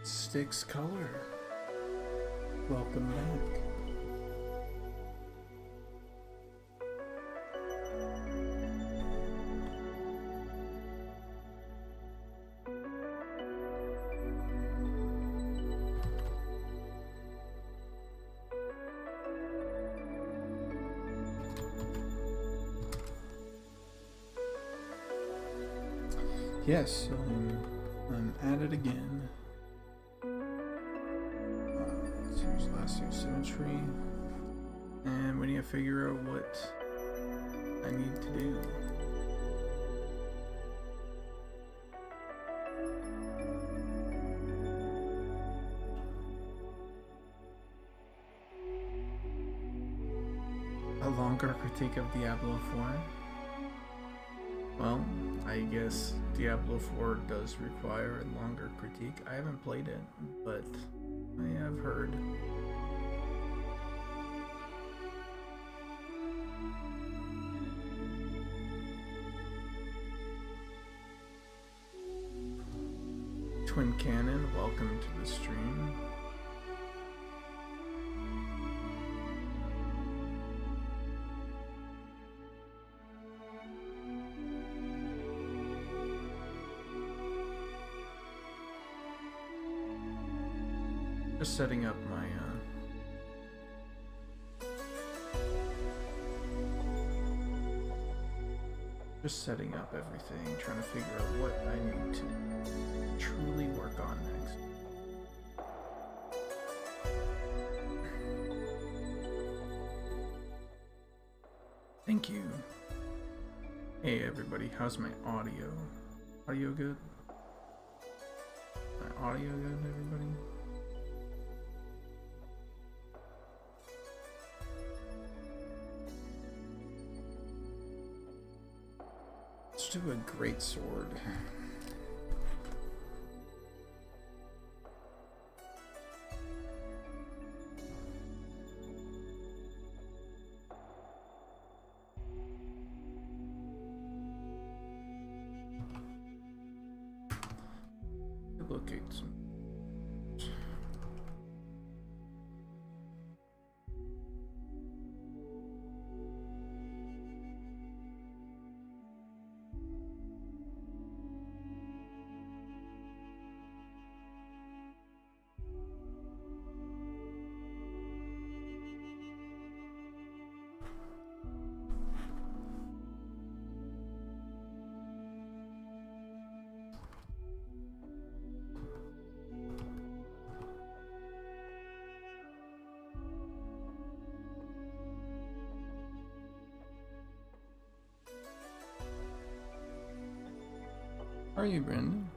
Styx Color. Welcome back. Yes, I'm at it again. Let's use Lasting Symmetry. And we need to figure out what I need to do. A longer critique of Diablo 4? Well, I guess Diablo 4 does require a longer critique. I haven't played it, but I have heard. Twin Cannon, welcome to the stream. Just setting up my just setting up everything, trying to figure out what I need to truly work on next. Thank you. Hey everybody, how's my audio? Audio good? My audio good, everybody? Let's do a great sword. Locate some. How are you, Brendan?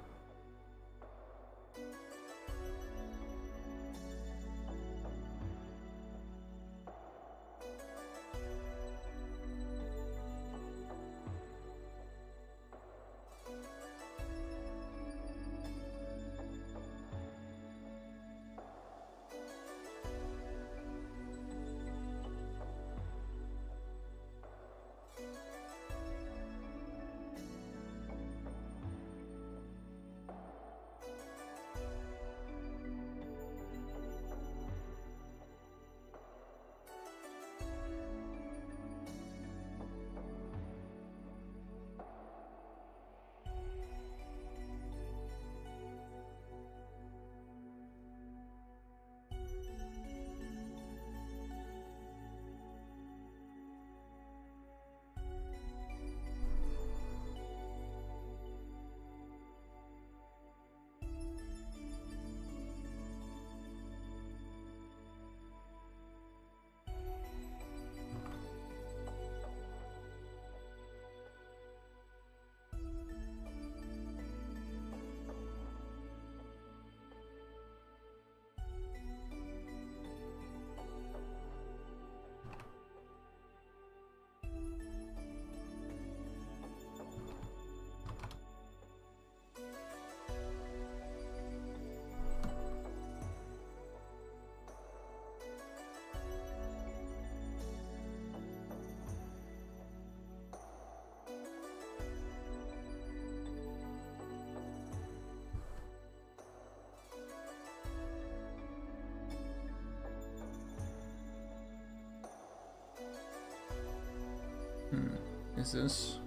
Is this?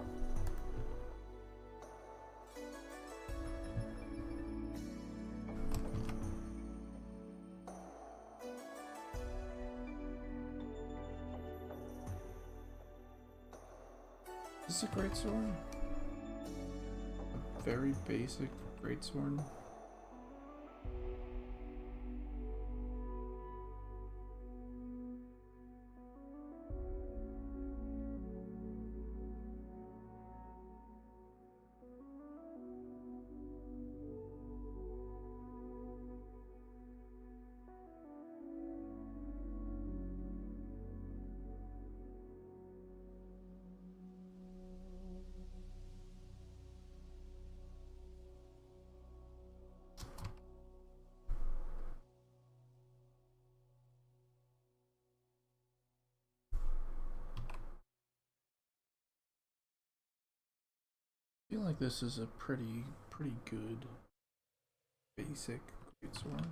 Is this a greatsword? A very basic greatsword. I feel like this is a pretty good basic greatsword.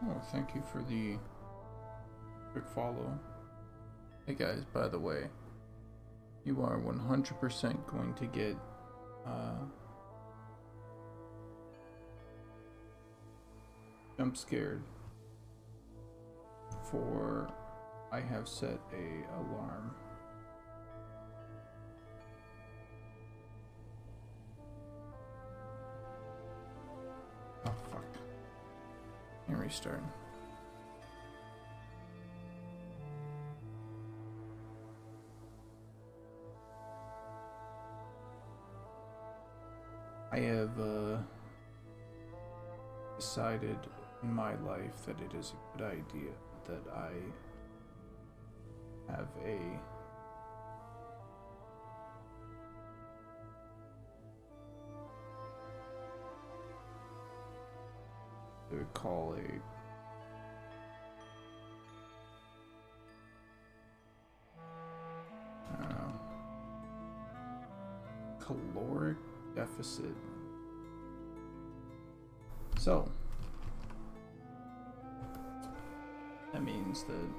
Oh, thank you for the quick follow. Hey guys, by the way, you are 100% going to get jump scared for I have set a alarm. Oh fuck. Let me restart. I have decided in my life that it is a good idea that I have a they would call a I don't know, caloric deficit. So that means that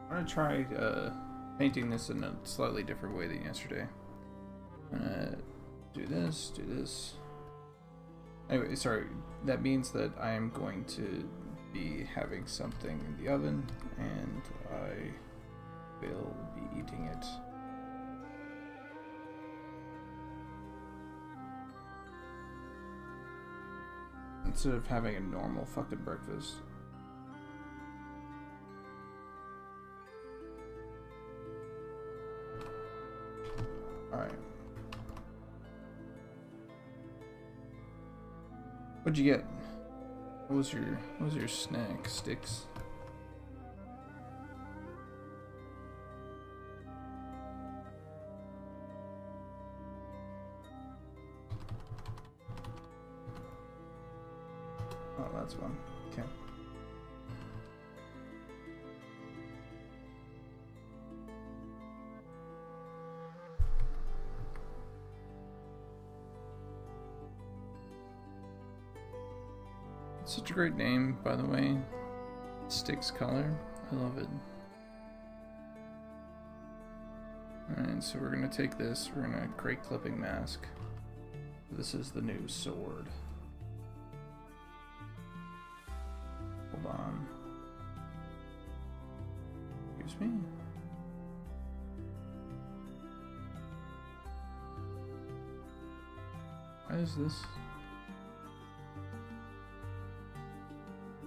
I'm gonna try painting this in a slightly different way than yesterday. I'm gonna do this, do this. Anyway, sorry, that means that I am going to be having something in the oven and I will be eating it. Instead of having a normal fucking breakfast. Alright. What'd you get? What was your snack? Sticks? Oh, that's one. Okay. Such a great name, by the way. Sticks Color. I love it. Alright, so we're gonna take this, we're gonna create clipping mask. This is the new sword. Hold on. Excuse me? Why is this?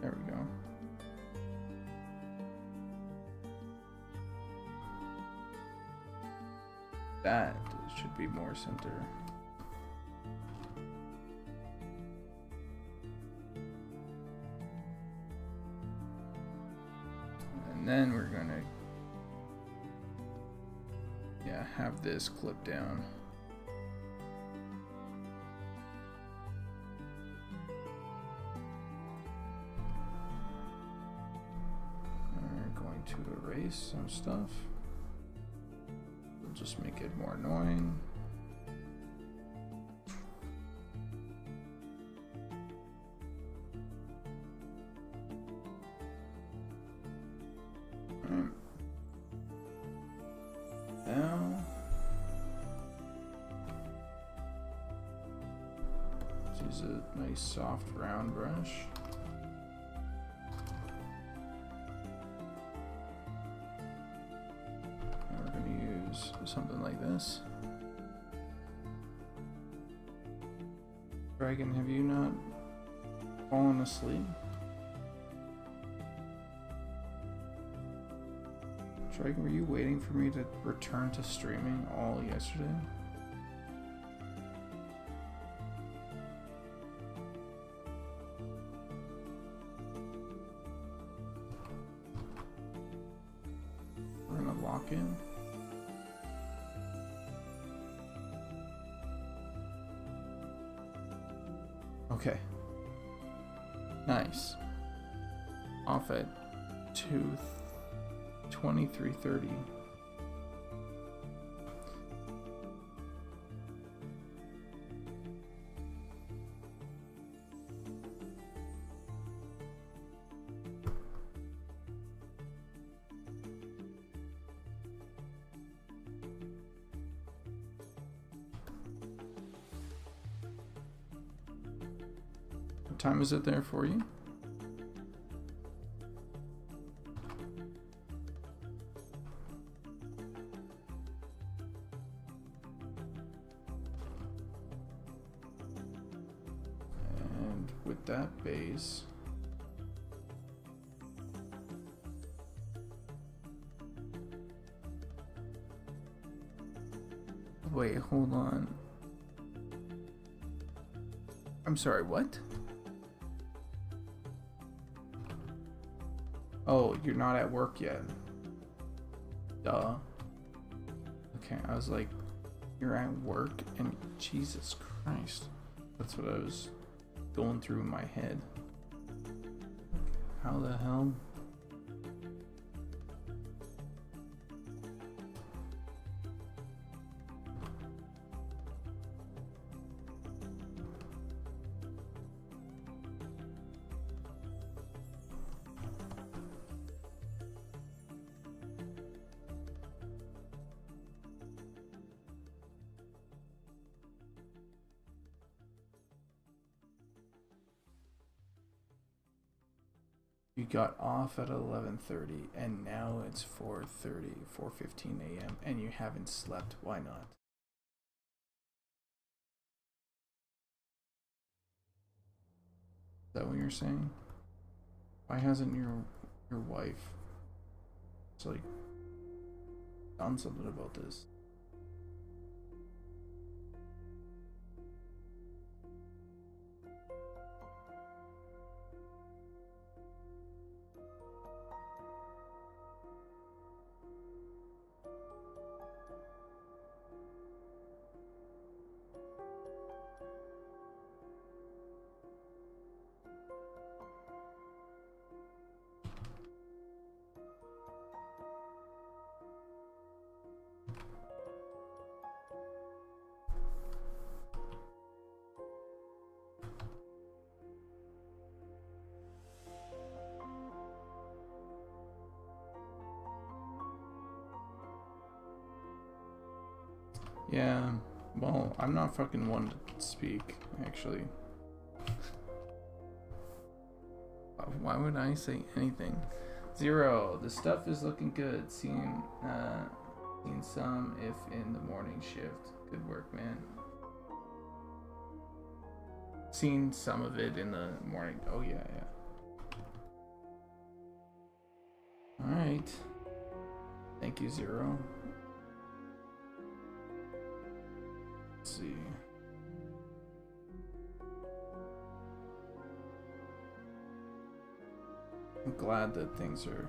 There we go. That should be more center. And then we're gonna, yeah, have this clip down. We're going to erase some stuff. We'll just make it more annoying. Now, let's use a nice soft round brush. And we're going to use something like this. Dragon, have you not fallen asleep? Dragon, were you waiting for me to return to streaming all yesterday? We're gonna lock in. Okay. Nice. Off at 23:30. What time is it there for you? With that base, wait, hold on. I'm sorry, what? Oh, you're not at work yet. Duh. Okay, I was like, you're at work, and Jesus Christ. That's what I was going through in my head. How the hell? You got off at 11:30 and now it's 4:15 a.m. and you haven't slept. Why not? Is that what you're saying? Why hasn't your wife like done something about this? Yeah, well, I'm not fucking one to speak, actually. Why would I say anything? Zero, the stuff is looking good. Seen some if in the morning shift. Good work, man. Seen some of it in the morning. Oh, yeah. Alright. Thank you, Zero. Let's see. I'm glad that things are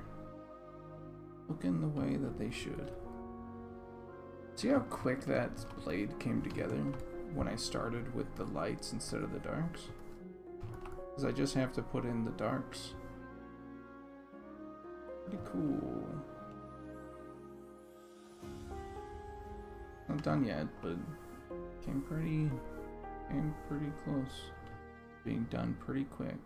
looking the way that they should. See how quick that blade came together when I started with the lights instead of the darks? Because I just have to put in the darks. Pretty cool. Not done yet, but came pretty close. Being done pretty quick.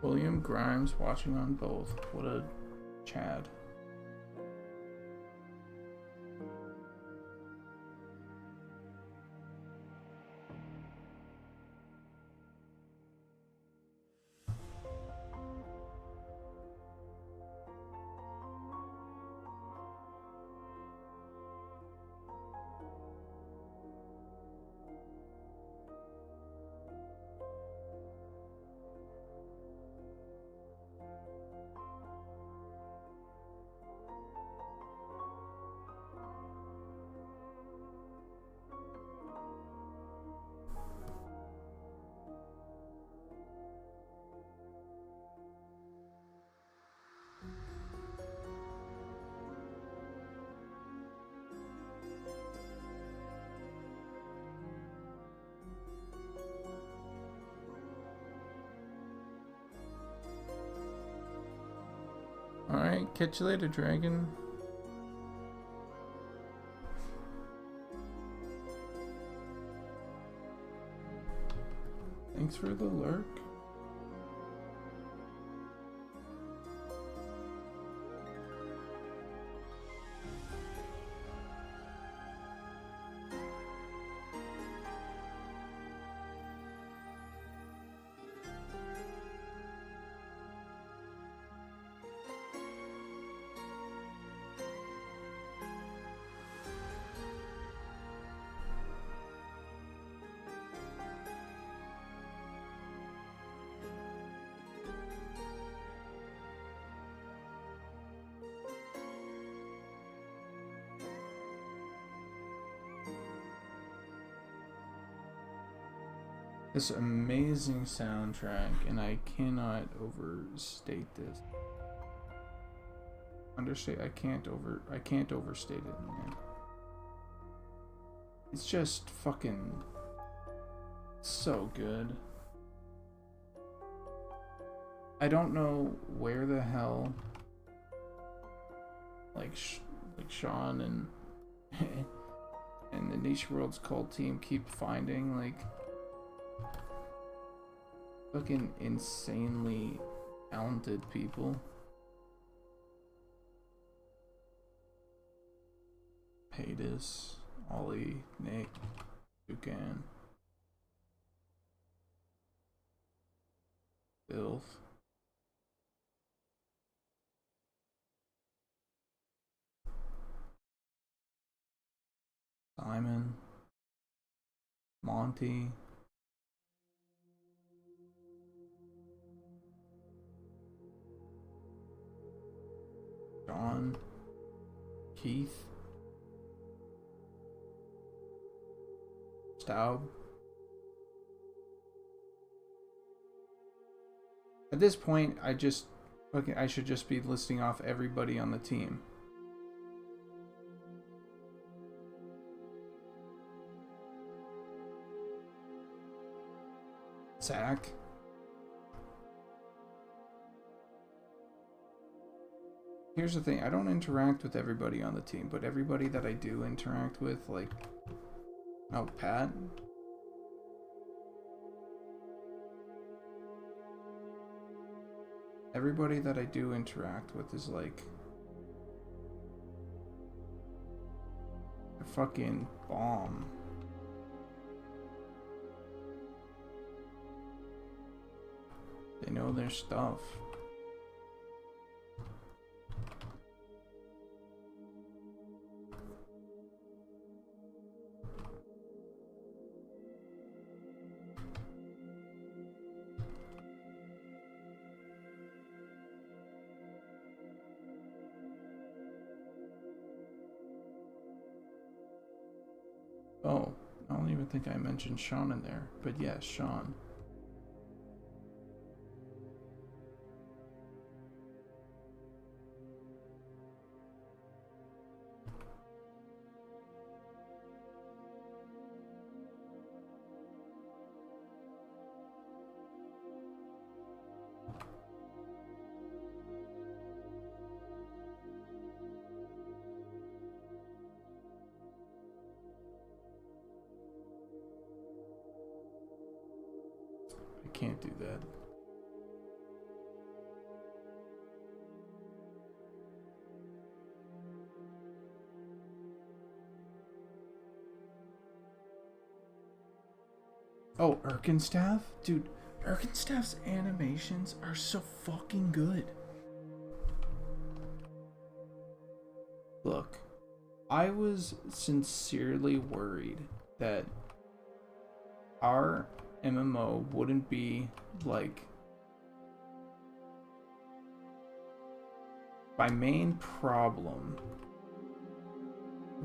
William Grimes watching on both. What a Chad. Alright, catch you later, dragon. Thanks for the lurk. This amazing soundtrack, and I cannot overstate this. I can't overstate it, man. It's just fucking so good. I don't know where the hell like Sean and and the Niche Worlds Cult team keep finding like fucking insanely talented people. Paytas, Ollie, Nick, Dukan, Filth. Simon, Monty, John, Keith, Staub. At this point, I should just be listing off everybody on the team. Zach. Here's the thing, I don't interact with everybody on the team, but everybody that I do interact with, like, oh, Pat. Everybody that I do interact with is like a fucking bomb. They know their stuff. Oh, I don't even think I mentioned Sean in there, but yes, Sean. I can't do that. Oh, Erkenstaff? Dude, Erkenstaff's animations are so fucking good. Look, I was sincerely worried that our MMO wouldn't be like... My main problem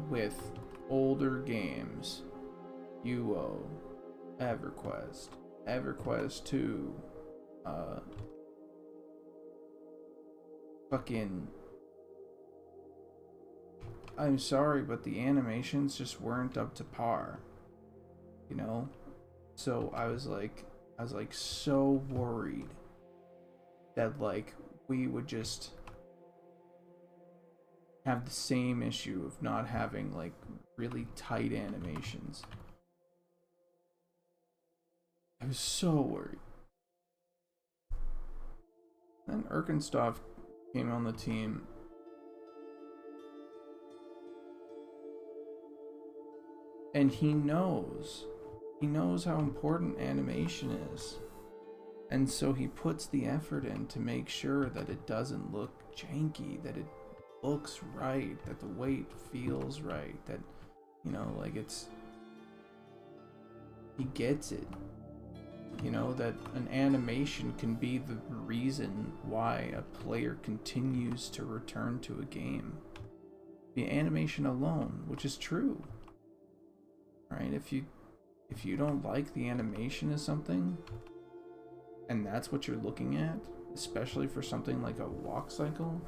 with older games, UO, EverQuest 2, fucking... I'm sorry, but the animations just weren't up to par, you know? So I was like so worried that like we would just have the same issue of not having like really tight animations. I was so worried. Then Erkenstoff came on the team. And he knows how important animation is. And so he puts the effort in to make sure that it doesn't look janky, that it looks right, that the weight feels right, that, you know, like it's... He gets it. You know, that an animation can be the reason why a player continues to return to a game. The animation alone, which is true. Right? If you don't like the animation of something, and that's what you're looking at, especially for something like a walk cycle,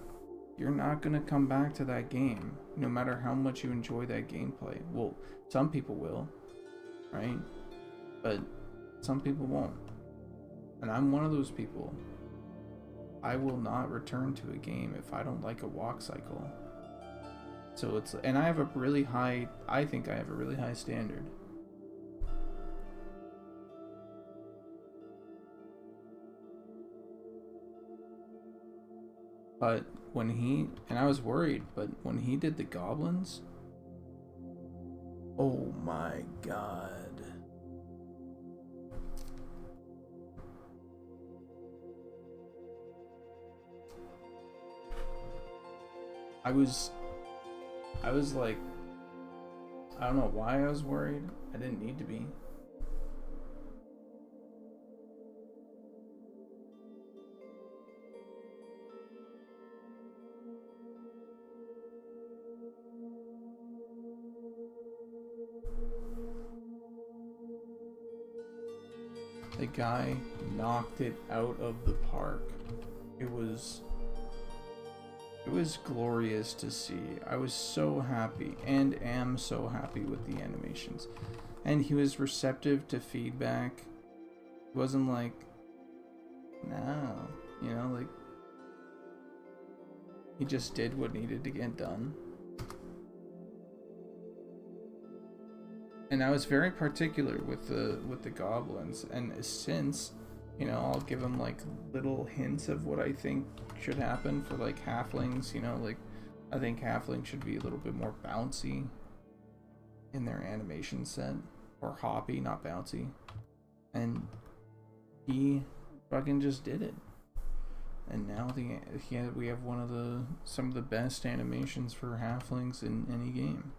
you're not gonna come back to that game, no matter how much you enjoy that gameplay. Well, some people will, right? But some people won't. And I'm one of those people. I will not return to a game if I don't like a walk cycle. So it's, and I have a really high, I think I have a really high standard. But when he, and I was worried, but when he did the goblins, oh my god. I was like, I don't know why I was worried. I didn't need to be. The guy knocked it out of the park. It was glorious to see. I was so happy, and am so happy with the animations. And he was receptive to feedback. He wasn't like, no, you know, like, he just did what needed to get done. And I was very particular with the goblins, and since, you know, I'll give them like little hints of what I think should happen for like halflings, you know, like I think halflings should be a little bit more bouncy in their animation set, or hoppy, not bouncy. And he fucking just did it. And now we have some of the best animations for halflings in any game.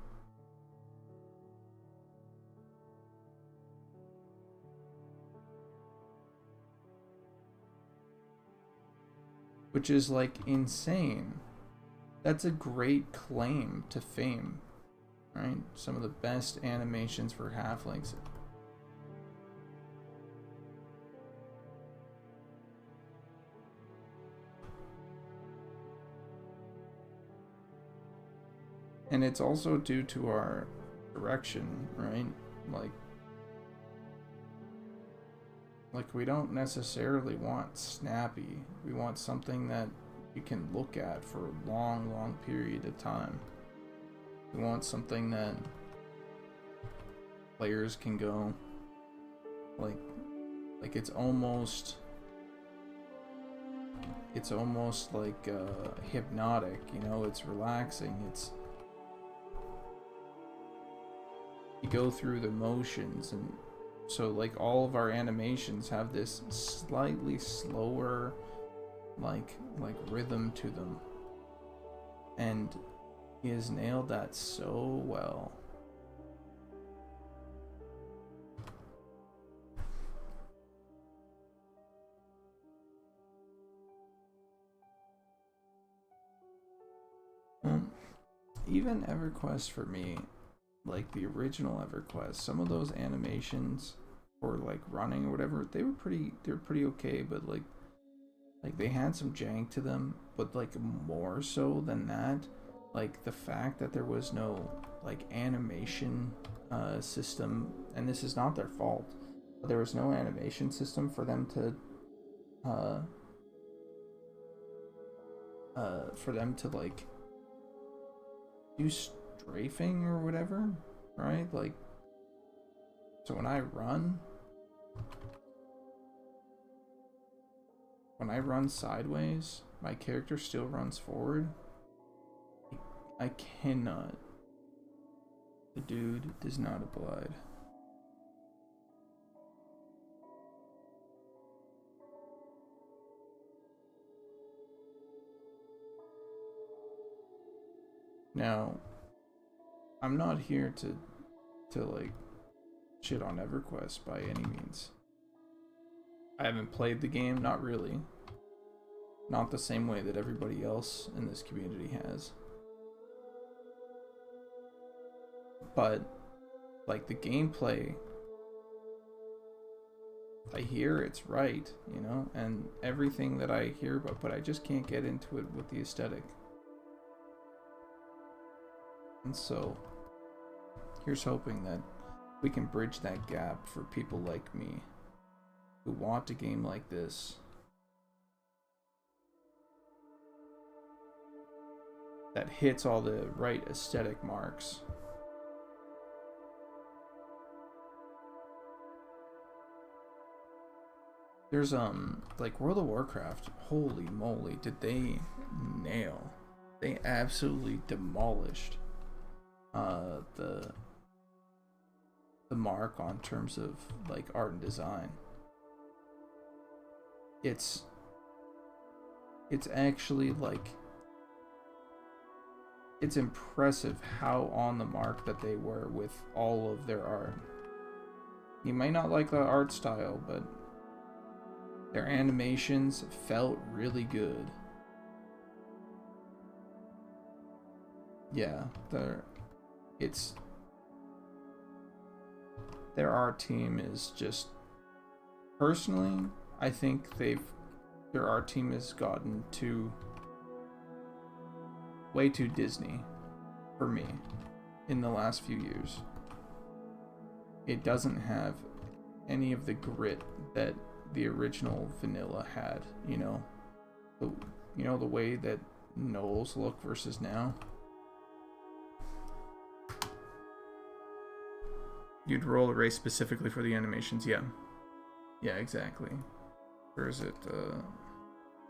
Which is like insane. That's a great claim to fame. right? Some of the best animations for halflings. And it's also due to our direction, right? Like we don't necessarily want snappy. We want something that you can look at for a long, long period of time. We want something that players can go like it's almost like hypnotic, you know. It's relaxing. It's, you go through the motions, and so like all of our animations have this slightly slower like rhythm to them, and he has nailed that so well. Even EverQuest for me, like the original EverQuest, some of those animations for like running or whatever, they were pretty okay, but like they had some jank to them. But like more so than that, like the fact that there was no like animation system, and this is not their fault, but there was no animation system for them to like do strafing or whatever, right? Like, so when I run sideways, my character still runs forward. I cannot. The dude does not oblige. Now, I'm not here to like shit on EverQuest by any means. I haven't played the game, not really. Not the same way that everybody else in this community has. But like the gameplay, I hear it's right, you know, and everything that I hear about, but I just can't get into it with the aesthetic. And so here's hoping that we can bridge that gap for people like me who want a game like this, that hits all the right aesthetic marks. There's like World of Warcraft, holy moly, did they nail. They absolutely demolished the mark on terms of like art and design. It's actually like, it's impressive how on the mark that they were with all of their art. You might not like the art style, but their animations felt really good. Yeah, their art team is just, personally, I think their art team has gotten way too Disney for me in the last few years. It doesn't have any of the grit that the original vanilla had, you know. The way that Knowles look versus now. You'd roll a race specifically for the animations, yeah. Yeah, exactly. Or is it,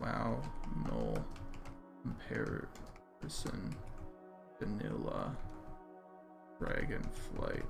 wow, null, comparison, vanilla, dragonflight.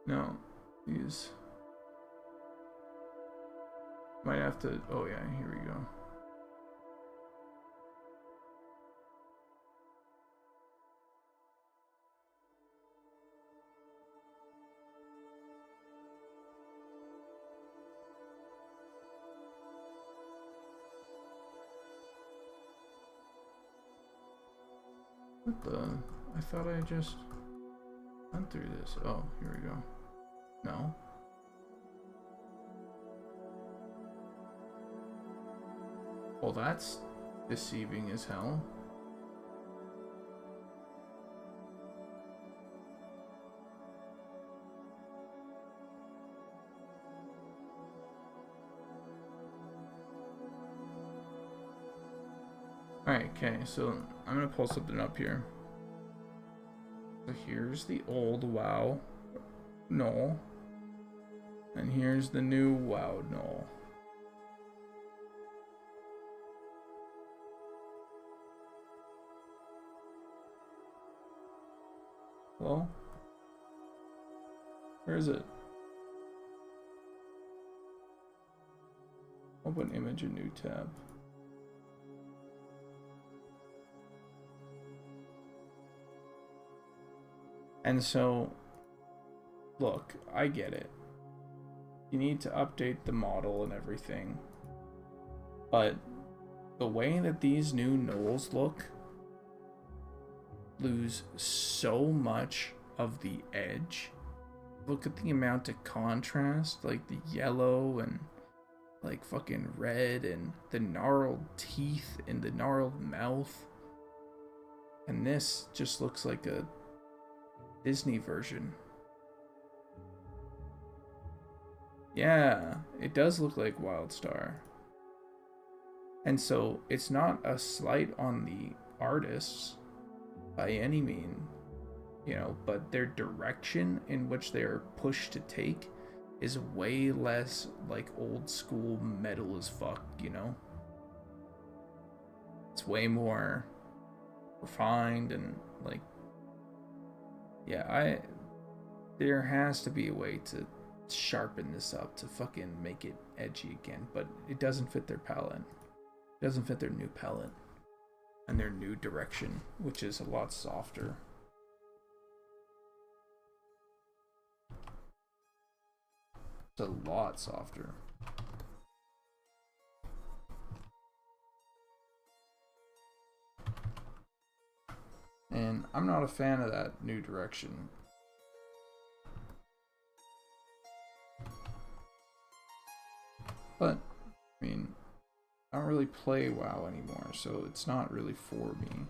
No, these. Might have to. Oh yeah, here we go. What the? I thought I just went through this. Oh, here we go. No. Well, that's deceiving as hell. Alright, okay, so I'm gonna pull something up here. So here's the old WoW Null. And here's the new WoW Null. Hello? Where is it? Open image, a new tab. And so, look, I get it. You need to update the model and everything. But the way that these new Gnolls look lose so much of the edge. Look at the amount of contrast, like the yellow and like fucking red and the gnarled teeth and the gnarled mouth. And this just looks like a Disney version. Yeah, it does look like Wildstar. And so it's not a slight on the artists by any mean, you know, but their direction in which they're pushed to take is way less like old school metal as fuck, you know? It's way more refined and like, yeah, there has to be a way to sharpen this up to fucking make it edgy again, but it doesn't fit their palette. It doesn't fit their new palette and their new direction, which is a lot softer. It's a lot softer. And I'm not a fan of that new direction. But, I mean, I don't really play WoW anymore, so it's not really for me.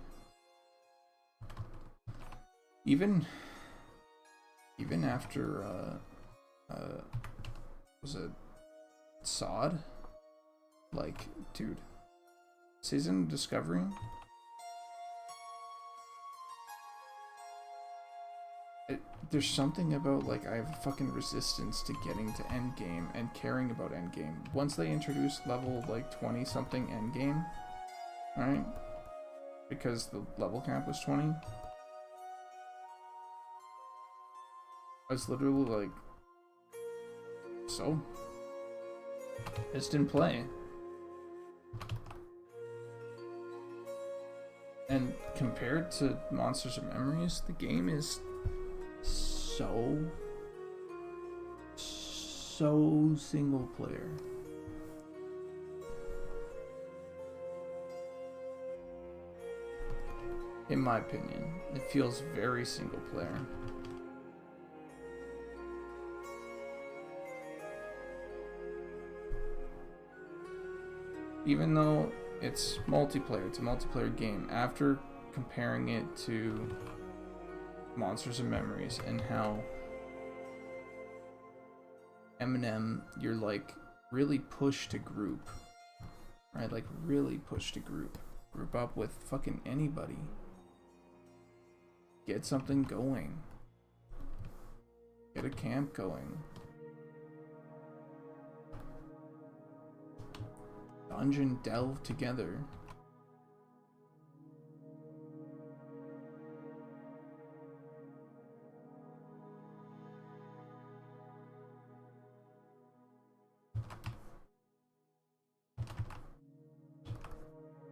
Even after, was it Sod? Like, dude, Season of Discovery? There's something about, like, I have a fucking resistance to getting to endgame and caring about endgame. Once they introduced level, like, 20-something endgame, right? Because the level cap was 20. I was literally like, so? I just didn't play. And compared to Monsters and Memories, the game is so single player. In my opinion, it feels very single player. Even though it's multiplayer, it's a multiplayer game, after comparing it to Monsters and Memories and how Eminem, you're like really pushed to group, right? Like really pushed to group up with fucking anybody. Get something going. Get a camp going. Dungeon delve together.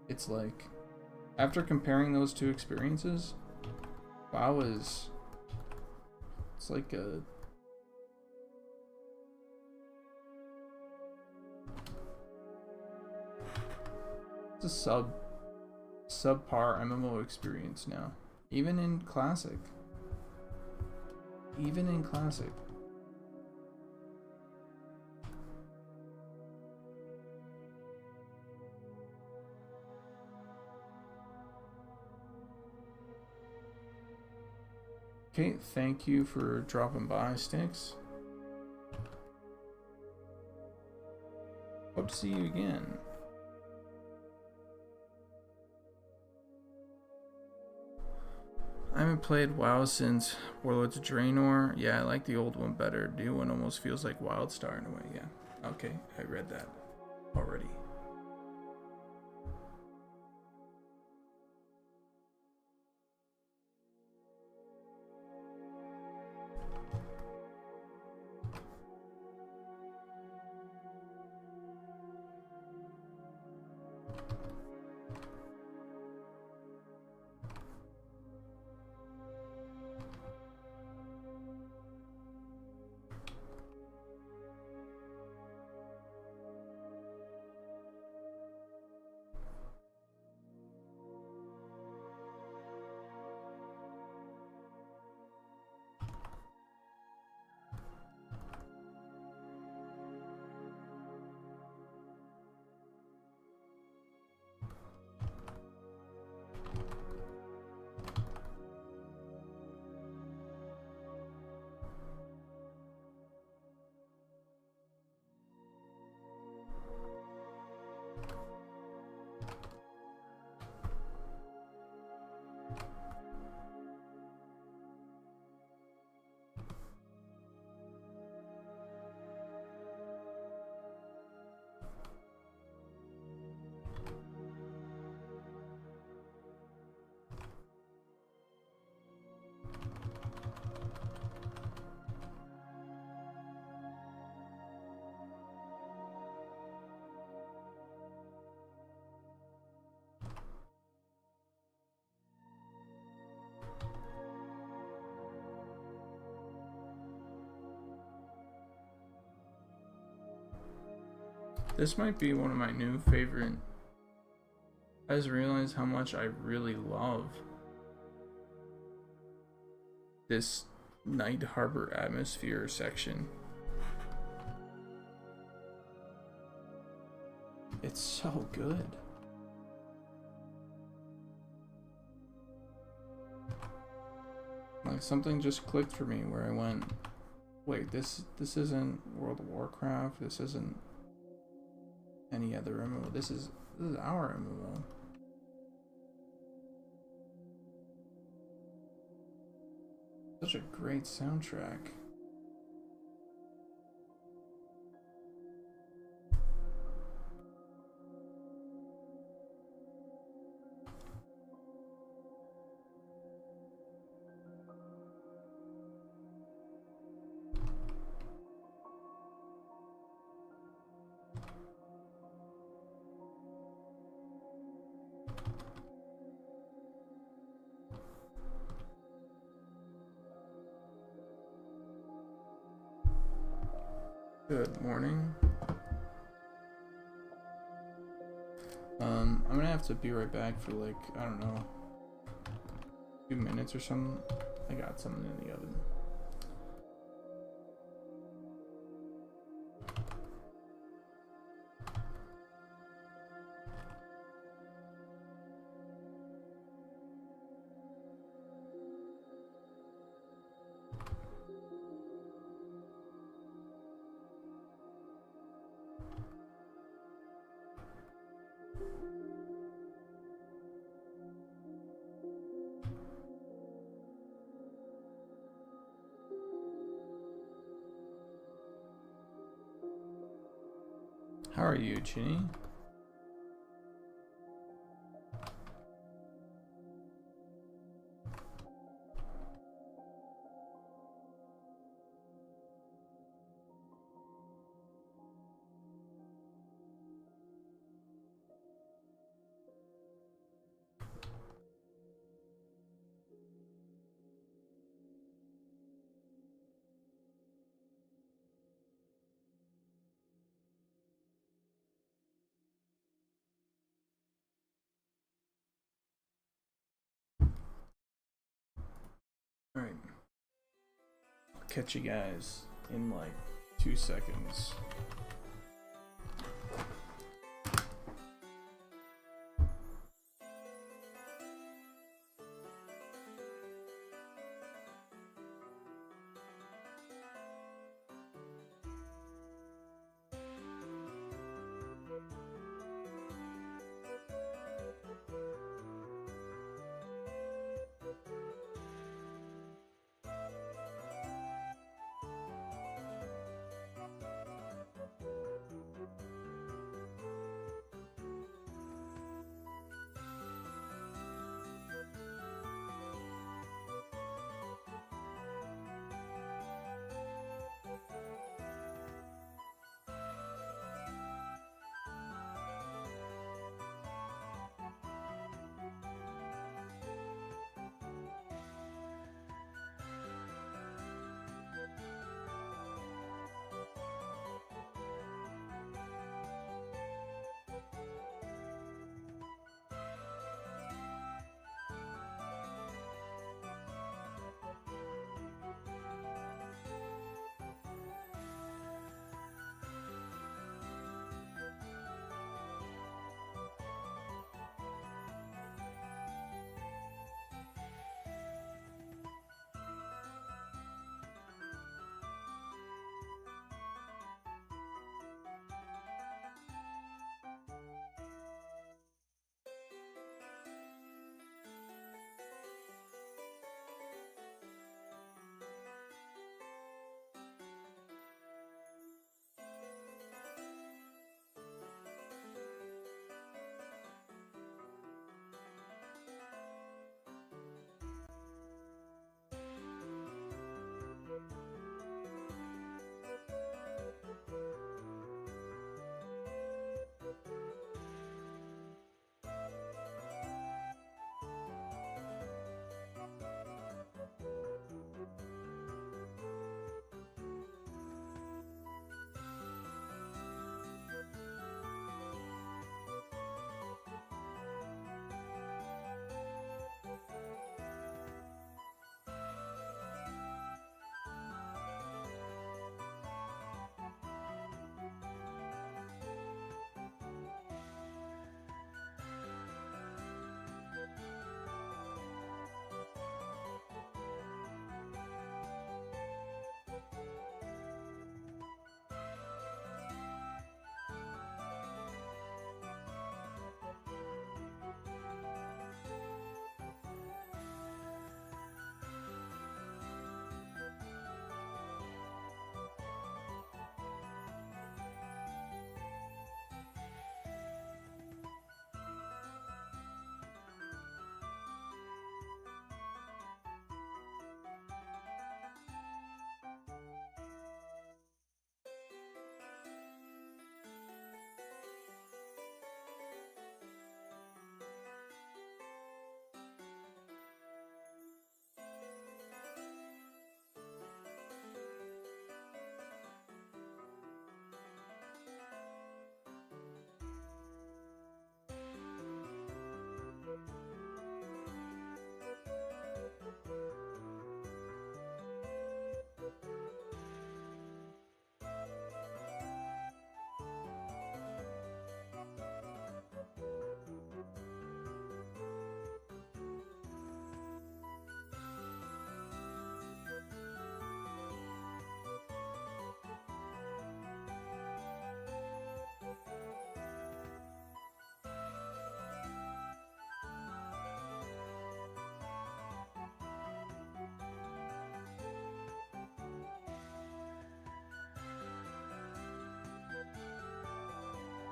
it's like, after comparing those two experiences, WoW is, it's like a, it's a subpar MMO experience now, even in Classic. Even in Classic. Okay, thank you for dropping by, Sticks. Hope to see you again. I haven't played WoW since Warlords of Draenor. Yeah, I like the old one better. New one almost feels like WildStar in a way. Yeah. Okay, I read that already. This might be one of my new favorite. I just realized how much I really love this Night Harbor atmosphere section. It's so good. Like, something just clicked for me where I went, wait, this isn't World of Warcraft, this isn't any other MMO, this is our MMO. Such a great soundtrack. Good morning. I'm gonna have to be right back for like, I don't know, 2 minutes or something. I got something in the oven. How are you, Chinny? catch you guys in like 2 seconds.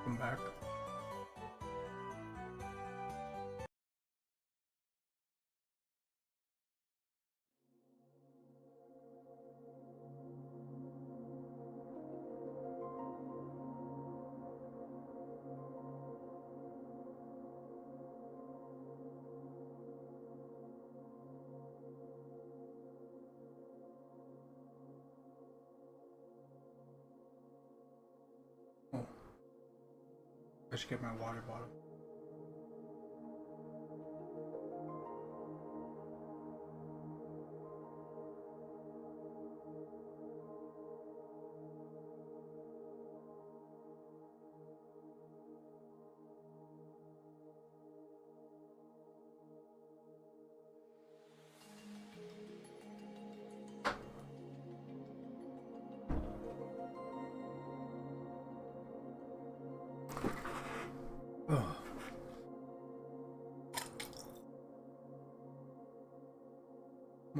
Come back. Oh, I should get my water bottle.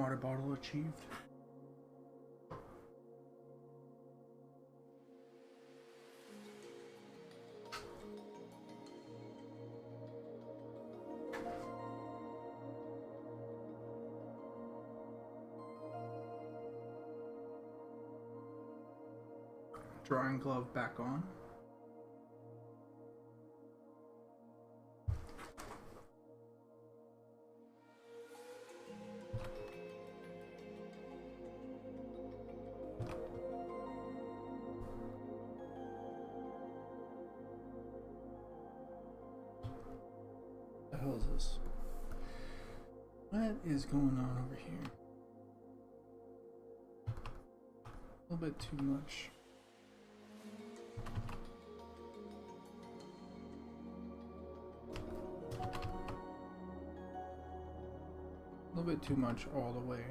water bottle achieved. Drawing glove back on. What the hell is this? What is going on over here? A little bit too much. A little bit too much all the way.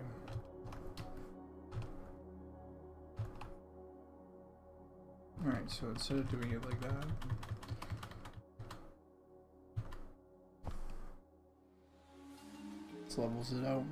Alright, so instead of doing it like that, this levels it out.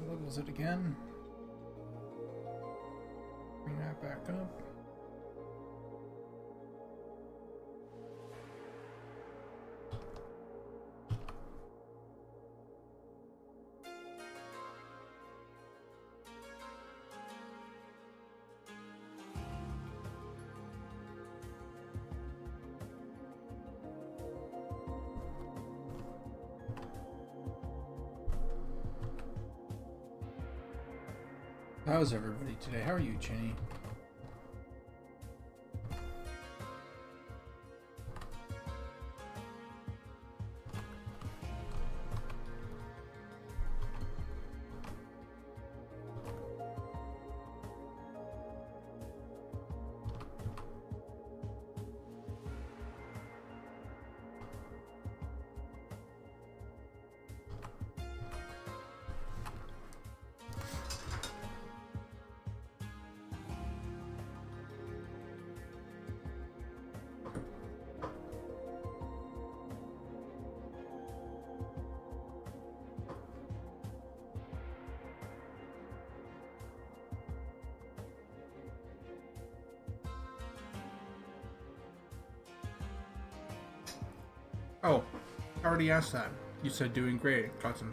Levels it again. Bring that back up. How's everybody today? How are you, Chinny? Oh, I already asked that. You said doing great. Got some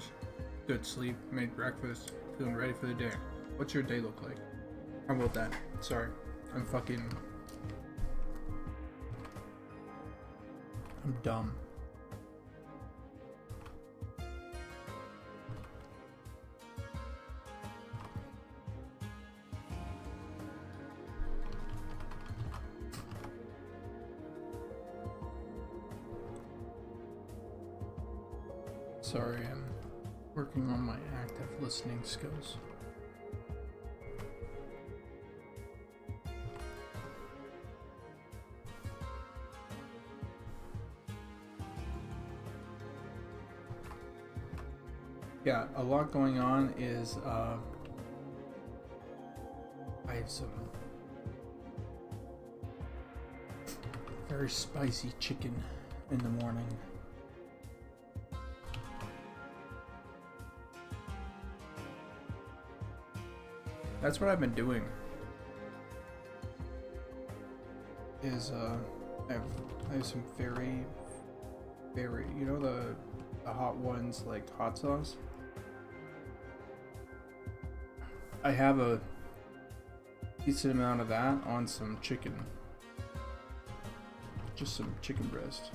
good sleep, made breakfast, feeling ready for the day. What's your day look like? How about that? Sorry. I'm dumb. Sorry, I'm working on my active listening skills. Yeah, a lot going on is I have some very spicy chicken in the morning. That's what I've been doing. Is I have some very, you know the hot ones like hot sauce. I have a decent amount of that on some chicken, just some chicken breast.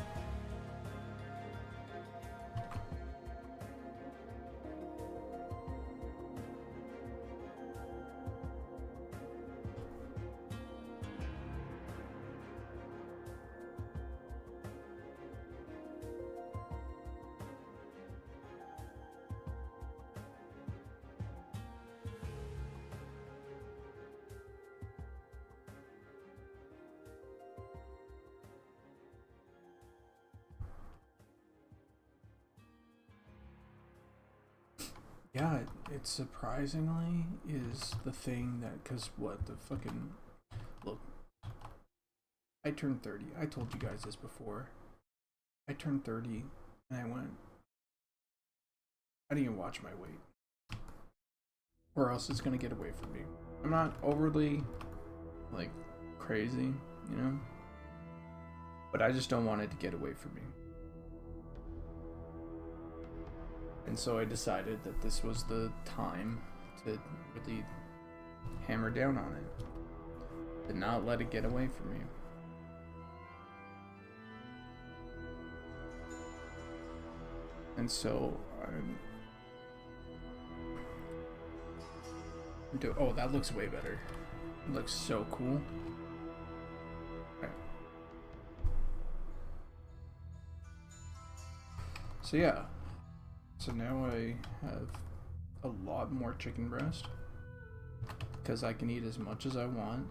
Yeah, it surprisingly is the thing that, cause what the fucking look. I turned 30. I told you guys this before. I turned 30 and I went. I didn't even watch my weight, or else it's gonna get away from me. I'm not overly like crazy, you know, but I just don't want it to get away from me. And so I decided that this was the time to really hammer down on it, to not let it get away from me. And so oh, that looks way better. It looks so cool. Okay. So yeah. So now I have a lot more chicken breast because I can eat as much as I want,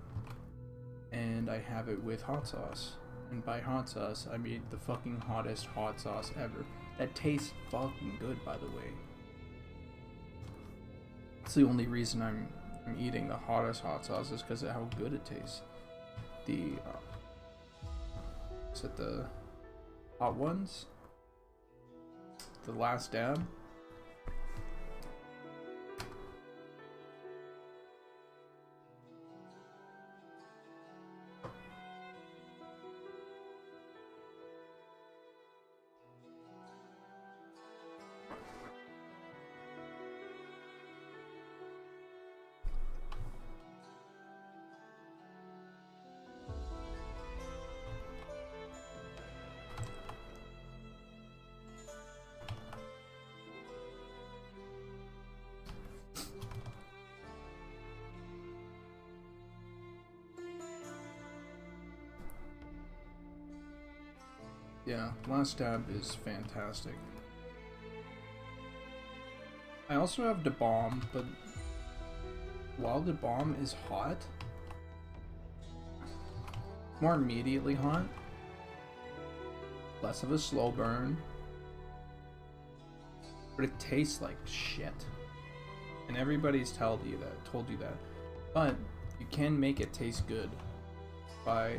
and I have it with hot sauce. And by hot sauce, I mean the fucking hottest hot sauce ever. That tastes fucking good, by the way. It's the only reason I'm eating the hottest hot sauce is because of how good it tastes. The is it the hot ones? The last dab. Yeah, last dab is fantastic. I also have the bomb, but while the bomb is hot, more immediately hot, less of a slow burn, but it tastes like shit. And everybody's told you that. But you can make it taste good by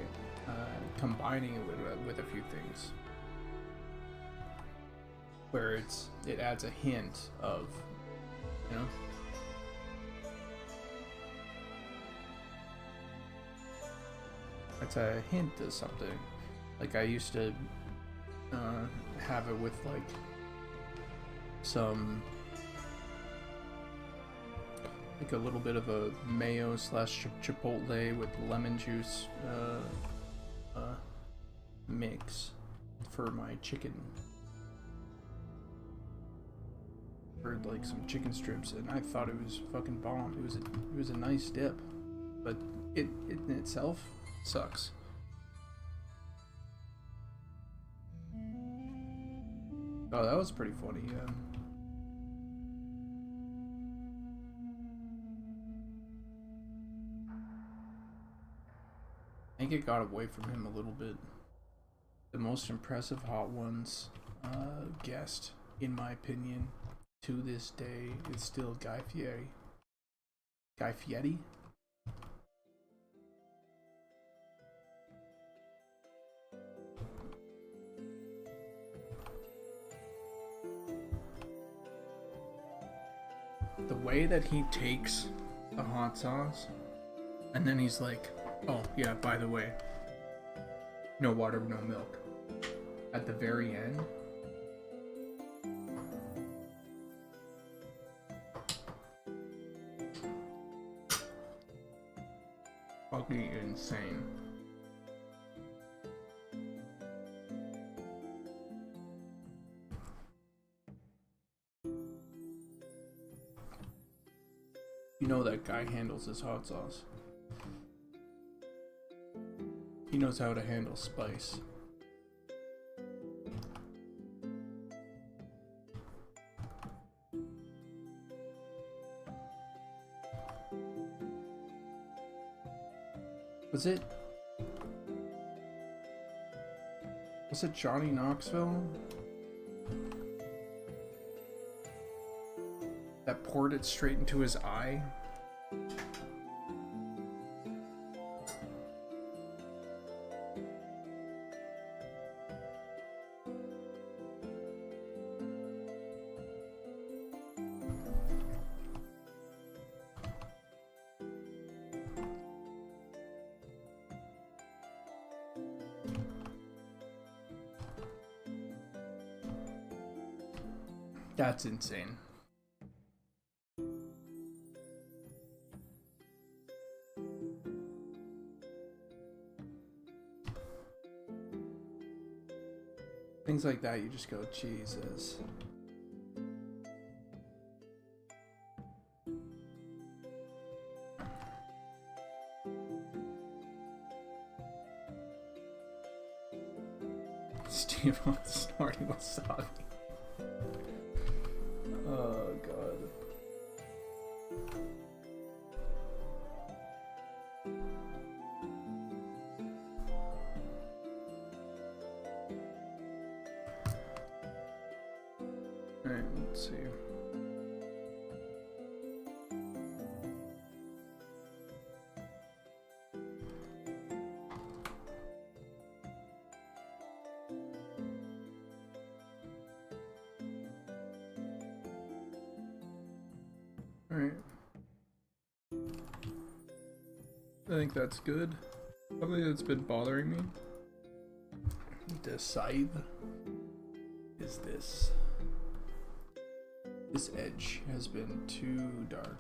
combining it with a few things, where it adds a hint of, you know, it's a hint of something. Like I used to have it with like some, like a little bit of a mayo slash chipotle with lemon juice mix for my chicken, for like some chicken strips, and I thought it was fucking bomb. It was a nice dip, but it in itself sucks. Oh, that was pretty funny. Yeah. I think it got away from him a little bit. The most impressive Hot Ones guest, in my opinion, to this day, is still Guy Fieri. Guy Fieri? The way that he takes the hot sauce, and then he's like, oh yeah, by the way, no water, no milk. At the very end. Fucking insane. You know that guy handles his hot sauce. He knows how to handle spice. Was it Johnny Knoxville that poured it straight into his eye. That's insane. Things like that, you just go, Jesus. Steve snorting wasabi. Oh god. Alright, let's see. Alright. I think that's good. Something that's been bothering me. The scythe is this. This edge has been too dark.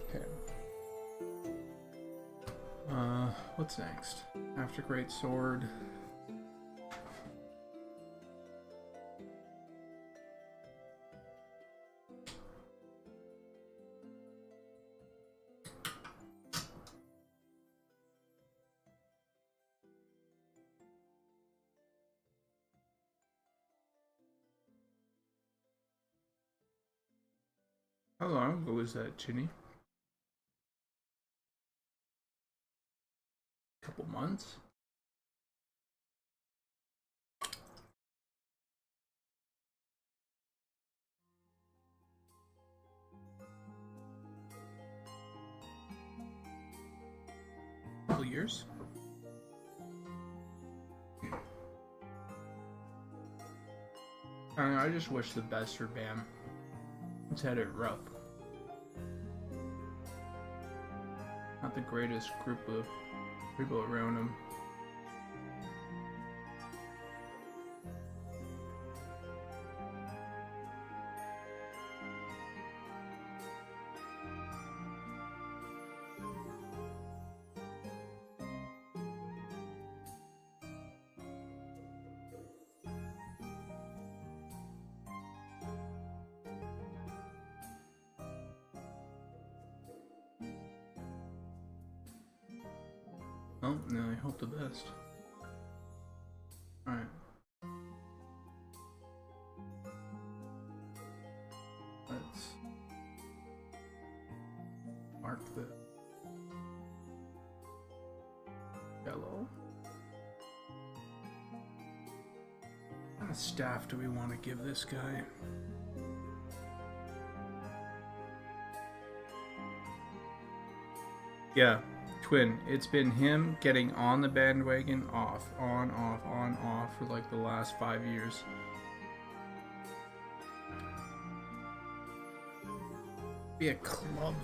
Okay. What's next? After Great Sword. How long ago was that, Chinny? Couple months? Couple years? I don't know, I just wish the best for Bam. He's had it rough. Not the greatest group of people around him. Oh, no, I hope the best. Alright. Let's mark the yellow. What kind of staff do we want to give this guy? Yeah. Twin, it's been him getting on the bandwagon, off, on, off for like the last 5 years. Be a club.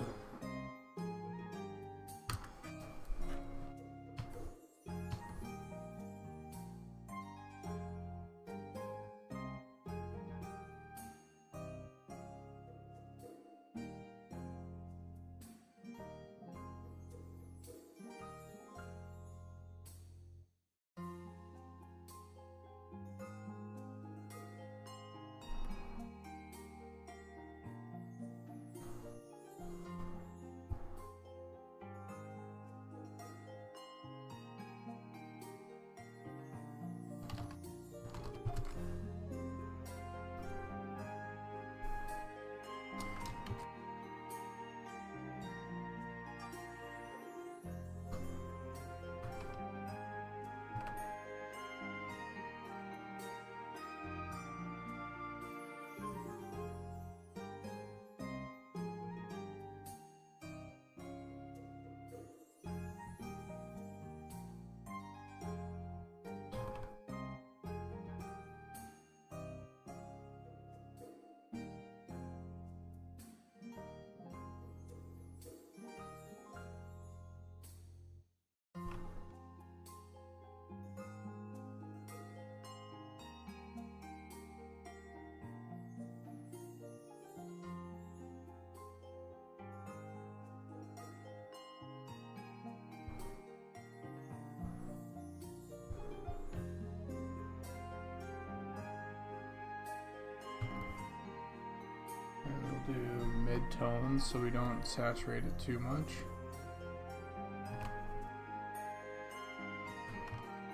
do mid-tones so we don't saturate it too much.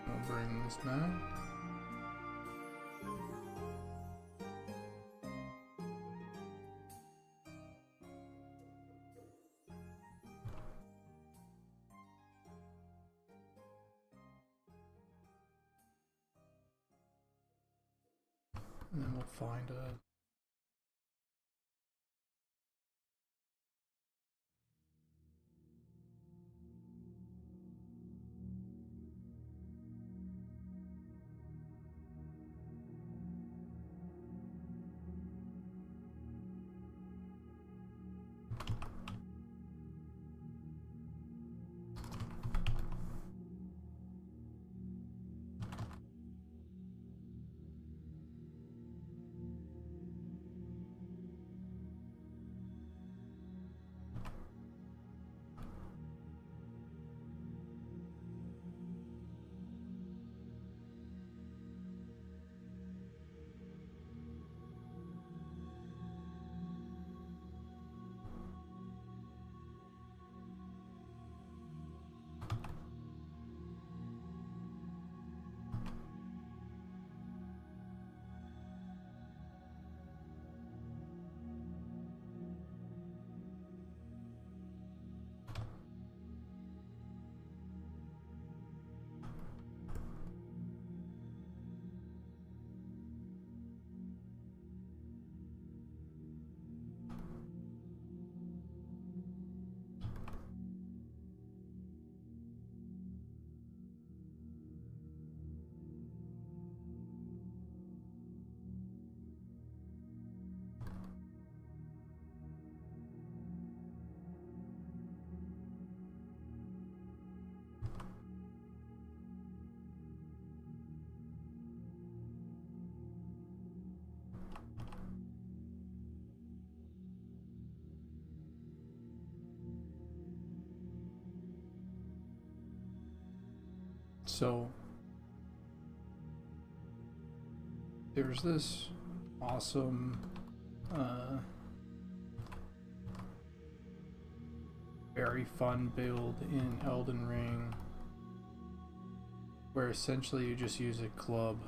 We'll bring this back. And then we'll find a So there's this awesome very fun build in Elden Ring where essentially you just use a club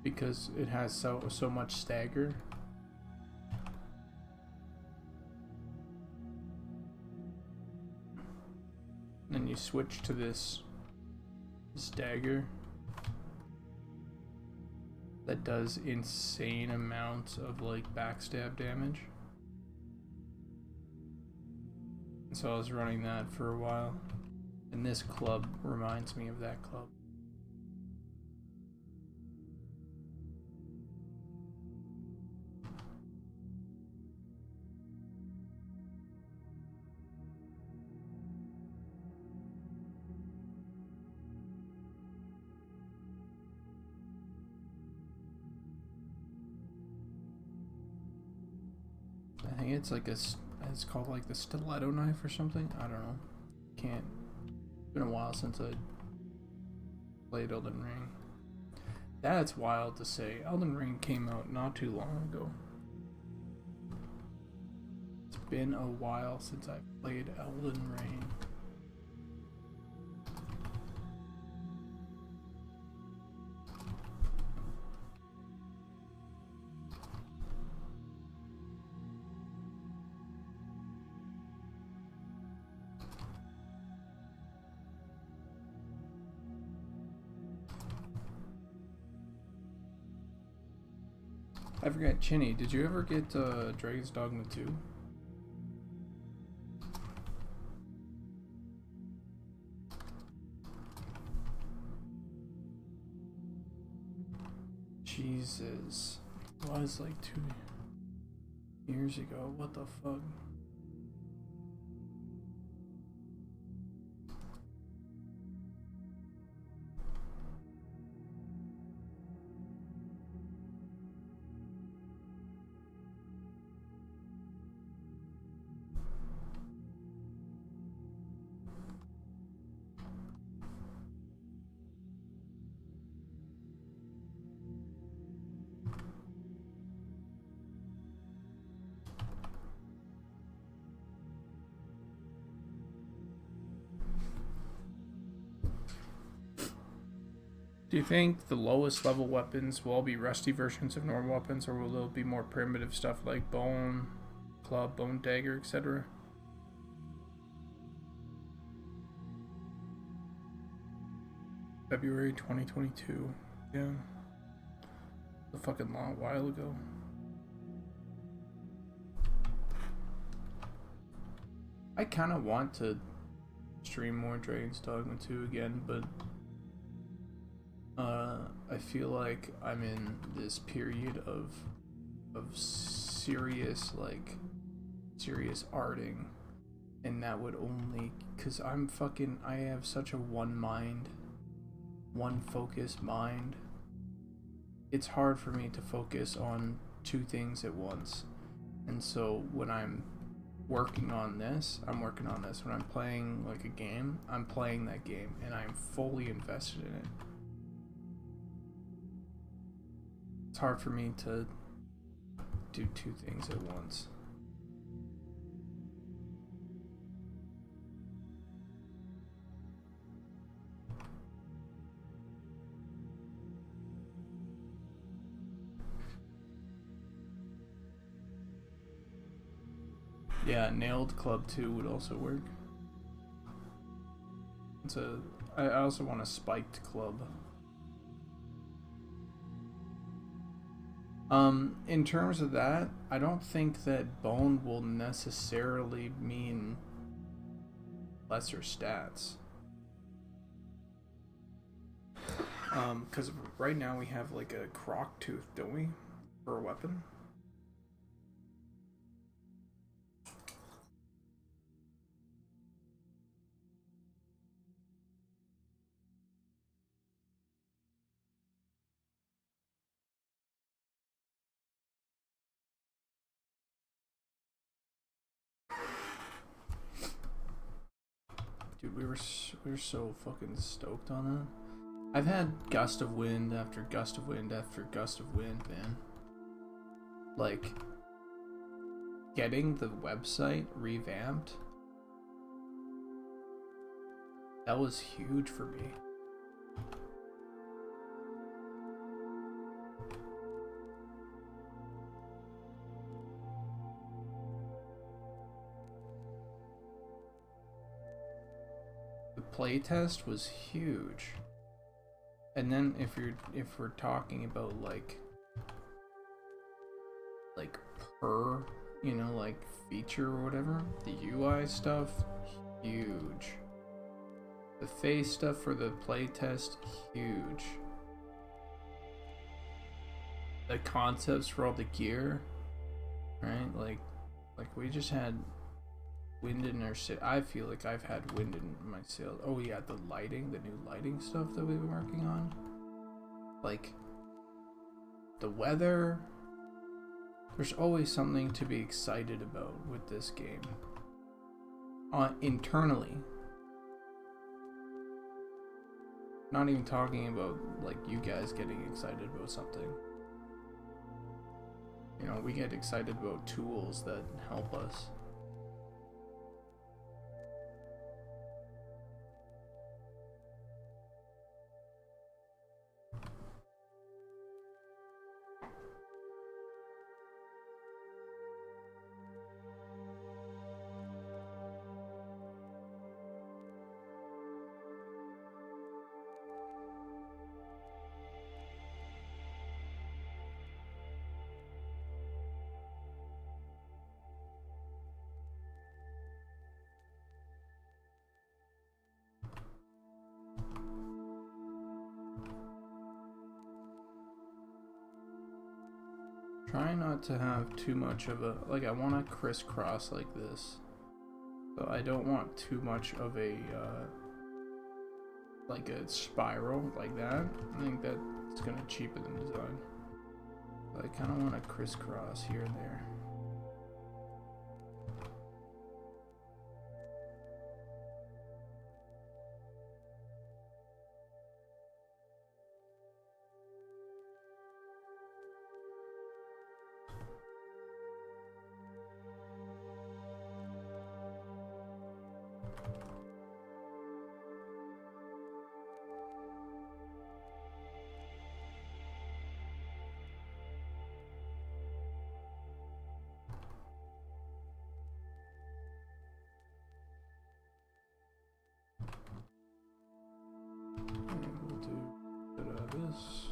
because it has so much stagger. Then you switch to this dagger that does insane amounts of like backstab damage. And so I was running that for a while, and this club reminds me of that club. I think it's like it's called like the stiletto knife or something. I don't know. Can't. It's been a while since I played Elden Ring. That's wild to say. Elden Ring came out not too long ago. It's been a while since I played Elden Ring. I forgot, Chinny, did you ever get Dragon's Dogma 2? Jesus. It was like 2 years ago. What the fuck? Do you think the lowest level weapons will all be rusty versions of normal weapons, or will there be more primitive stuff like bone, club, bone dagger, etc.? February 2022. Yeah. A fucking long while ago. I kind of want to stream more Dragon's Dogma 2 again, but I feel like I'm in this period of serious arting, and that would only, cause I have such a one focused mind. It's hard for me to focus on two things at once, and so when I'm working on this, I'm working on this. When I'm playing like a game, I'm playing that game, and I'm fully invested in it. It's hard for me to do two things at once. Yeah, Nailed Club 2 would also work. I also want a Spiked Club. In terms of that, I don't think that bone will necessarily mean lesser stats. Because right now we have like a croc tooth, don't we? For a weapon. Dude, we were so fucking stoked on that. I've had gust of wind after gust of wind after gust of wind, man. Like, getting the website revamped, that was huge for me. The playtest was huge. And then if we're talking about like per, you know, like feature or whatever, the UI stuff, huge. The face stuff for the playtest, huge. The concepts for all the gear, right? Like we just had wind in our city. I feel like I've had wind in my sails. Oh yeah, the lighting, the new lighting stuff that we've been working on. Like the weather. There's always something to be excited about with this game. Internally. Not even talking about like you guys getting excited about something. You know, we get excited about tools that help us. Try not to have too much of a, like, I want to crisscross like this. So I don't want too much of a, like a spiral like that. I think that's going to cheapen the design. But I kind of want to crisscross here and there. this.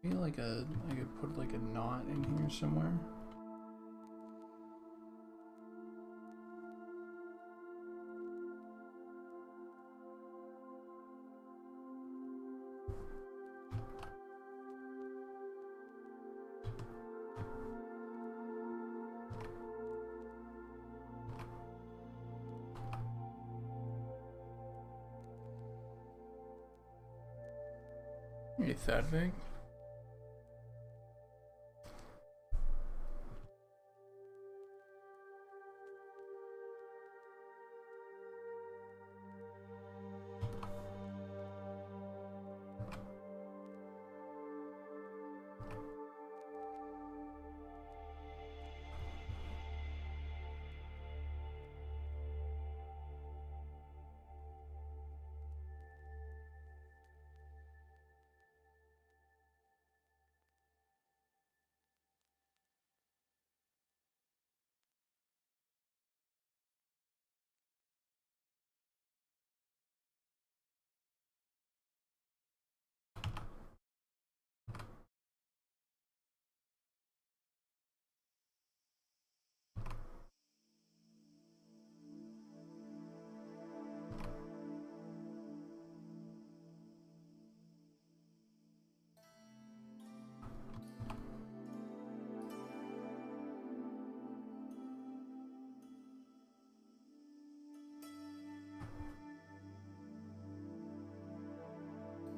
Maybe like I could put like a knot in here somewhere. Hey, Thadvig.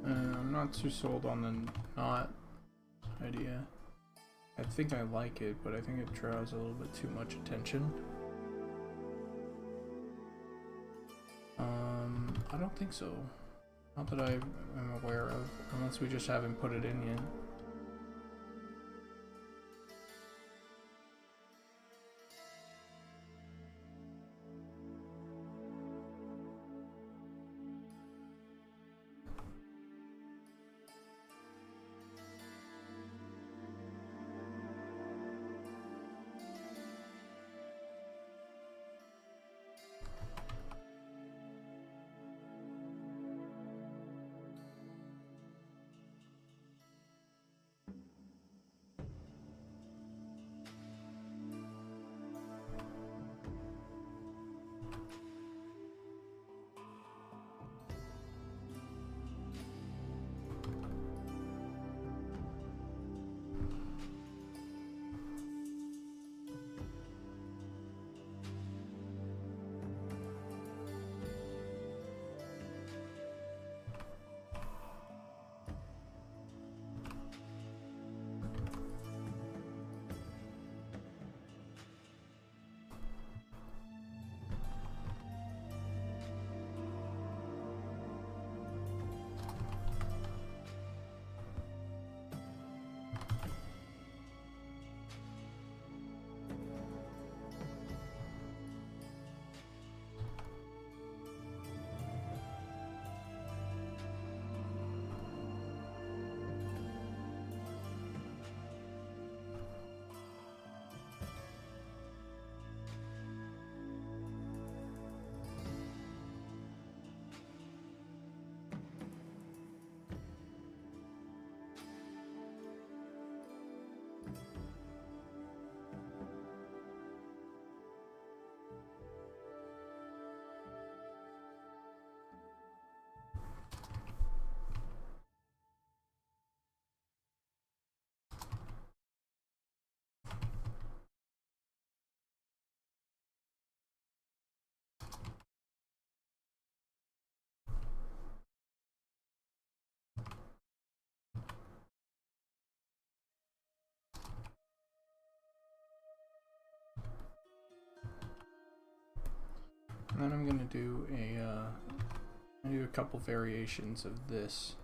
I'm not too sold on the knot idea. I think I like it, but I think it draws a little bit too much attention. I don't think so. Not that I am aware of, unless we just haven't put it in yet. And then I'm gonna do a couple variations of this.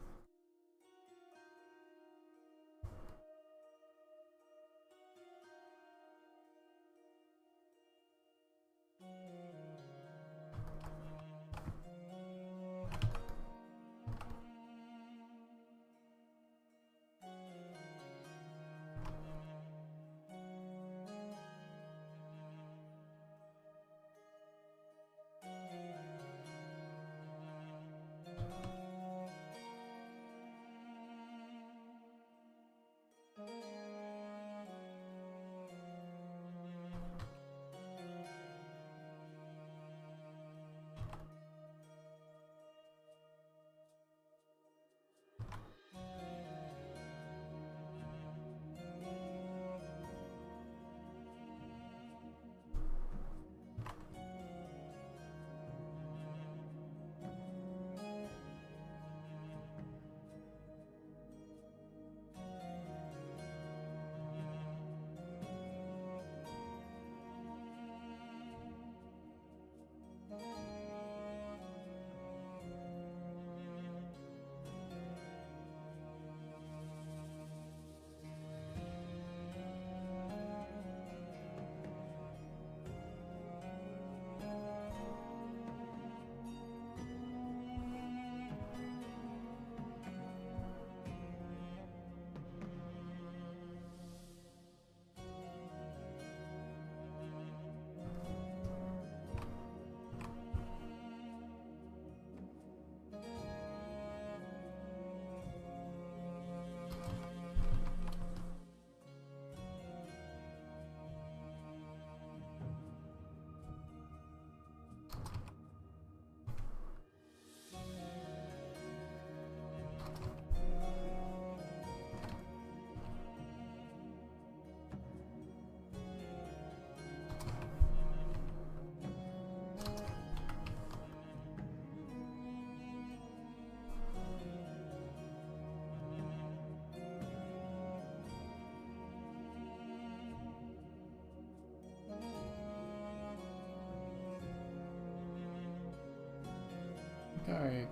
I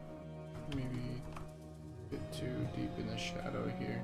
maybe a bit too deep in the shadow here.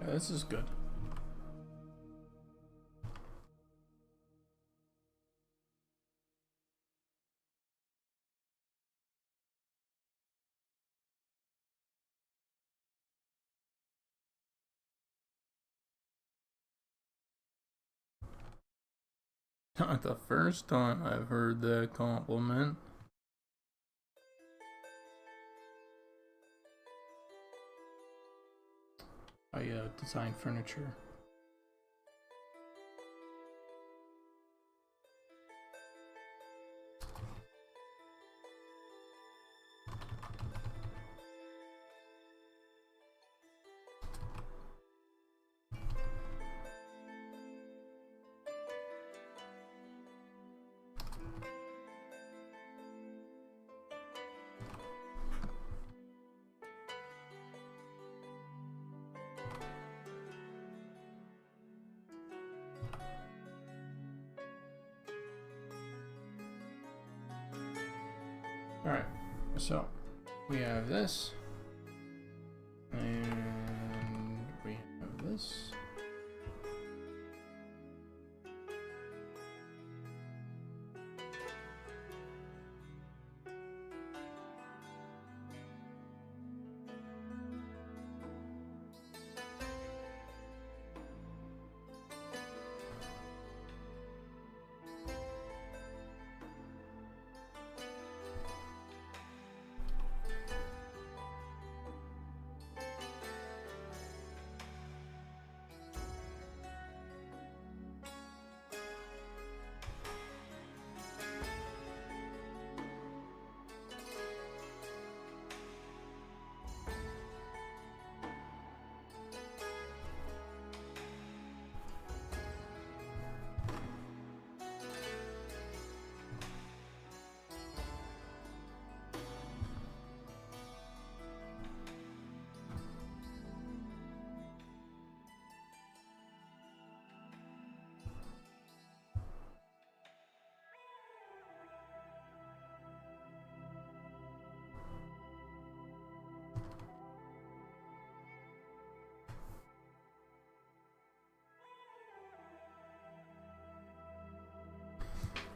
Yeah, this is good. Not the first time I've heard that compliment. I design furniture. Alright, so we have this, and we have this.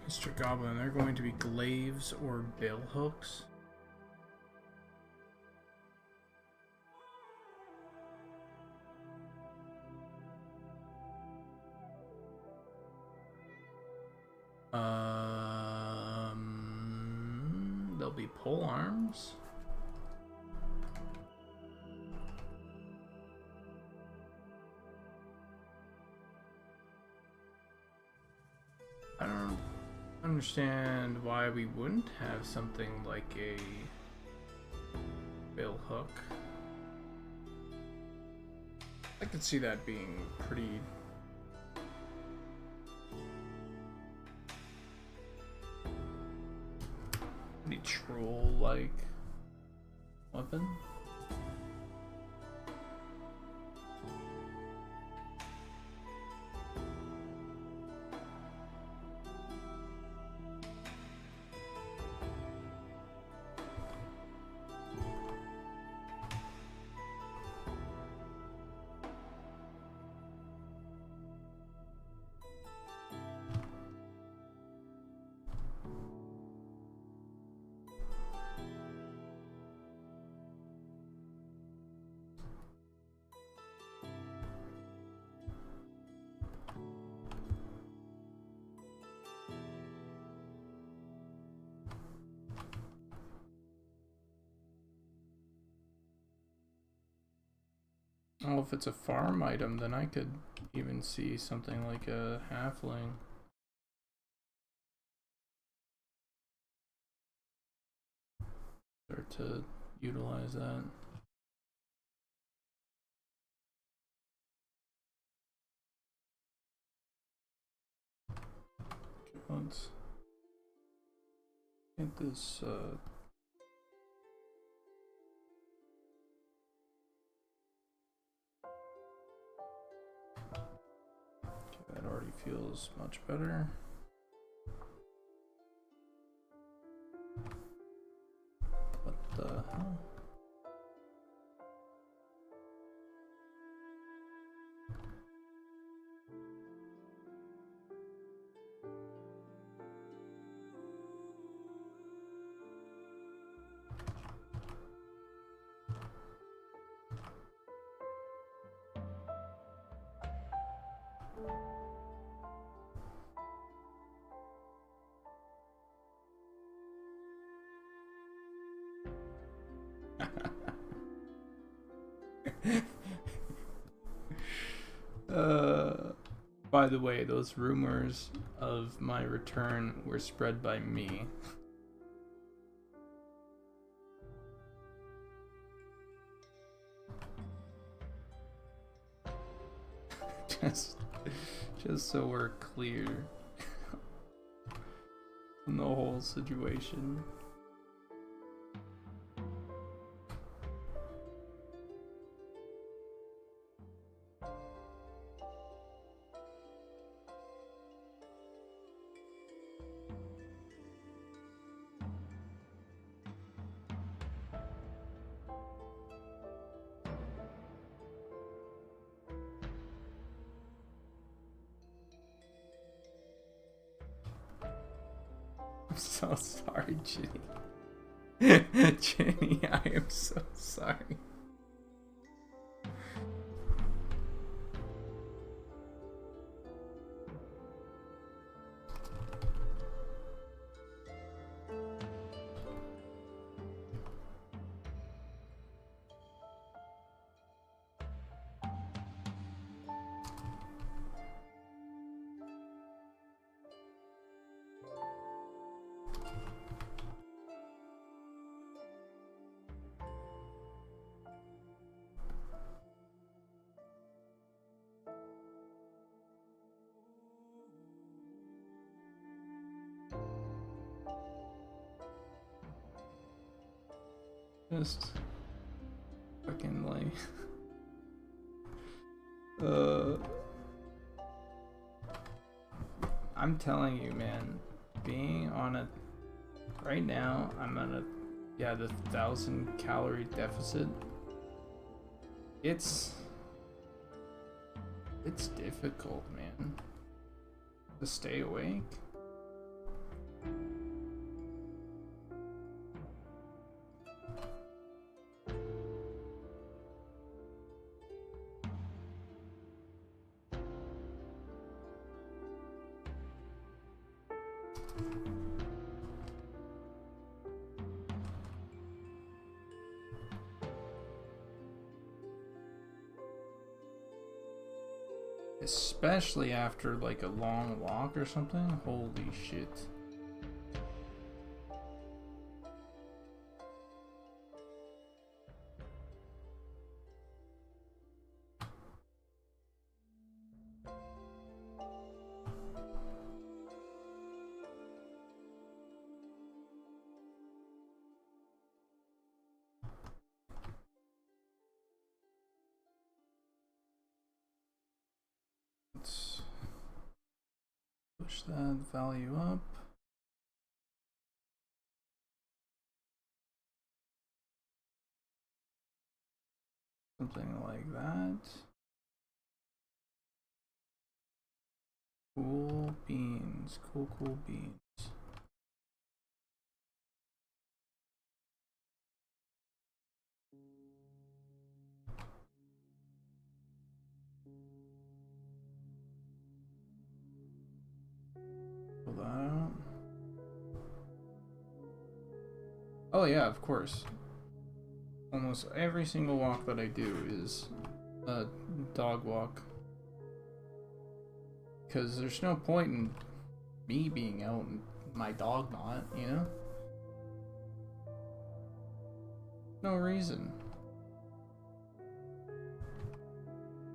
Mr. Goblin, they're going to be glaives or bill hooks. There'll be pole arms. I don't understand why we wouldn't have something like a bill hook. I could see that being pretty troll-like weapon. Oh, if it's a farm item, then I could even see something like a halfling. Start to utilize that. Okay, let's get this that already feels much better. What the hell? By the way, those rumors of my return were spread by me. just so we're clear on the whole situation. I'm so sorry, Ginny. Ginny, I am so sorry. Just fucking like I'm telling you, man, being on a right now, I'm on a the 1,000-calorie deficit. It's difficult, man, to stay awake. Especially after like a long walk or something. Holy shit. Let's push that value up. Something like that. Cool beans. Cool beans. Pull that out. Oh yeah, of course. Almost every single walk that I do is a dog walk. Because there's no point in me being out and my dog not, you know? No reason.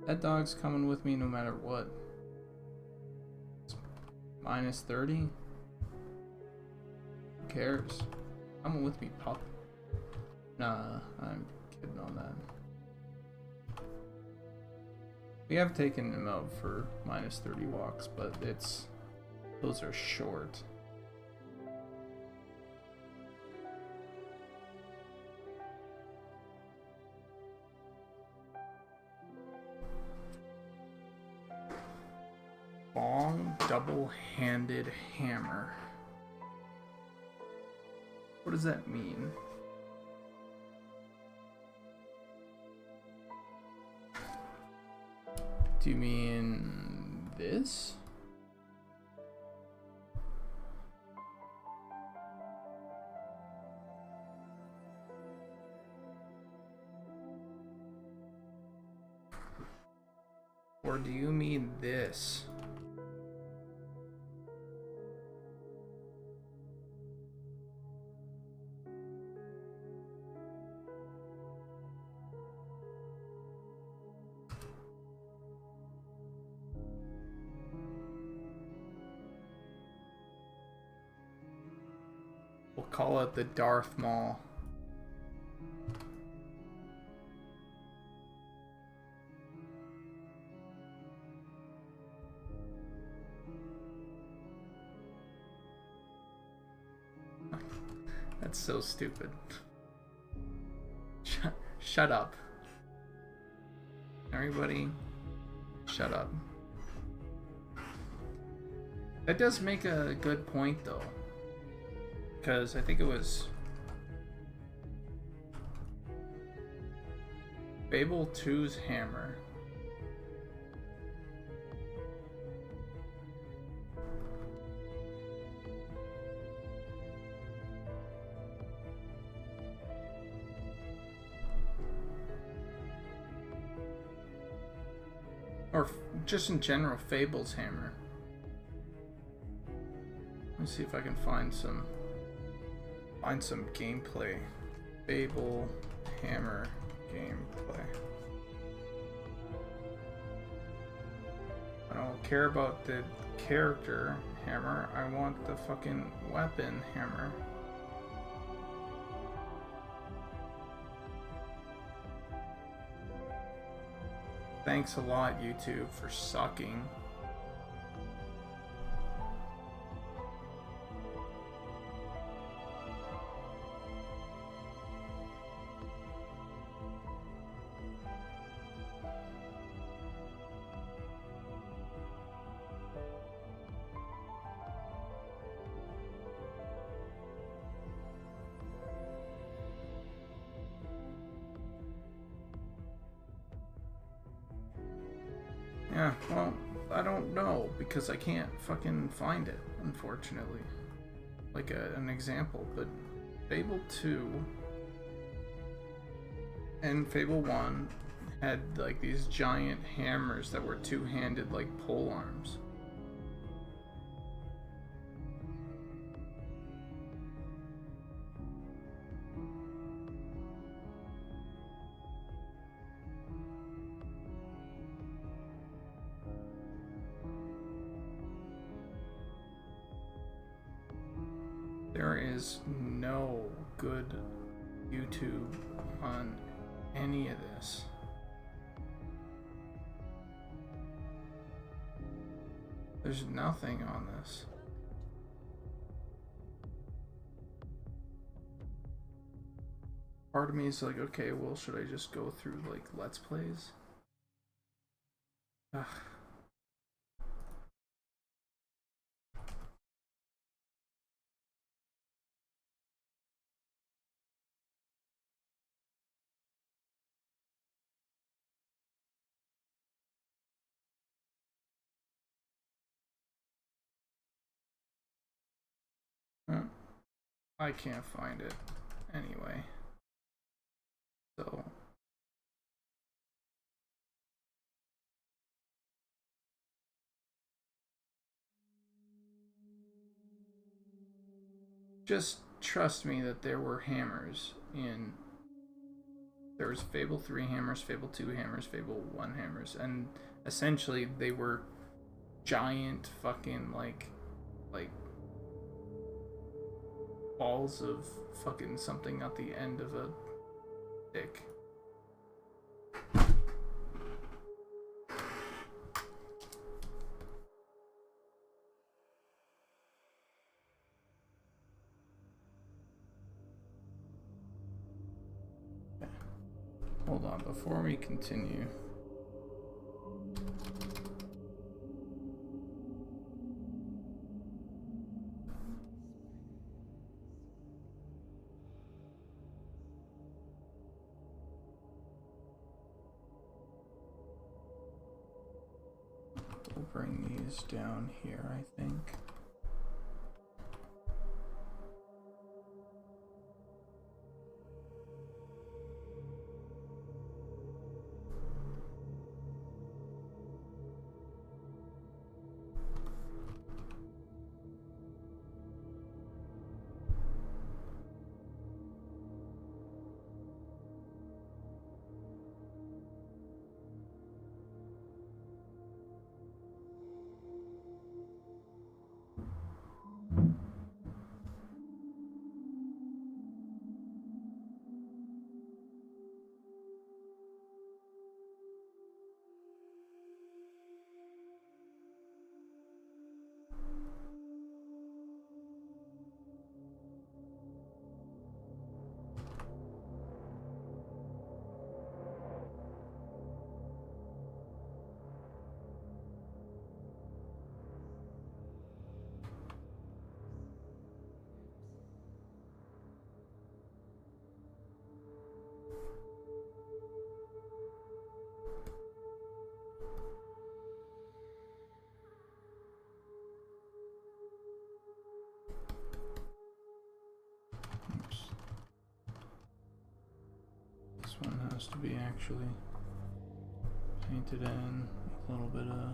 That dog's coming with me no matter what. It's minus 30? Who cares? Come with me, pup. Nah, I'm kidding on that. We have taken him out for minus 30 walks, but those are short. Long double-handed hammer. What does that mean? Do you mean this? Or do you mean this? We'll call it the Darth Maul. That's so stupid. Shut up. Everybody, shut up. That does make a good point, though. Because I think it was Fable 2's hammer. Or just in general, Fable's hammer. Let me see if I can find some gameplay. Fable hammer gameplay. I don't care about the character hammer. I want the fucking weapon hammer. Thanks a lot, YouTube, for sucking. Yeah, well, I don't know, because I can't fucking find it, unfortunately. like an example, but Fable 2 and Fable 1 had like these giant hammers that were two-handed like pole arms. There is no good YouTube on any of this. There's nothing on this. Part of me is like, okay, well, should I just go through like Let's Plays? Ugh. I can't find it anyway. So just trust me that there were hammers in. There was Fable 3 hammers, Fable 2 hammers, Fable 1 hammers, and essentially they were giant fucking like balls of fucking something at the end of a stick. Hold on, before we continue. We'll bring these down here, I think. This one has to be actually painted in a little bit of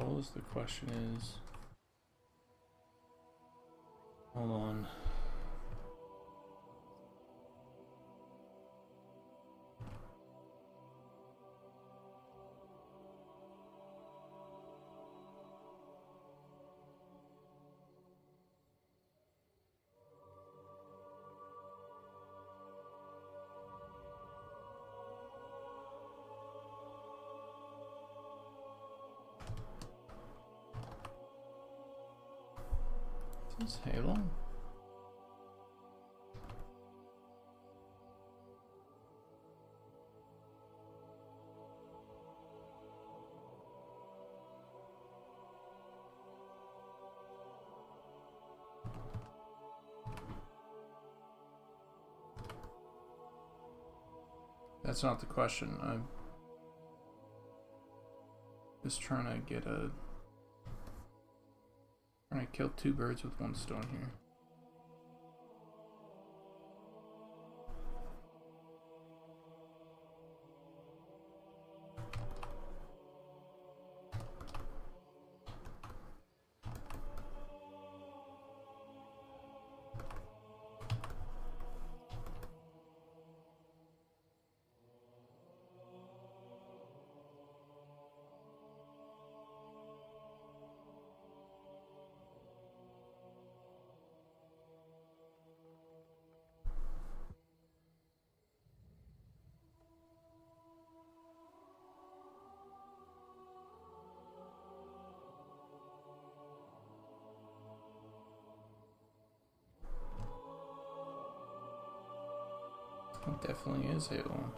suppose the question is... Hold on. Is this Halo? That's not the question. I'm just trying to get a... Trying to kill two birds with one stone here. It definitely is Halo.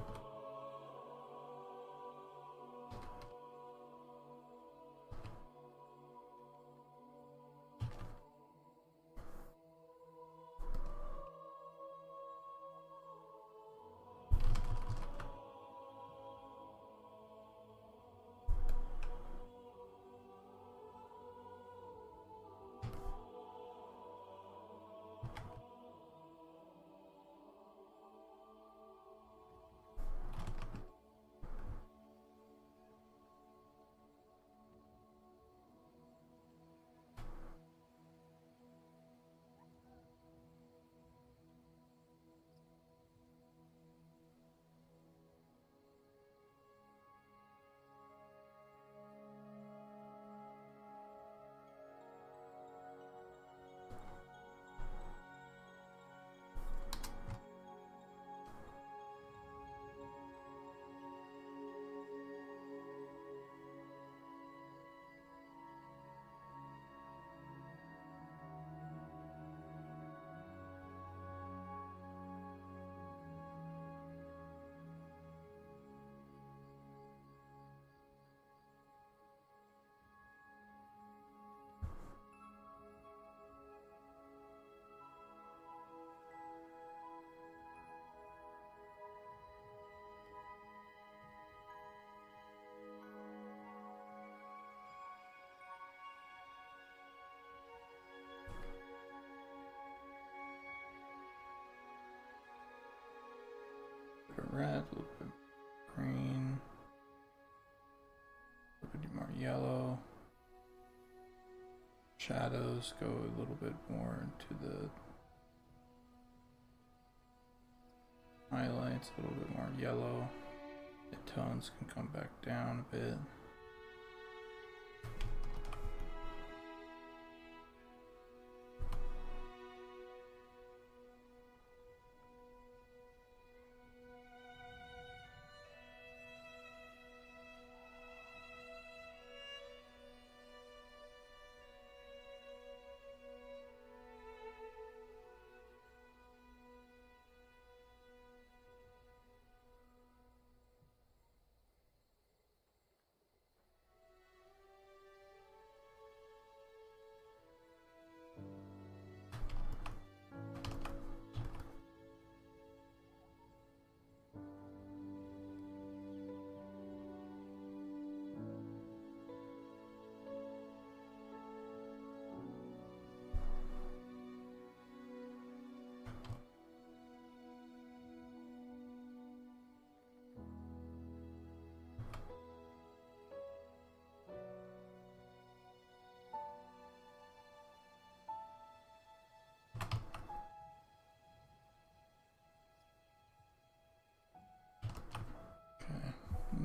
Red, a little bit green, a little bit more yellow. Shadows go a little bit more into the highlights, a little bit more yellow. The tones can come back down a bit.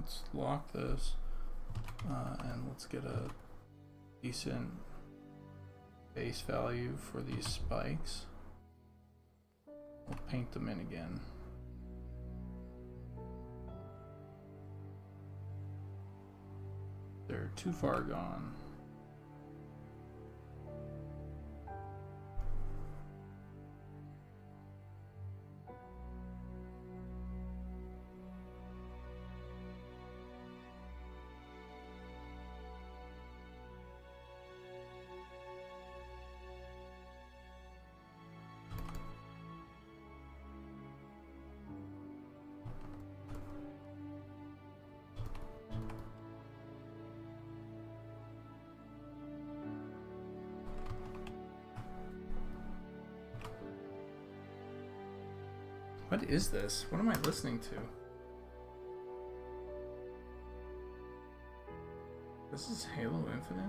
let's lock this, and let's get a decent base value for these spikes. We'll paint them in again. They're too far gone. What is this? What am I listening to? This is Halo Infinite?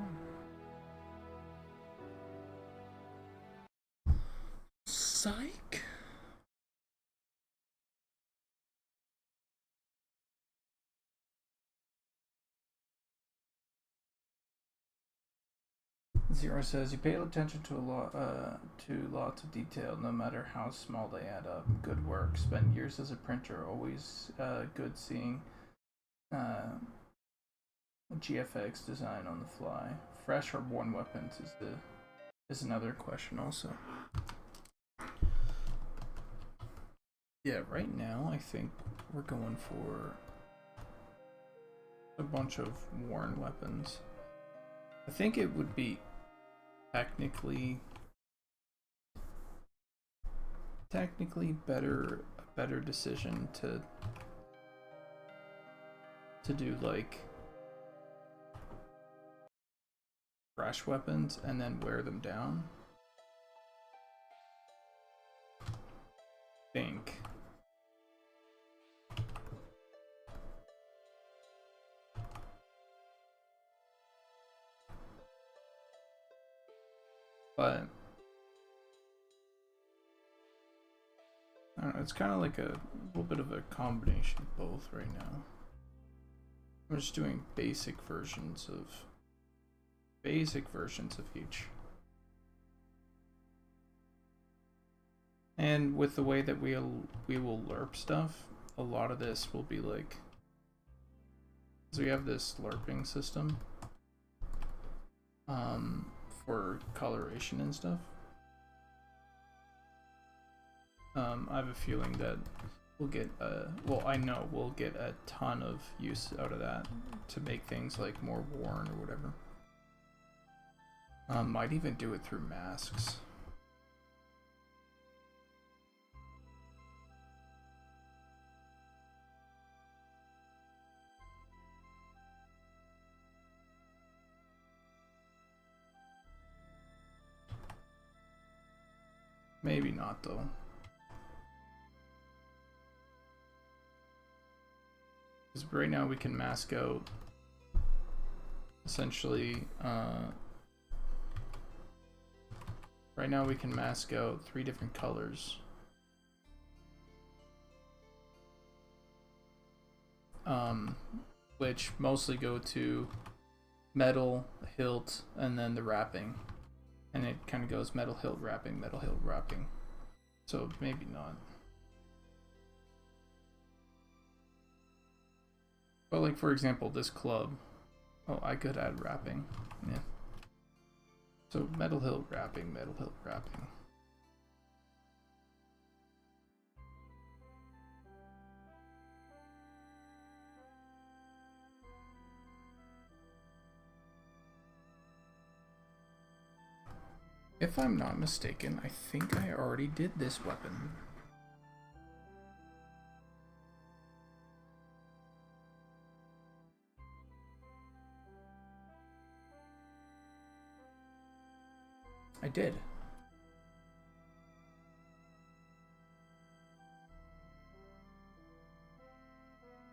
Psych? Zero says you pay attention to lots of detail, no matter how small they add up. Good work. Spent years as a printer. Always good seeing GFX design on the fly. Fresh or worn weapons is another question also. Yeah, right now I think we're going for a bunch of worn weapons. I think it would be technically a better decision to do like fresh weapons and then wear them down. Think. But I don't know, it's kind of like a little bit of a combination of both right now. I'm just doing basic versions of each. And with the way that we will lerp stuff, a lot of this will be like, so we have this lerping system for coloration and stuff. I have a feeling that we'll get I know we'll get a ton of use out of that to make things like more worn or whatever. Might even do it through masks. Maybe not though. Because right now we can mask out essentially right now we can mask out 3 different colors. Which mostly go to metal, hilt, and then the wrapping. And it kind of goes metal, hilt, wrapping, metal, hilt, wrapping. So maybe not. But like for example, this club. Oh, I could add wrapping. Yeah. So metal, hilt, wrapping, metal, hilt, wrapping. If I'm not mistaken, I think I already did this weapon. I did.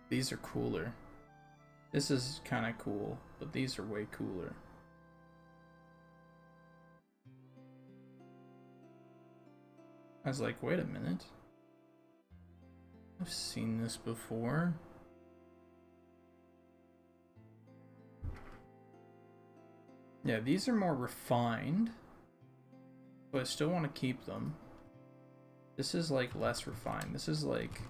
These are cooler. This is kind of cool, but these are way cooler. I was like, wait a minute. I've seen this before. Yeah, these are more refined, but I still want to keep them. This is like less refined. This is like,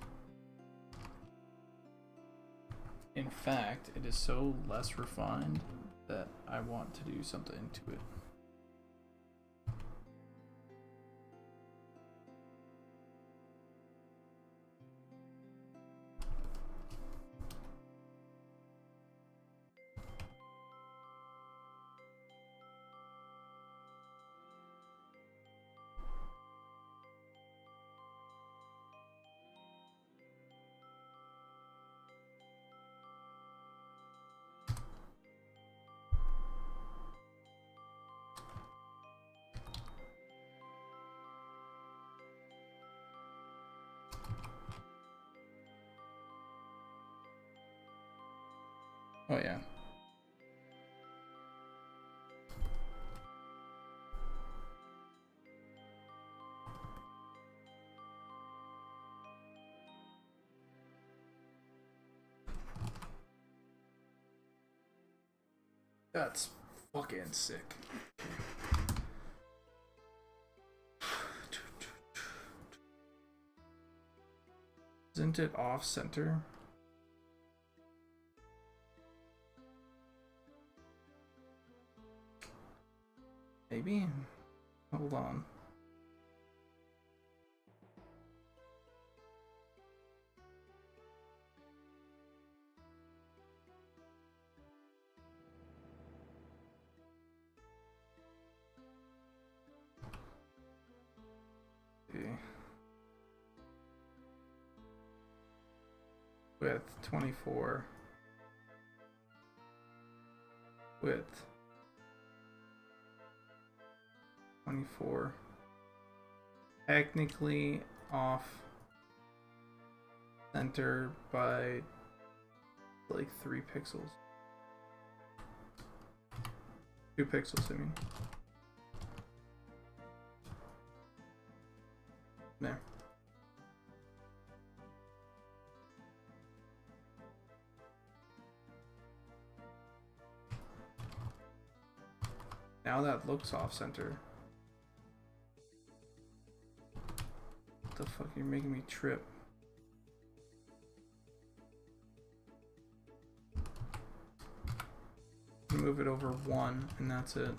in fact, it is so less refined that I want to do something to it. Oh yeah. That's fucking sick. Isn't it off center? Maybe? Hold on. Okay. Width 24. Width 24. Technically off center by like 3 pixels. 2 pixels, I mean. There. Now that looks off center. What the fuck, you're making me trip. Move it over 1 and that's it. Okay,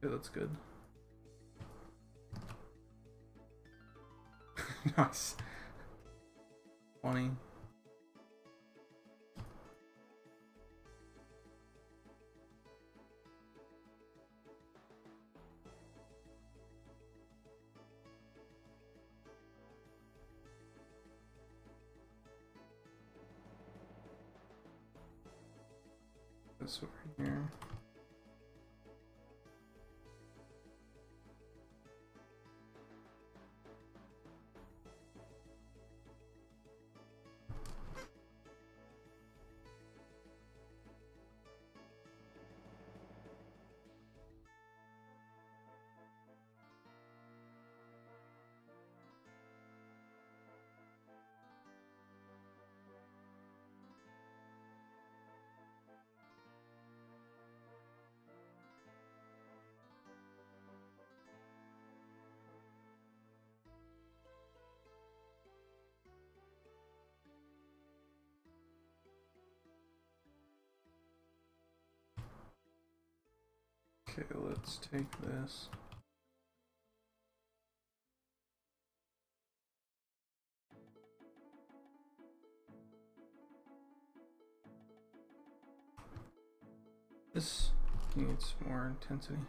that's good. Nice. 20. This over here. Okay, let's take this. This needs more intensity.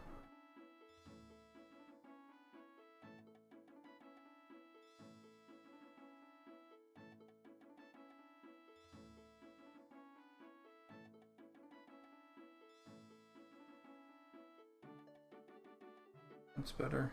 That's better.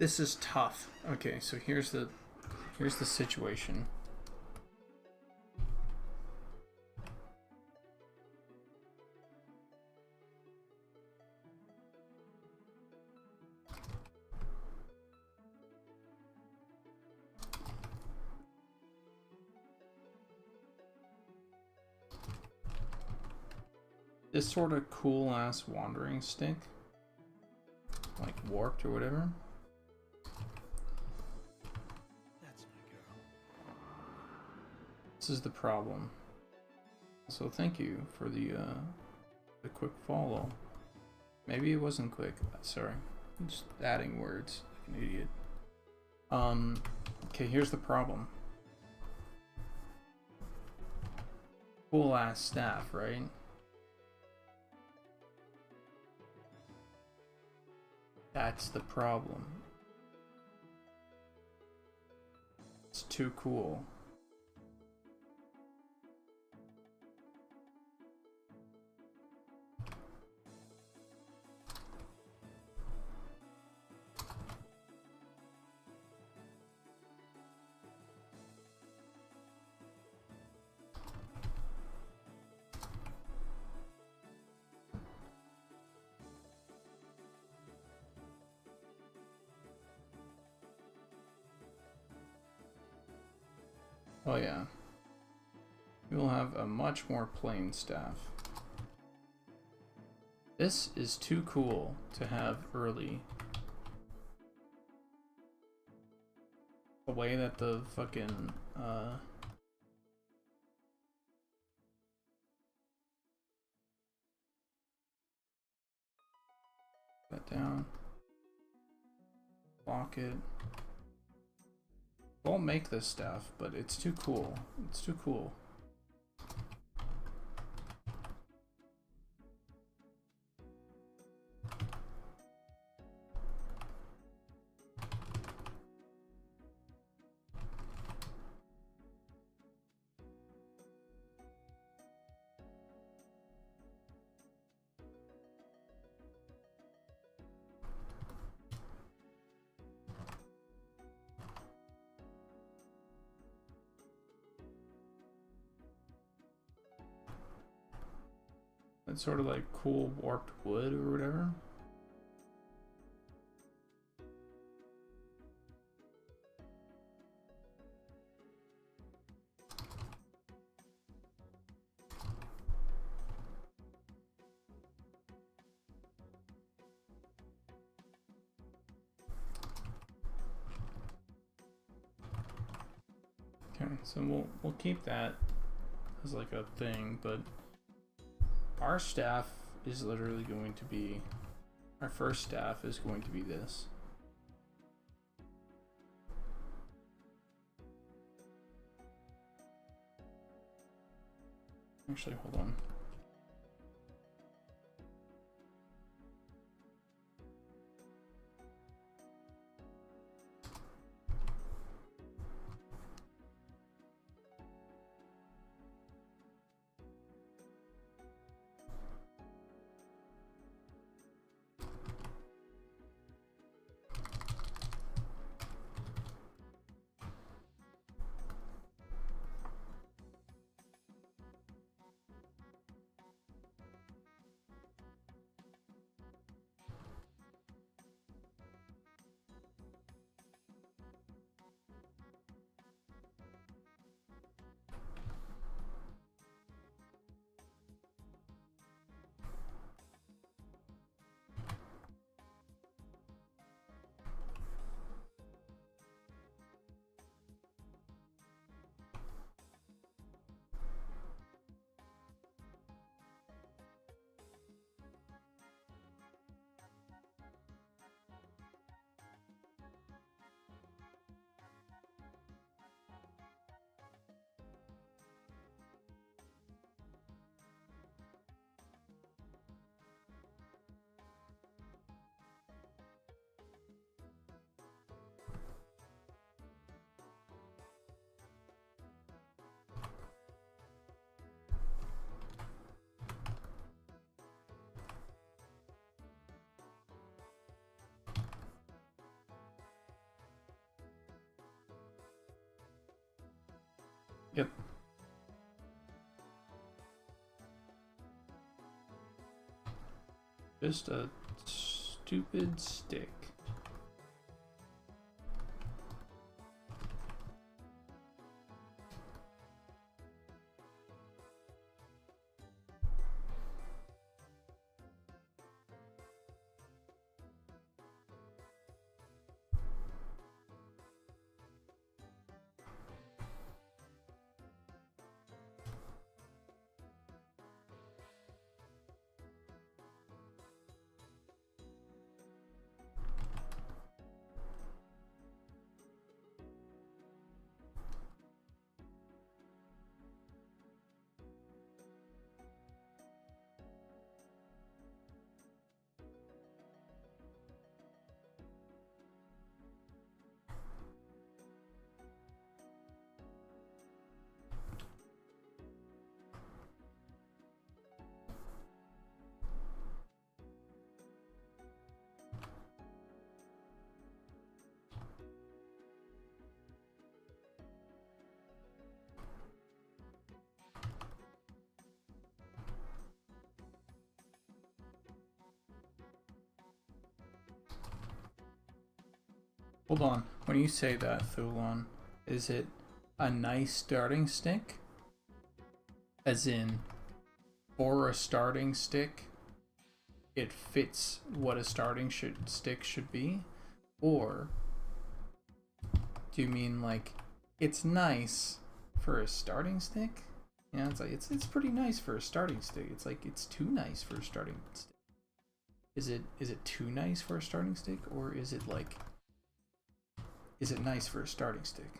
This is tough. Okay, so here's the situation. This sort of cool ass wandering stick, like warped or whatever. That's my girl. This is the problem. So thank you for the quick follow. Maybe it wasn't quick. Sorry, I'm just adding words like an idiot. Okay, here's the problem. Cool ass staff, right? That's the problem. It's too cool. Oh yeah. We will have a much more plain staff. This is too cool to have early. The way that the fucking that down. Lock it. Won't make this stuff, but it's too cool. It's too cool. It's sort of like cool warped wood or whatever. Okay, so we'll keep that as like a thing, but our staff is literally going to be, our first staff is going to be this. Actually, hold on. Yep. Just a stupid stick. Hold on. When you say that, Thulon, is it a nice starting stick? As in, for a starting stick, it fits what a starting stick should be? Or do you mean like it's nice for a starting stick? Yeah, it's like it's pretty nice for a starting stick. It's like it's too nice for a starting stick. Is it too nice for a starting stick, or is it like, is it nice for a starting stick?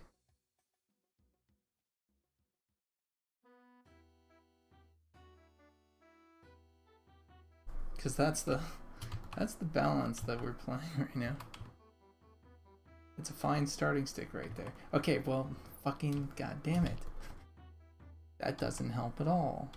Because that's the balance that we're playing right now. It's a fine starting stick right there. Okay, well, fucking goddamn it. That doesn't help at all.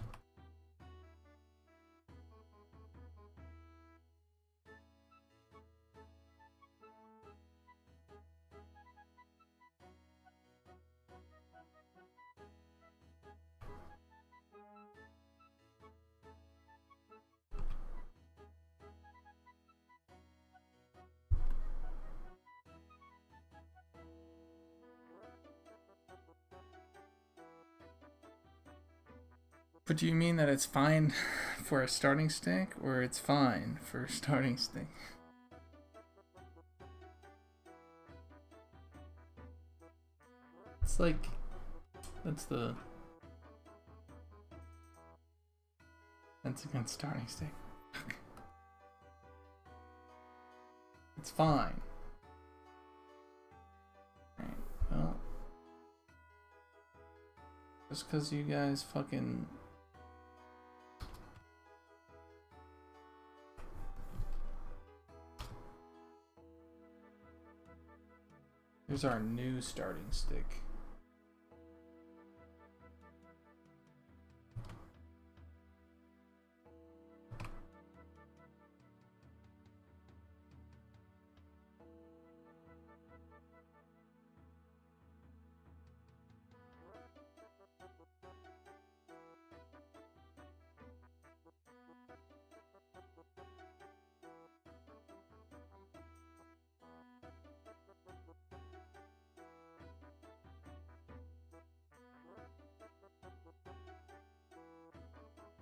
But do you mean that it's fine for a starting stick, or it's fine for a starting stick? It's like, that's against starting stick. It's fine. Right, well, just because you guys fucking... Here's our new starting stick.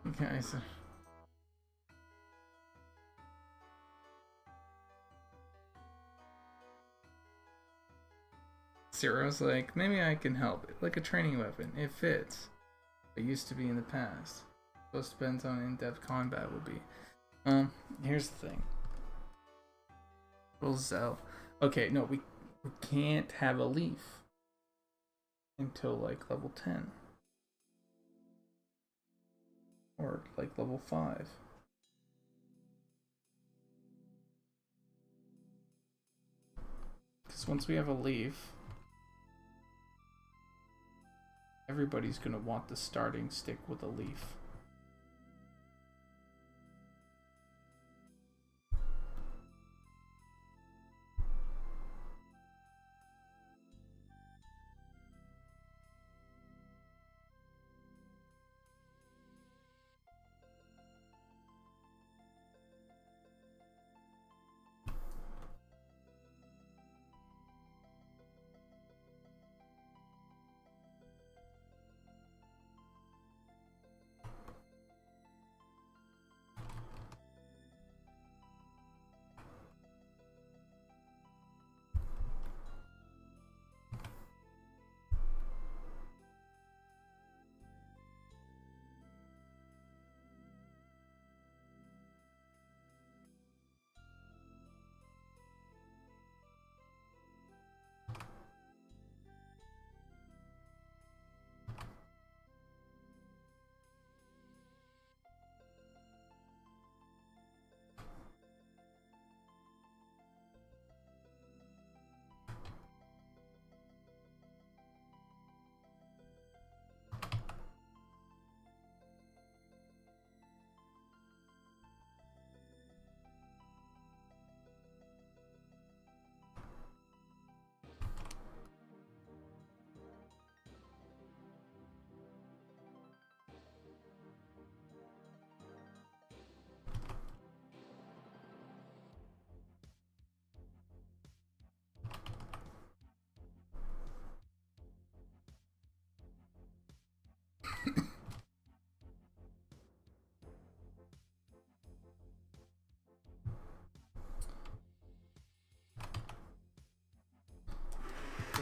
Okay, so... Zero's like, maybe I can help. Like a training weapon. It fits. It used to be in the past. Most depends on in-depth combat would be. Here's the thing. Little Zell. Okay, no, we can't have a leaf until like level 10. Or like level 5. Because once we have a leaf, everybody's gonna want the starting stick with a leaf.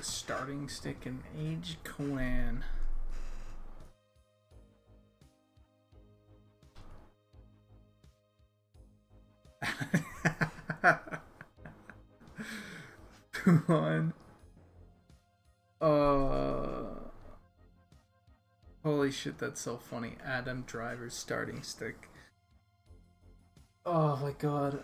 the starting stick in Age Conan. Come on. Holy shit, that's so funny. Adam Driver's starting stick. Oh my god.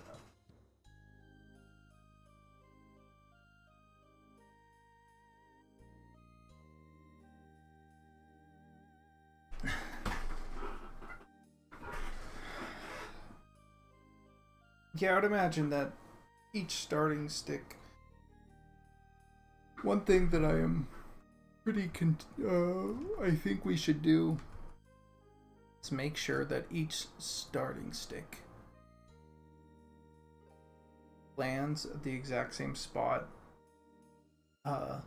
Yeah, I would imagine that each starting stick. One thing that I am pretty I think we should do is make sure that each starting stick lands at the exact same spot on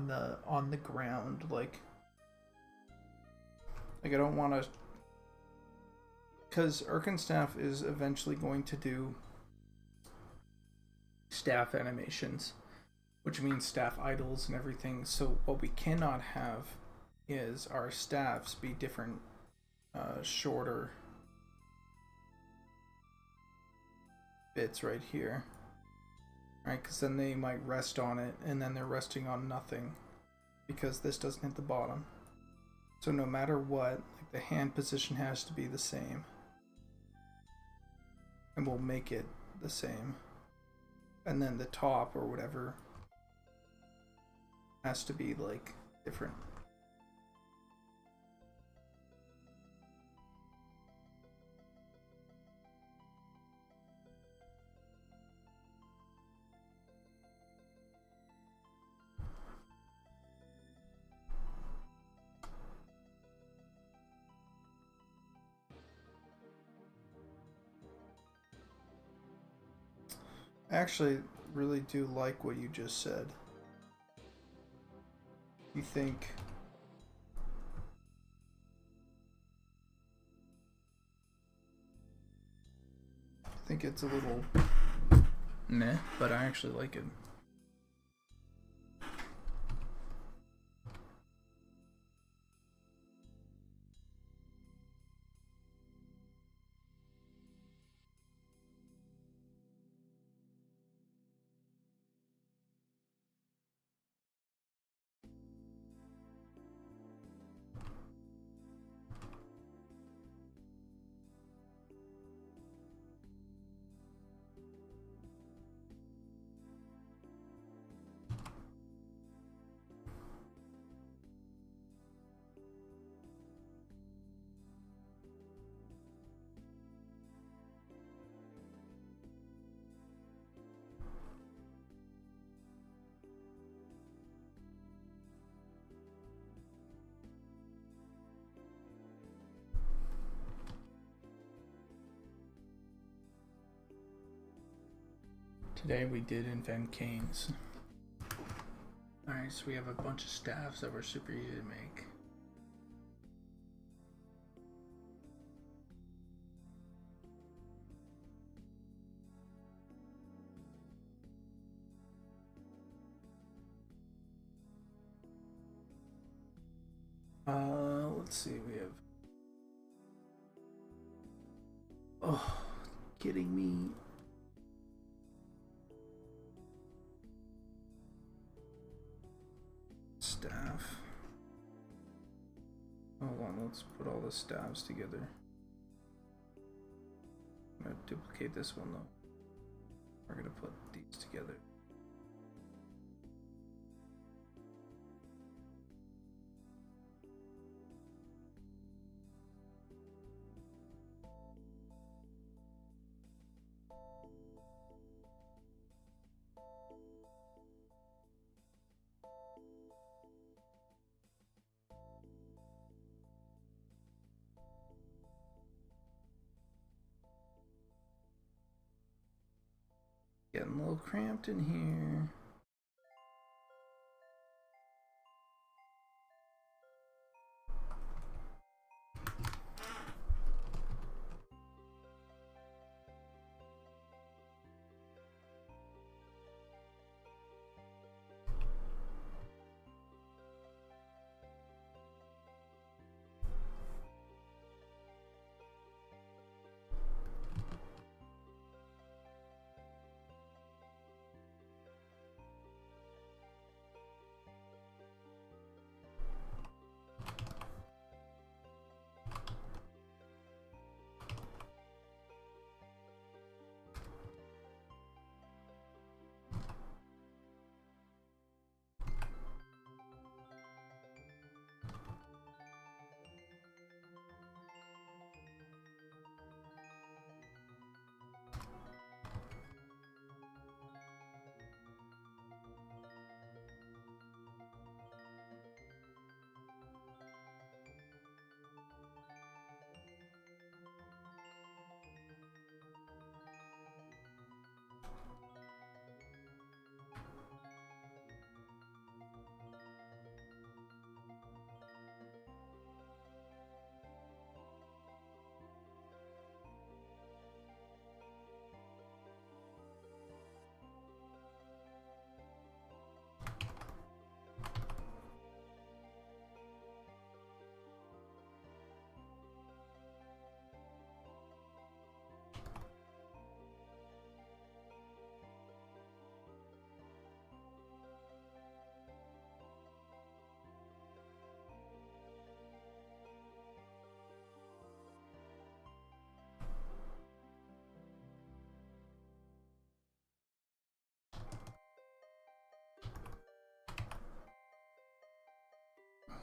the ground. Like I don't want to, because Erkenstaff is eventually going to do staff animations, which means staff idols and everything. So what we cannot have is our staffs be different, shorter bits right here, right? Because then they might rest on it, and then they're resting on nothing because this doesn't hit the bottom. So no matter what, like, the hand position has to be the same, and we'll make it the same. And then the top or whatever has to be like different. I actually really do like what you just said. You think it's a little meh, but I actually like it. Today we did invent canes. Alright, so we have a bunch of staffs that were super easy to make. Let's see, we have... Oh, kidding me. Staff. Hold on, let's put all the staffs together. I'm gonna duplicate this one though. We're gonna put these together. Getting a little cramped in here.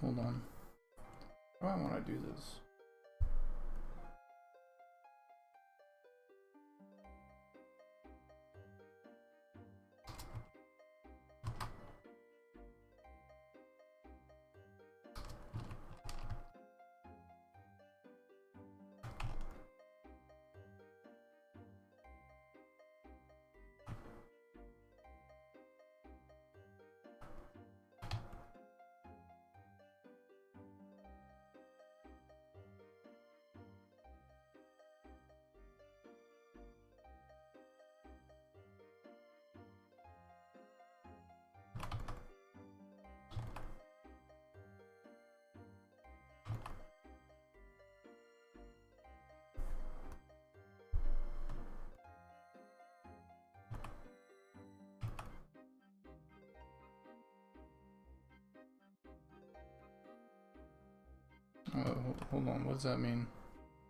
hold on. How do I want to do this? Hold on, what does that mean?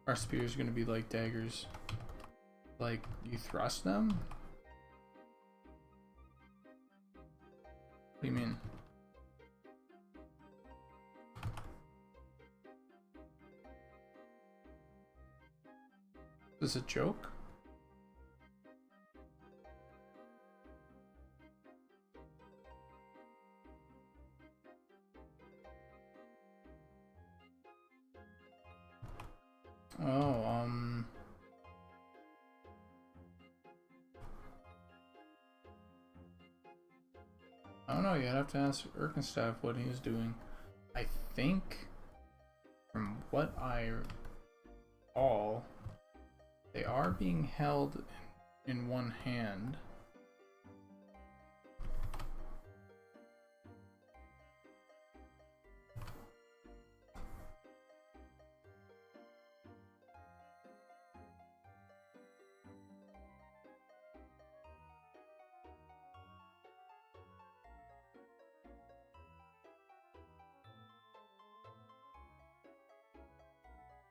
Our spears gonna be like daggers. Like, you thrust them? What do you mean? Is this a joke? Oh, I don't know, you'd have to ask Erkenstaff what he's doing. I think, from what I recall, they are being held in one hand.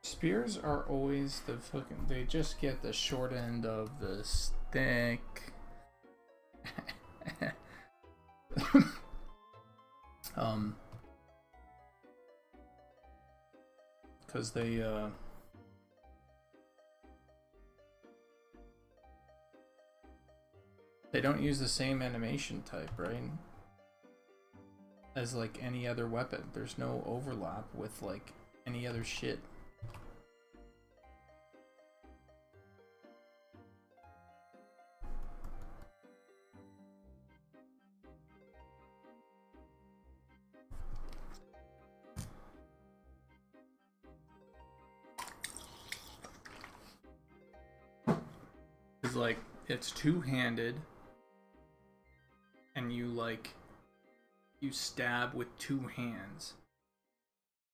Spears are always the fucking. They just get the short end of the stick. Because they don't use the same animation type, right? As like any other weapon. There's no overlap with like any other shit. It's like it's two-handed and you stab with two hands,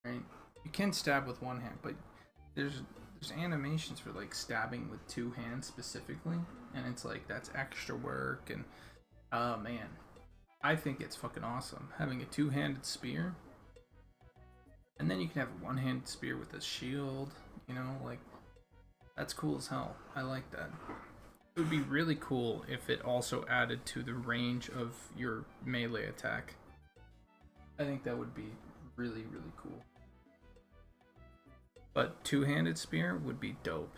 right? You can stab with one hand, but there's animations for like stabbing with two hands specifically, and it's like that's extra work. And oh man, I think it's fucking awesome having a two-handed spear, and then you can have a one-handed spear with a shield, you know, like that's cool as hell. I like that. It would be really cool if it also added to the range of your melee attack. I think that would be really, really cool. But two-handed spear would be dope.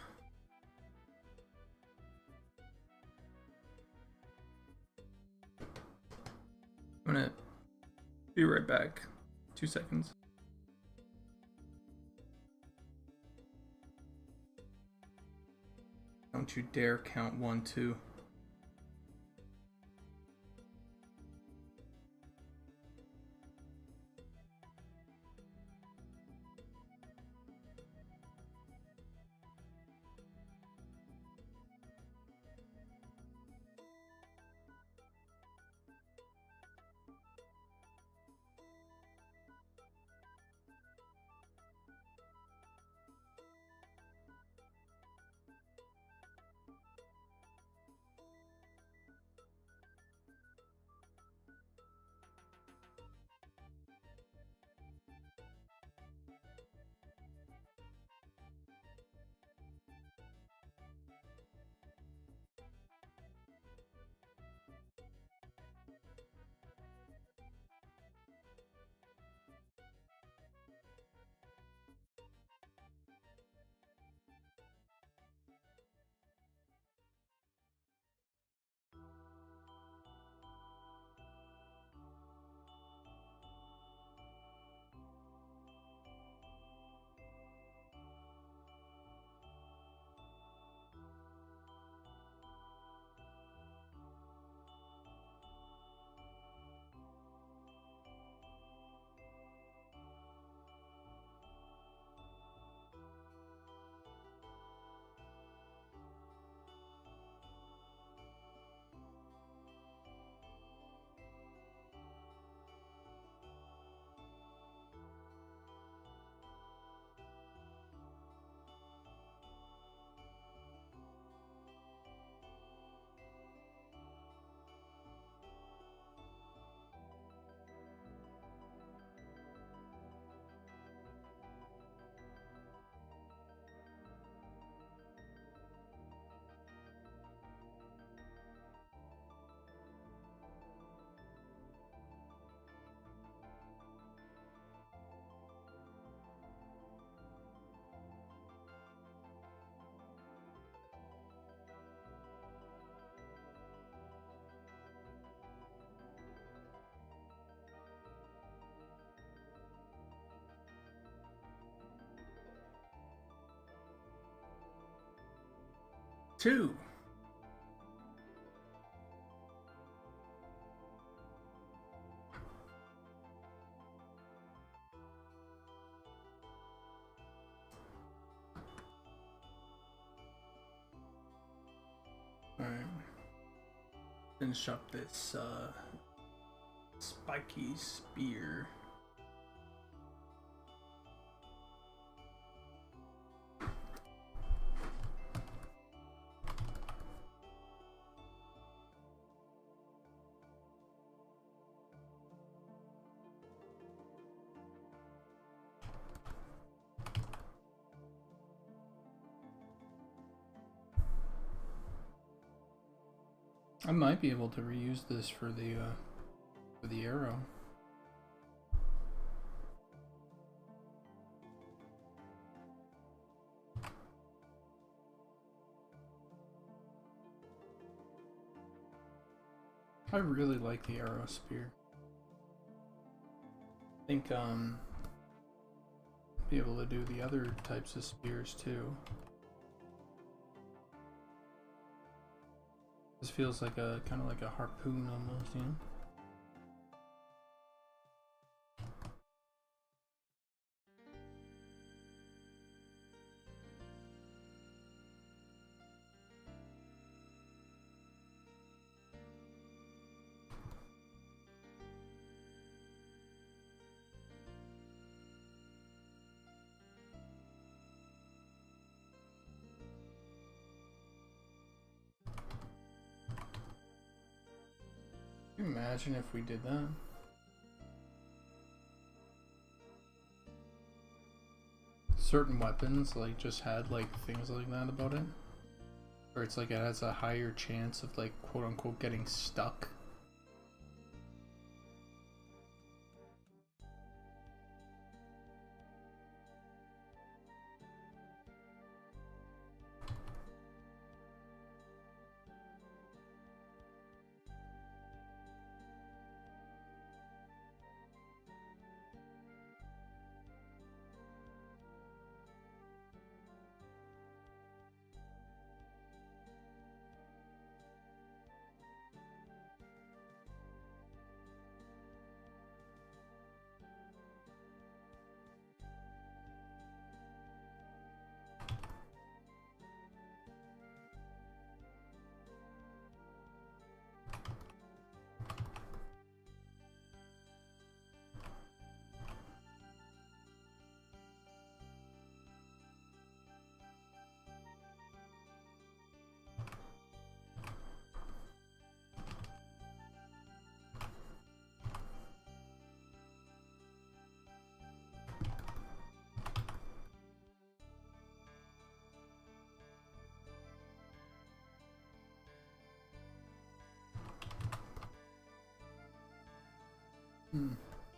I'm gonna be right back. 2 seconds. Don't you dare count 1, 2. 2. Alright. Finish up this spiky spear. I might be able to reuse this for the arrow. I really like the arrow spear. I think be able to do the other types of spears too. This feels like a kind of like a harpoon almost, you know? Can you imagine if we did that? Certain weapons like just had like things like that about it, where it's like it has a higher chance of like quote unquote getting stuck.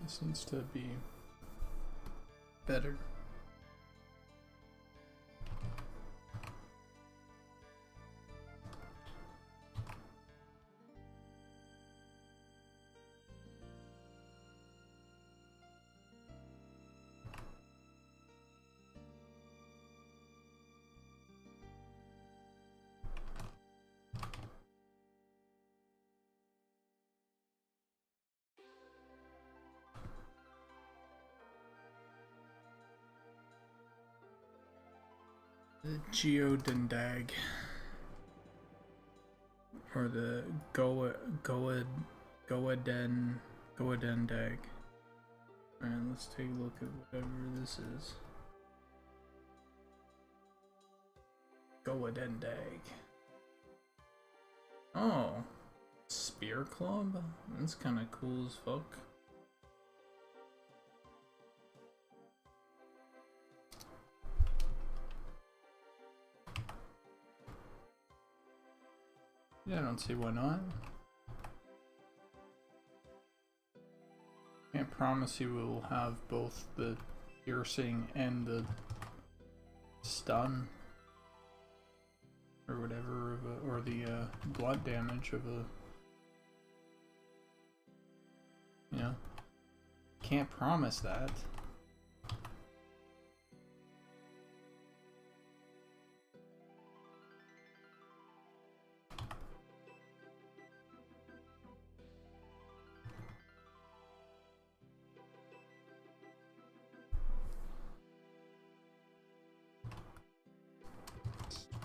This needs to be better. The Geodendag. Or the Goadendag. Alright, let's take a look at whatever this is. Goadendag. Oh, Spear Club? That's kind of cool as fuck. Yeah, I don't see why not. Can't promise you will have both the piercing and the stun or whatever, or the blood damage of a. You know, can't promise that.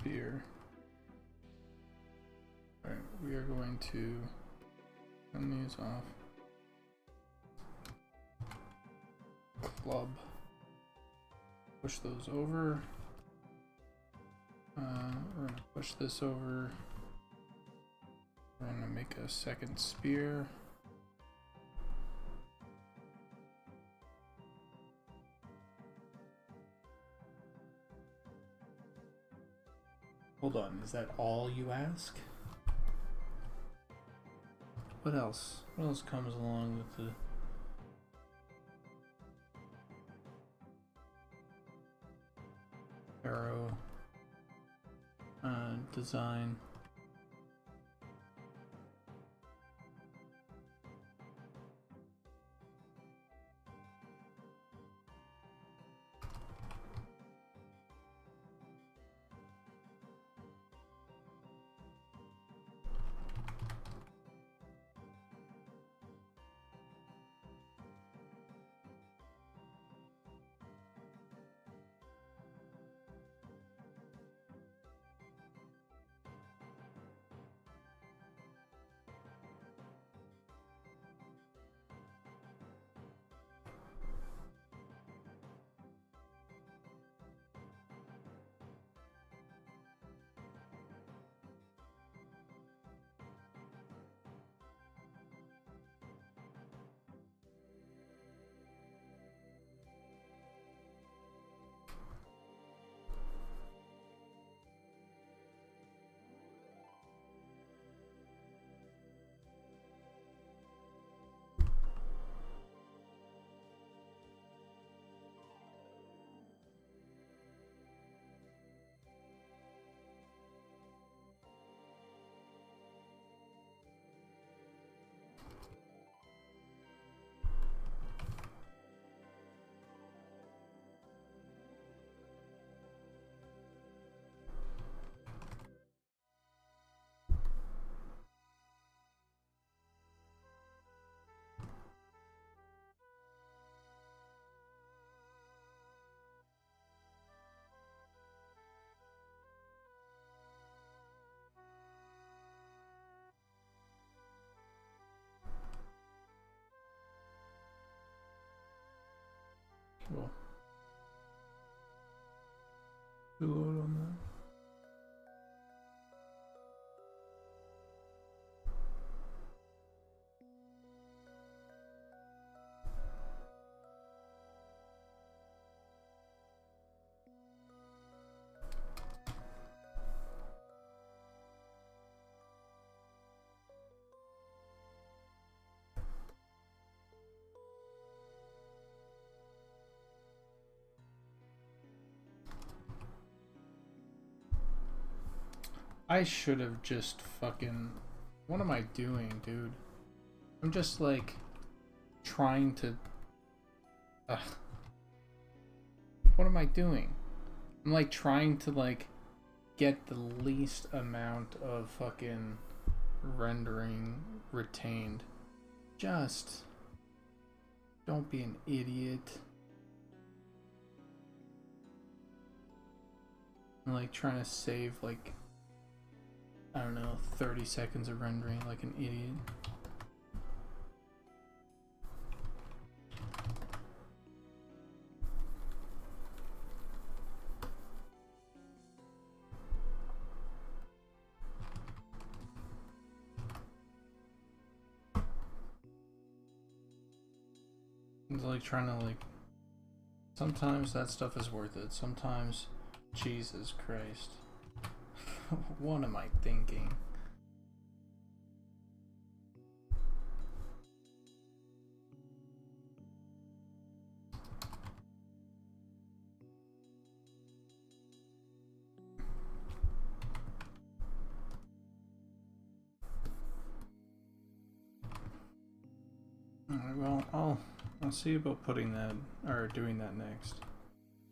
spear. Alright, we are going to turn these off. Club. Push those over. We're gonna push this over. We're gonna make a second spear. Hold on, is that all you ask? What else? What else comes along with the arrow design? Cool. Reload on that. I should have just fucking... What am I doing, dude? I'm just, like, trying to... What am I doing? I'm, like, trying to, like, get the least amount of fucking rendering retained. Just... Don't be an idiot. I'm, like, trying to save, like... I don't know, 30 seconds of rendering like an idiot. It's like trying to like... Sometimes that stuff is worth it. Sometimes, Jesus Christ. What am I thinking? Alright, well, I'll see about putting that, or doing that next.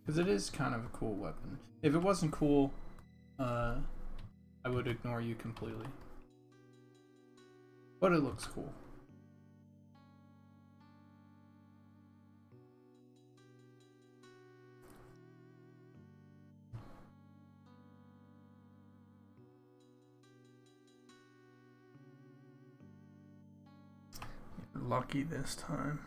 Because it is kind of a cool weapon. If it wasn't cool, I would ignore you completely. But it looks cool. lucky this time.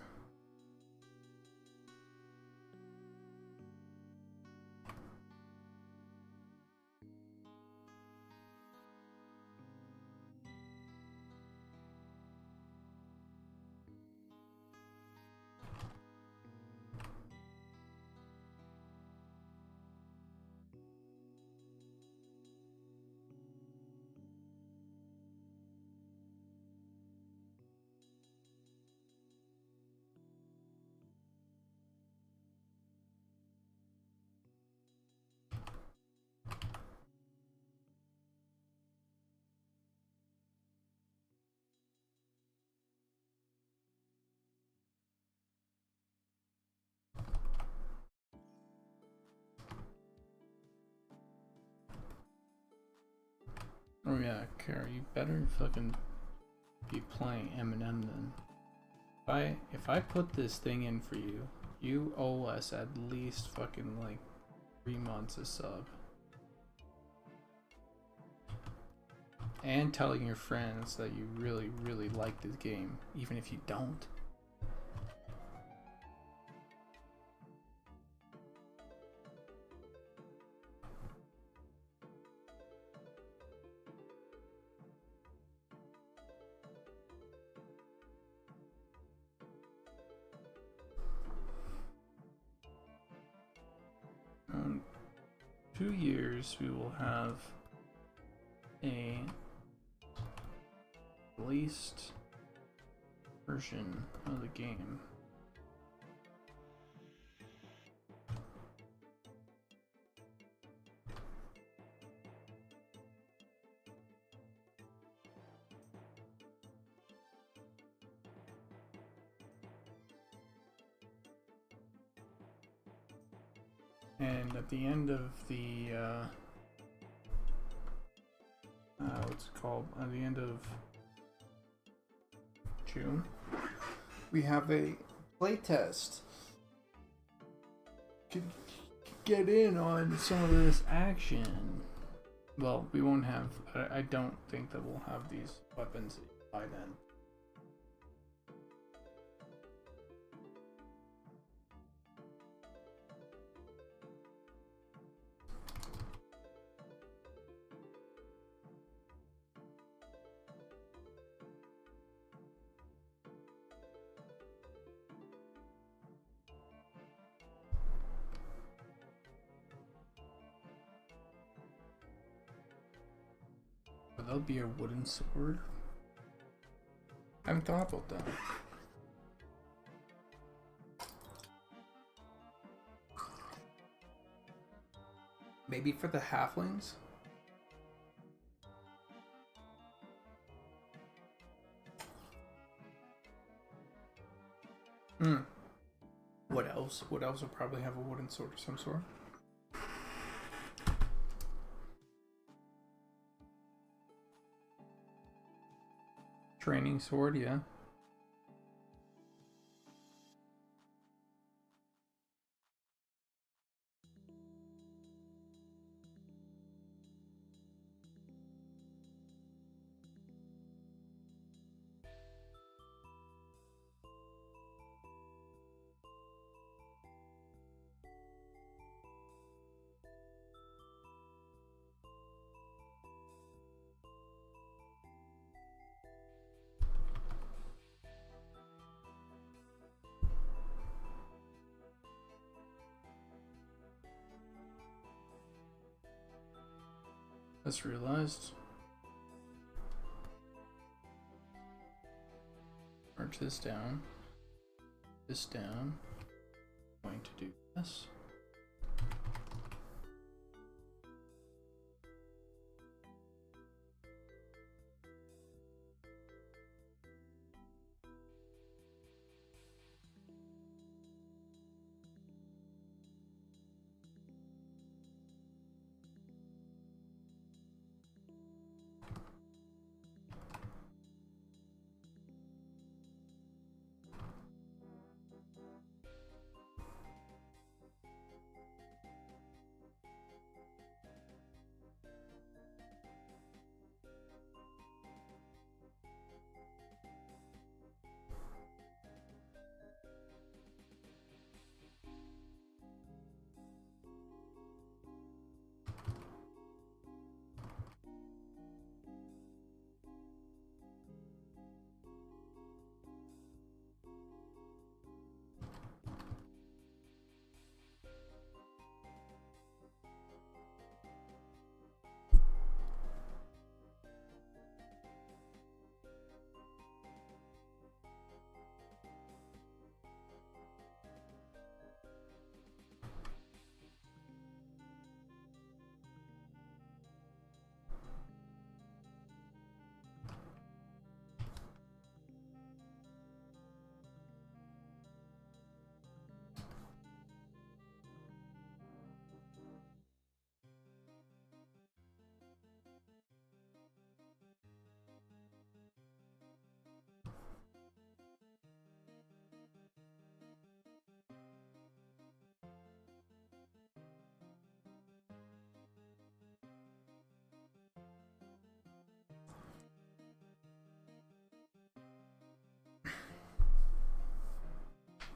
Oh yeah, Kara, you better fucking be playing Eminem then. If I put this thing in for you, you owe us at least fucking like 3 months a sub. And telling your friends that you really, really like this game, even if you don't. In 2 years, we will have a released version of the game. And at the end of the what's it called? At the end of June, we have a playtest. Can get in on some of this action. Well, we won't have. I don't think that we'll have these weapons by then. That'll be a wooden sword. I haven't thought about that. Maybe for the halflings? What else? What else would probably have a wooden sword of some sort? Training sword, yeah. Just realized. Merge this down. This down. I'm going to do this.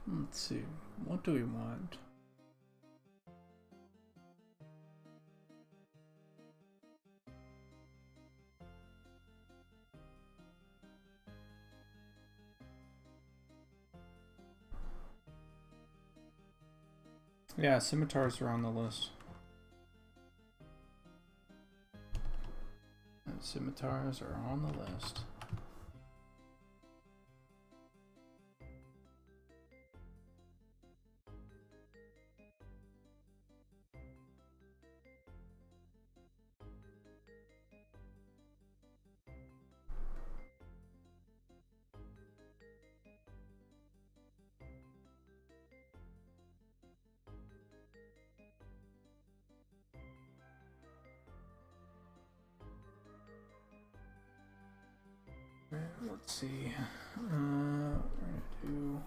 Let's see. What do we want? Yeah, scimitars are on the list. And scimitars are on the list. Let's see. We're gonna do.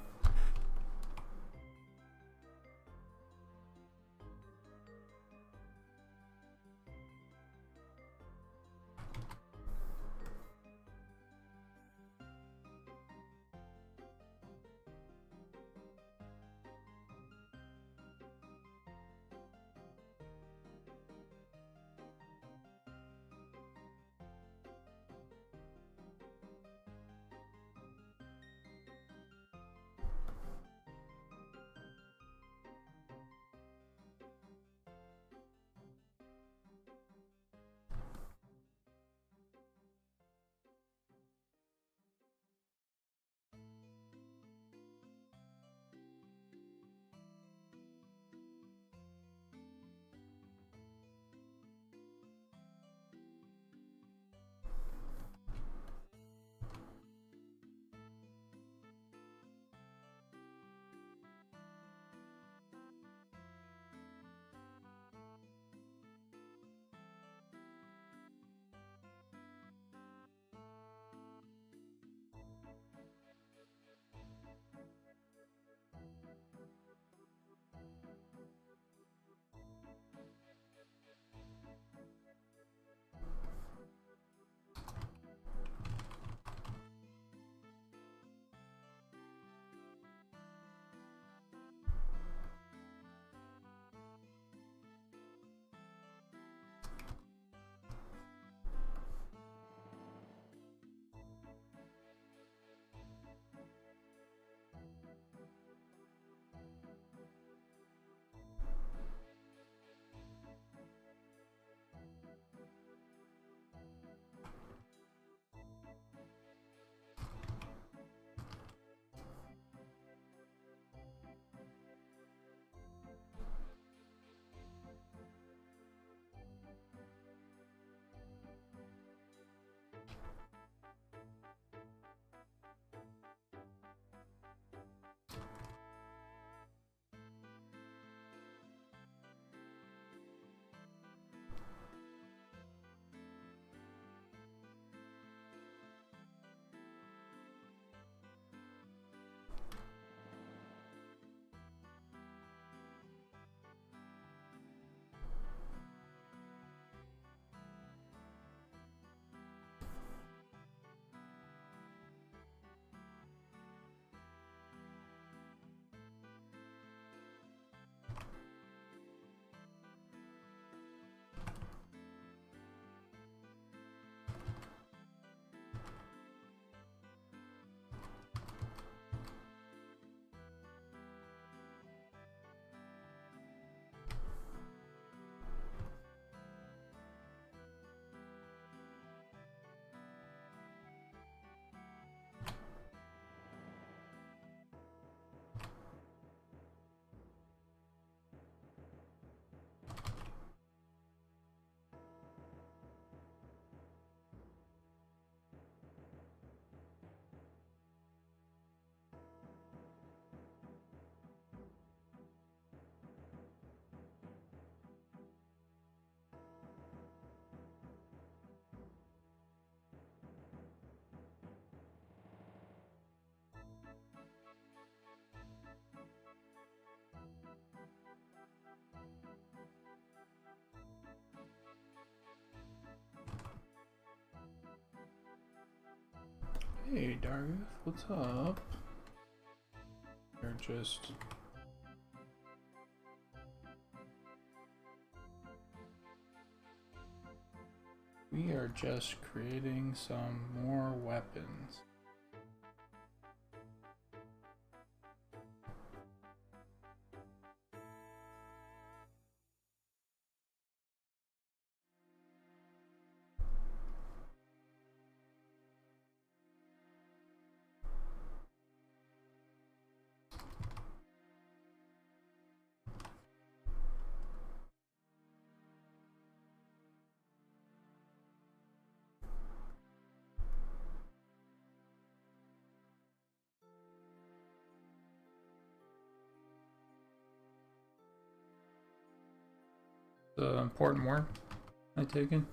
Hey Dargus, what's up? There just creating some more weapons. The important work, I take it.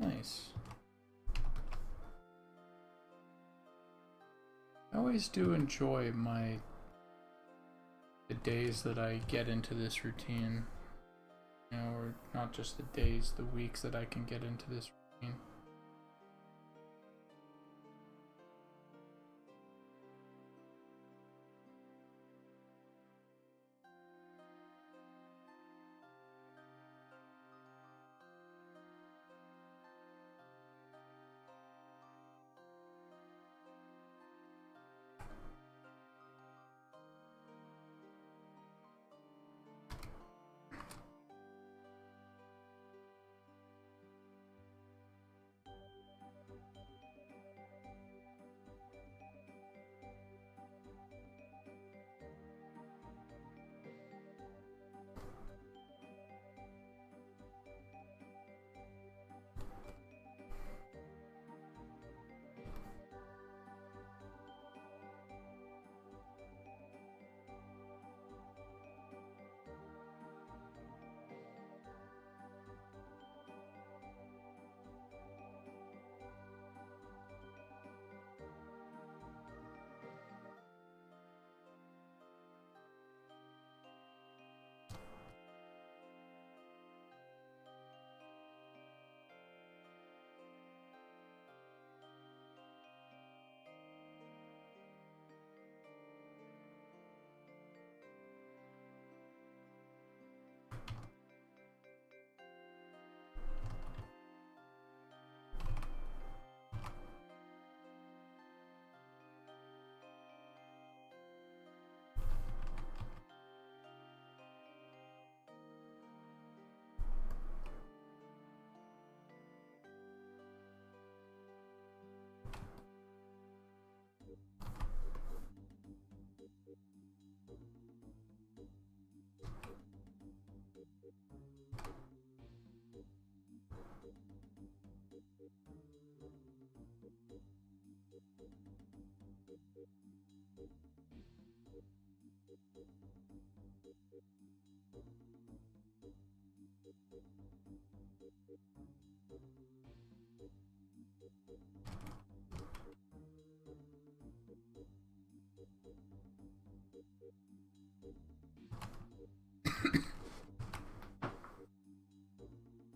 Nice. I always do enjoy the days that I get into this routine. You know, or not just the days, the weeks that I can get into this routine.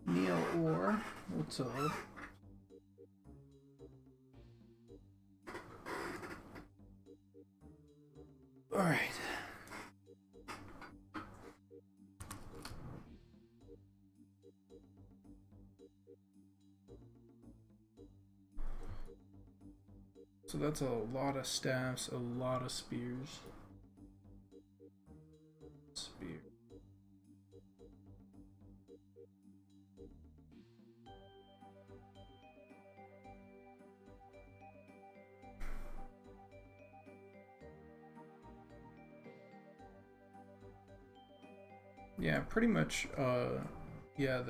Neil Orr, what's up? Alright. So that's a lot of staffs, a lot of spears. Spear. Yeah, pretty much, yeah,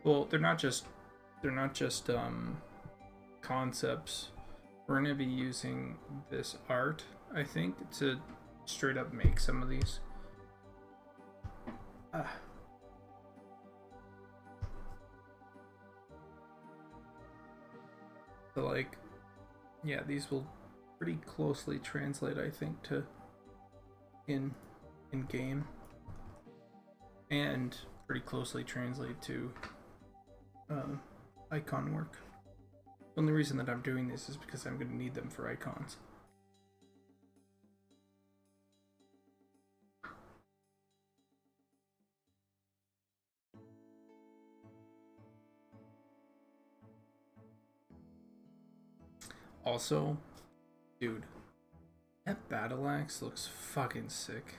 well, they're not just, concepts, We're gonna be using this art, I think, to straight up make some of these. So like, yeah, these will pretty closely translate, I think, to in game, and pretty closely translate to icon work. The only reason that I'm doing this is because I'm going to need them for icons. Also, dude, that battle axe looks fucking sick.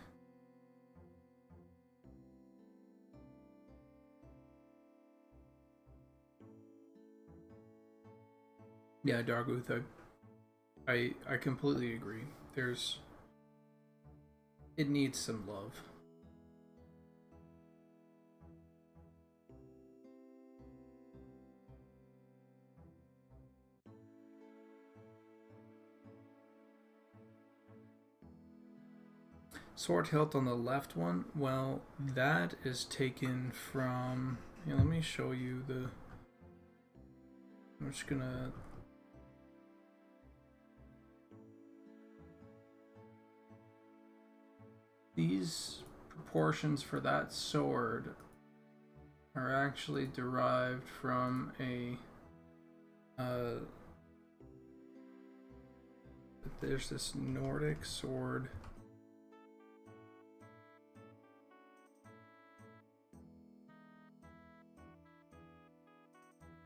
Yeah, Darguth, I completely agree. It needs some love. Sword hilt on the left one, well, that is taken from... Yeah, let me show you the... I'm just gonna... These proportions for that sword are actually derived from a... there's this Nordic sword.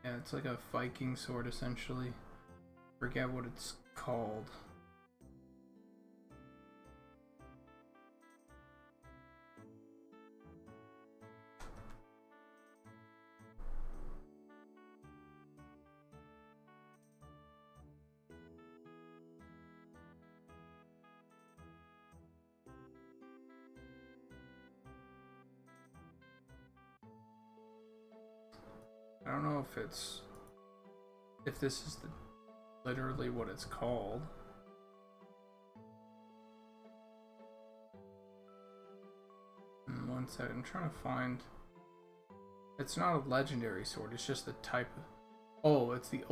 Yeah, it's like a Viking sword, essentially. Forget what it's called. I don't know if this is literally what it's called. One second, I'm trying to find. It's not a legendary sword. It's just the type. Oh, it's the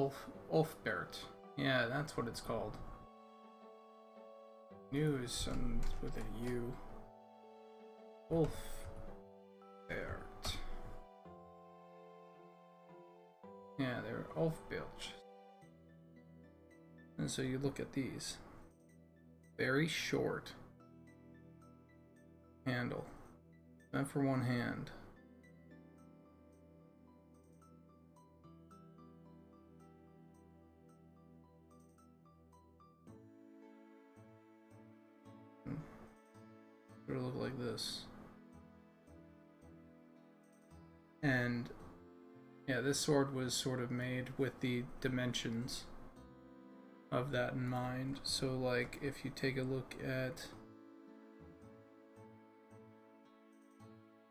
Ulfbert. Yeah, that's what it's called. News and with a U. Ulfbert. Yeah, they're Ulfbert. And so you look at these. Very short handle. Meant for one hand. It would look like this. And yeah, this sword was sort of made with the dimensions of that in mind. So like if you take a look at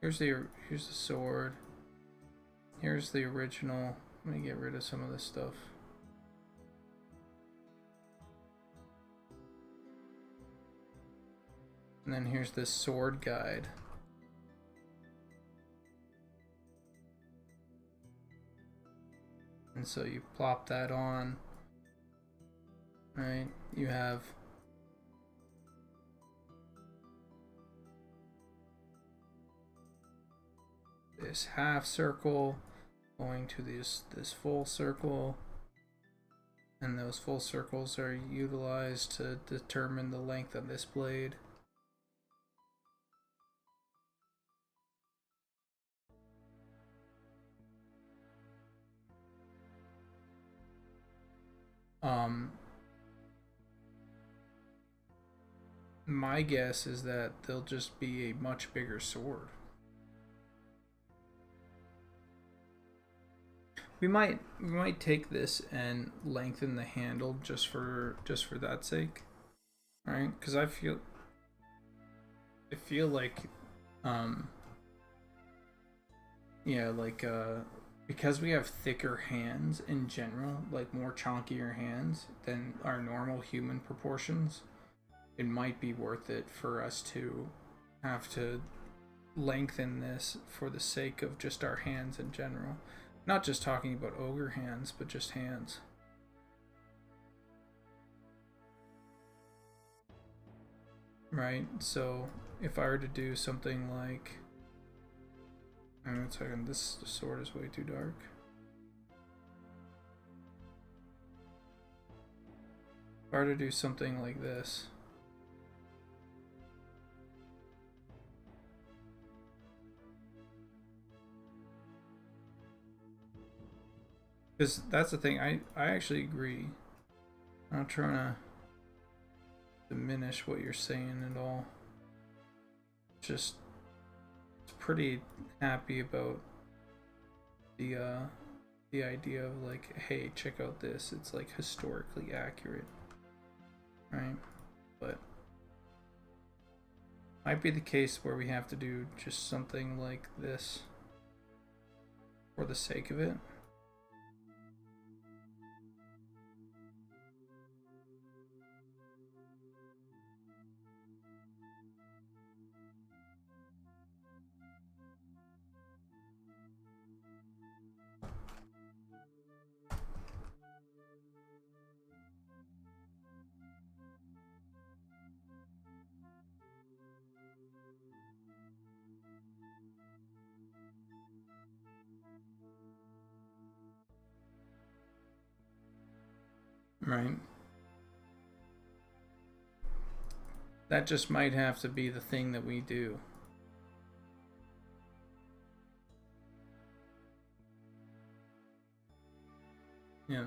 here's the sword. Here's the original. Let me get rid of some of this stuff. And then here's this sword guide. And so you plop that on, right? You have this half circle going to this full circle, and those full circles are utilized to determine the length of this blade. My guess is that they'll just be a much bigger sword. We might take this and lengthen the handle just for that sake, right? Because I feel like yeah, like because we have thicker hands in general, like more chonkier hands than our normal human proportions, it might be worth it for us to have to lengthen this for the sake of just our hands in general. Not just talking about ogre hands, but just hands. Right? So if I were to do something like, hang on a second, this sword is way too dark. If I were to do something like this, because that's the thing, I actually agree. I'm not trying to diminish what you're saying at all. Just pretty happy about the idea of like, hey, check out this. It's like historically accurate, right? But might be the case where we have to do just something like this for the sake of it. Right. That just might have to be the thing that we do. Yeah.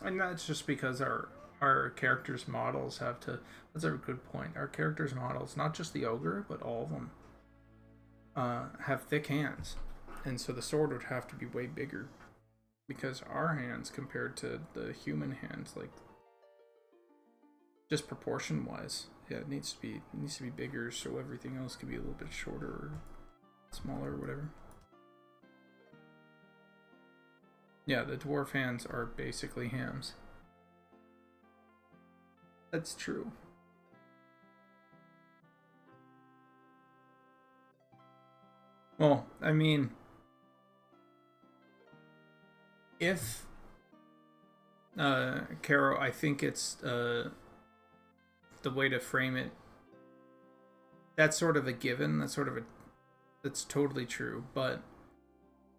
And that's just because our characters' models have to, that's a good point. Our characters' models, not just the ogre, but all of them, have thick hands. And so the sword would have to be way bigger. Because our hands compared to the human hands, like just proportion wise, yeah, it needs to be bigger so everything else can be a little bit shorter or smaller or whatever. Yeah, the dwarf hands are basically hams. That's true. Well, I mean, if Caro, I think it's the way to frame it. That's sort of a given. That's totally true. But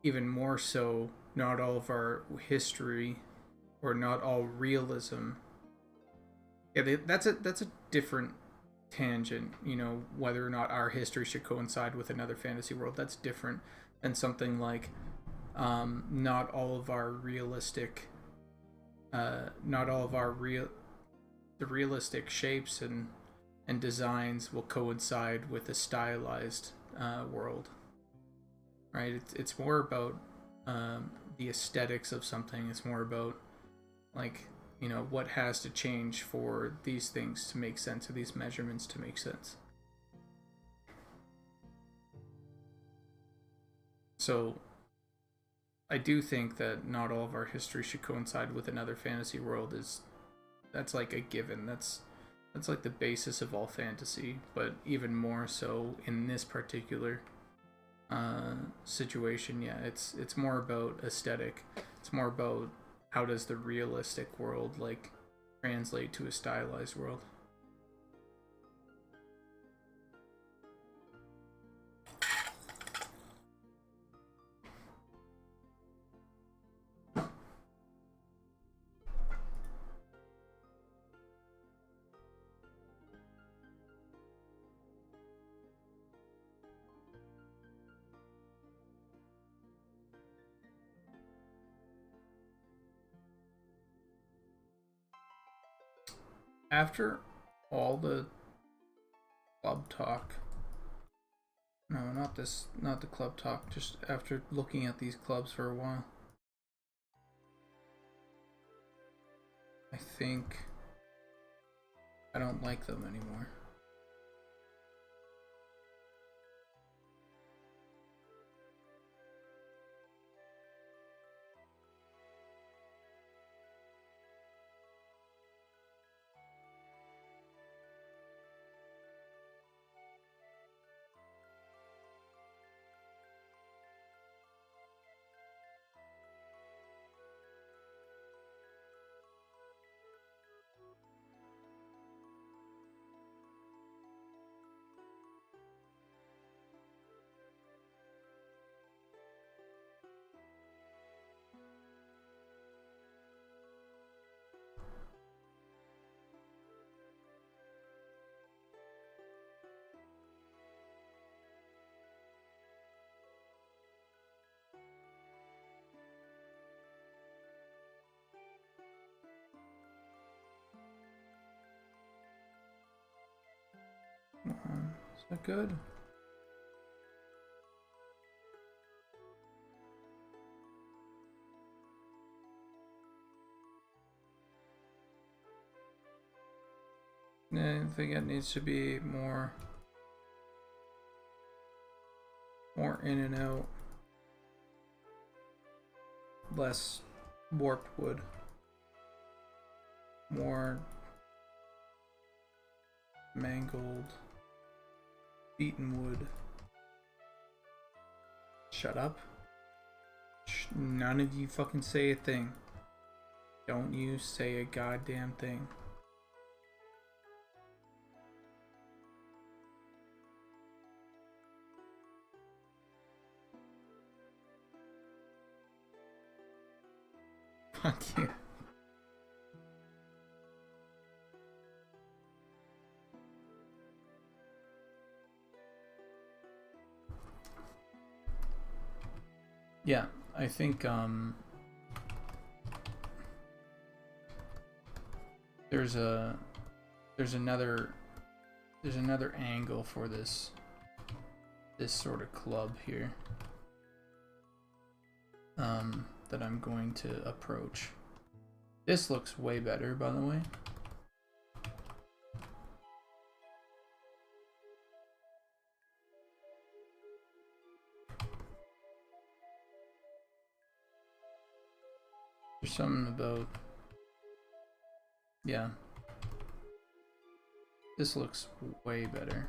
even more so, not all of our history, or not all realism. Yeah, that's a different tangent. You know, whether or not our history should coincide with another fantasy world. That's different than something like. Not all of our realistic, the realistic shapes and designs will coincide with a stylized world, right? It's more about the aesthetics of something. It's more about like, you know, what has to change for these things to make sense, or these measurements to make sense. So I do think that not all of our history should coincide with another fantasy world. That's like a given. That's like the basis of all fantasy, but even more so in this particular situation. Yeah, it's more about aesthetic. It's more about how does the realistic world like translate to a stylized world. After all the club talk, no, not the club talk, just after looking at these clubs for a while, I think I don't like them anymore. that good? I think it needs to be more in and out, less warped wood, more mangled, beaten wood. Shut up. None of you fucking say a thing. Don't you say a goddamn thing. Fuck you. Yeah, I think there's another angle for this sort of club here that I'm going to approach. This looks way better, by the way. There's something about, yeah, this looks way better.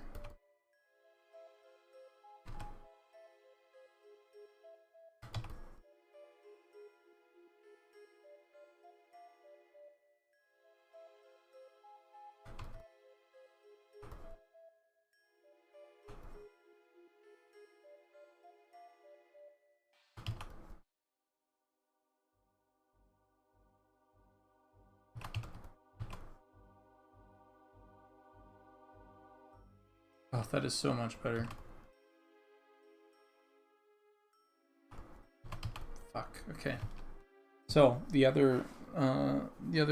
Oh, that is so much better. Fuck. Okay. So the other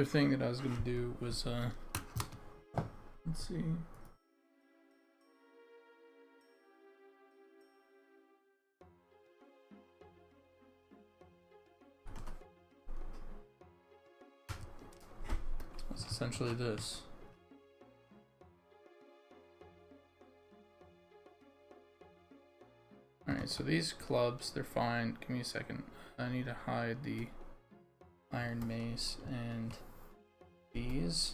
thing that I was gonna do was let's see. It's essentially this. Alright, so these clubs, they're fine. Give me a second. I need to hide the iron mace and these.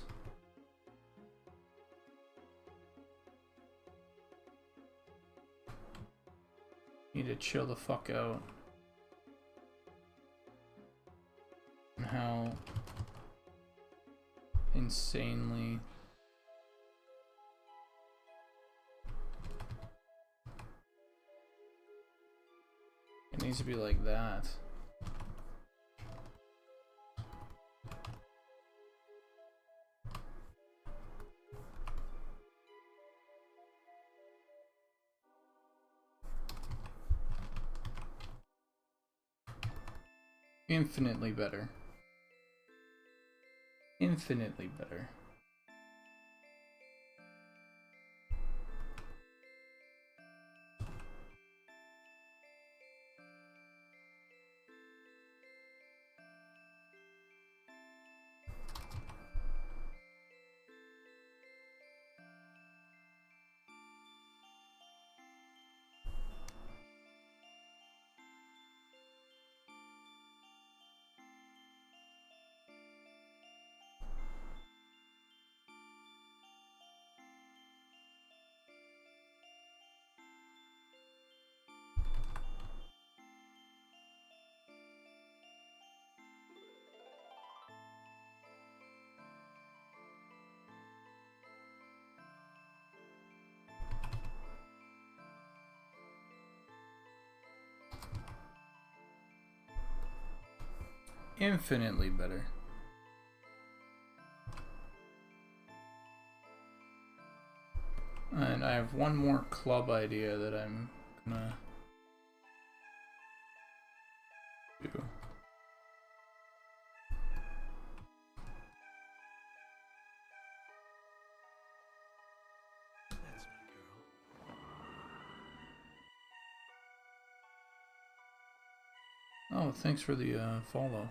Need to chill the fuck out. And how insanely it needs to be like that. Infinitely better. Infinitely better. Infinitely better. And I have one more club idea that I'm gonna do. That's my girl. Oh, thanks for the follow.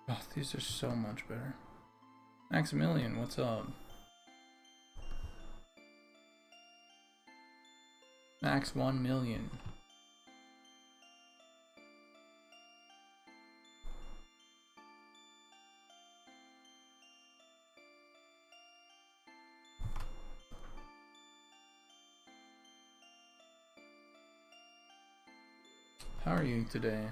Oh, these are so much better. Maximilian, what's up? Max 1 million. How are you today?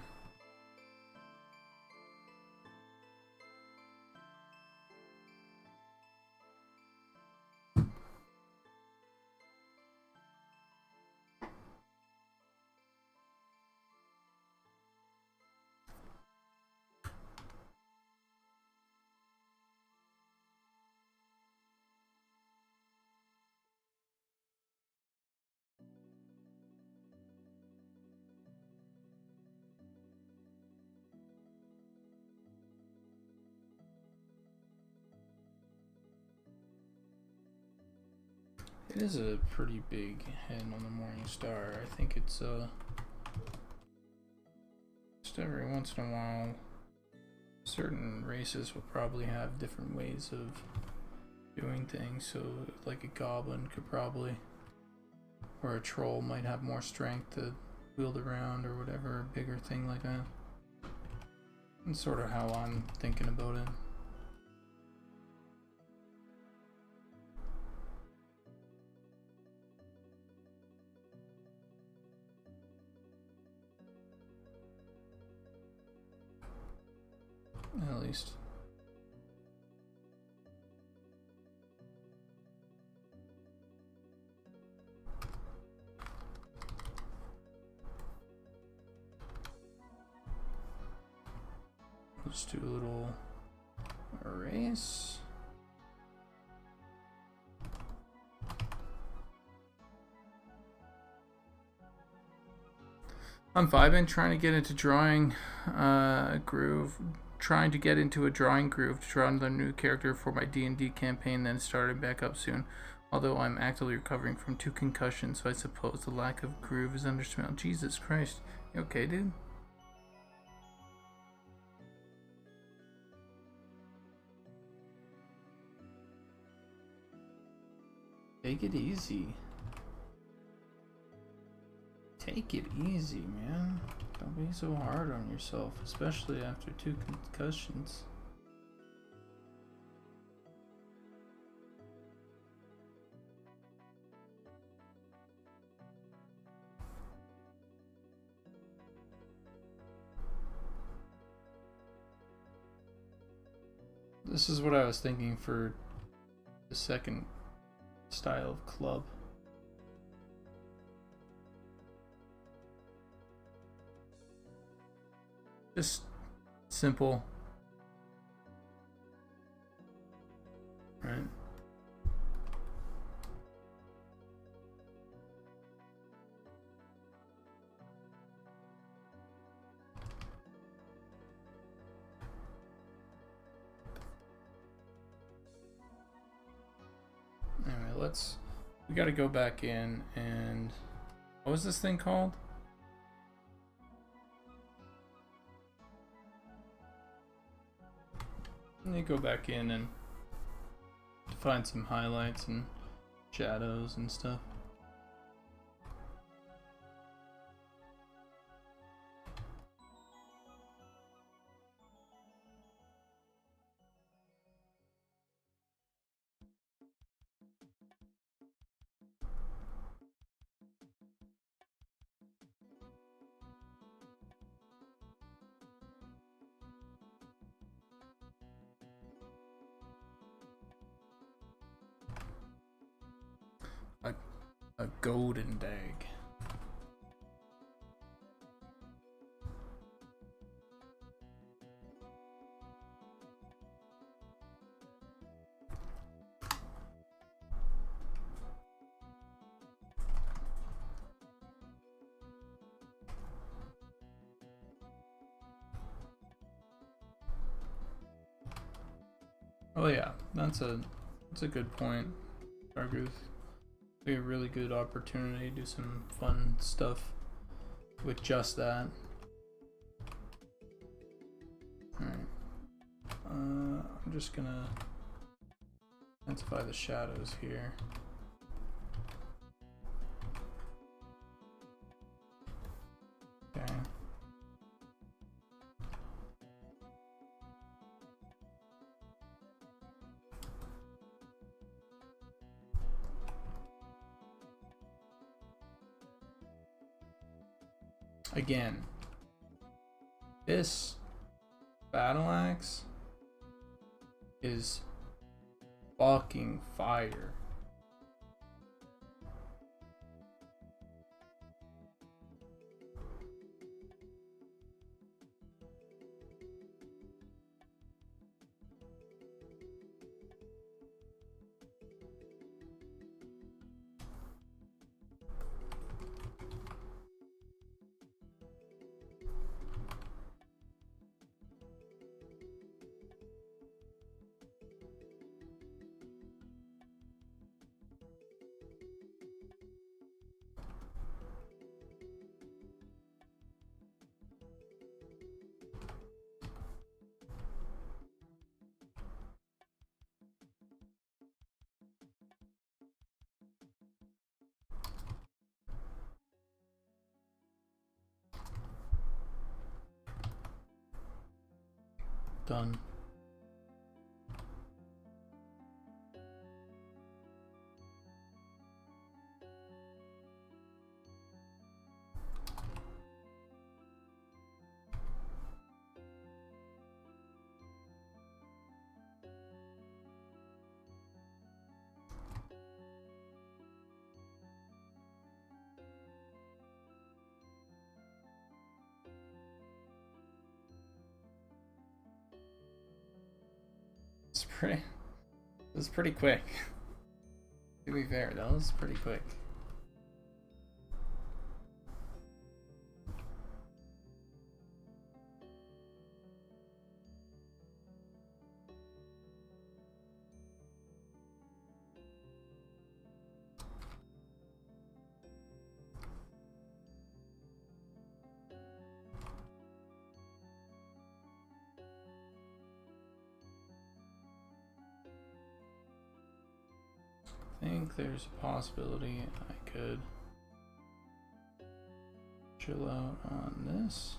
It is a pretty big head on the Morning Star. I think it's just every once in a while certain races will probably have different ways of doing things. So like a goblin could probably, or a troll might have more strength to wield around or whatever, a bigger thing like that. That's sort of how I'm thinking about it. At least. Let's do a little erase. I'm vibing, trying to get into drawing groove. Trying to get into a drawing groove to draw another new character for my D&D campaign, then starting back up soon. Although I'm actively recovering from 2 concussions, so I suppose the lack of groove is understandable. Jesus Christ. You okay, dude? Take it easy. Take it easy, man. Don't be so hard on yourself, especially after 2 concussions. This is what I was thinking for the second style of club. Just simple, right? Anyway, we gotta go back in and, what was this thing called? Let me go back in and find some highlights and shadows and stuff. A golden dag. Oh yeah, that's a good point, Targuth. Be a really good opportunity to do some fun stuff with just that. Alright. I'm just gonna intensify the shadows here. Okay. Again, this battle axe is fucking fire. Done. It was pretty quick. To be fair, that was pretty quick. I think there's a possibility I could chill out on this.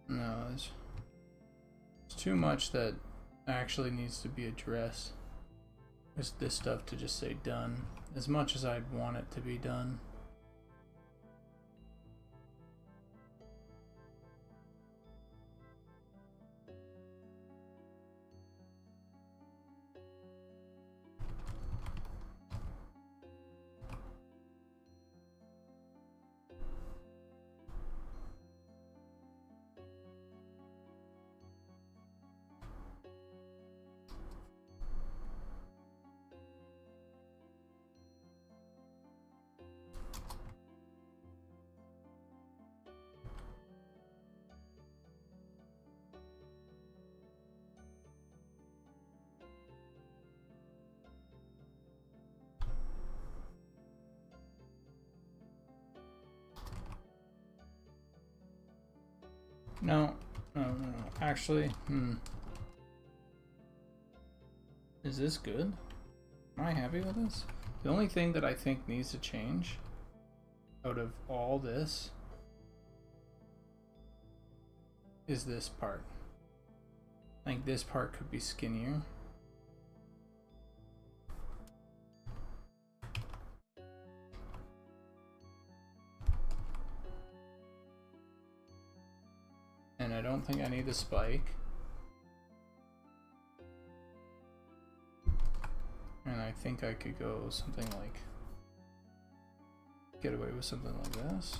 No, it's too much that actually needs to be addressed. There's this stuff to just say done, as much as I'd want it to be done. No. Actually, is this good? Am I happy with this? The only thing that I think needs to change out of all this is this part. Like, this part could be skinnier. And I don't think I need the spike. And I think I could go something like, get away with something like this.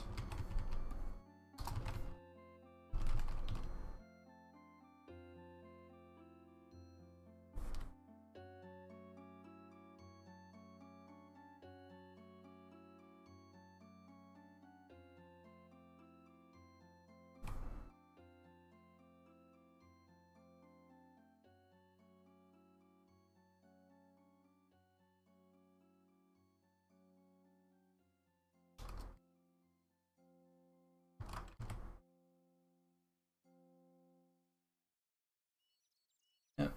Yep.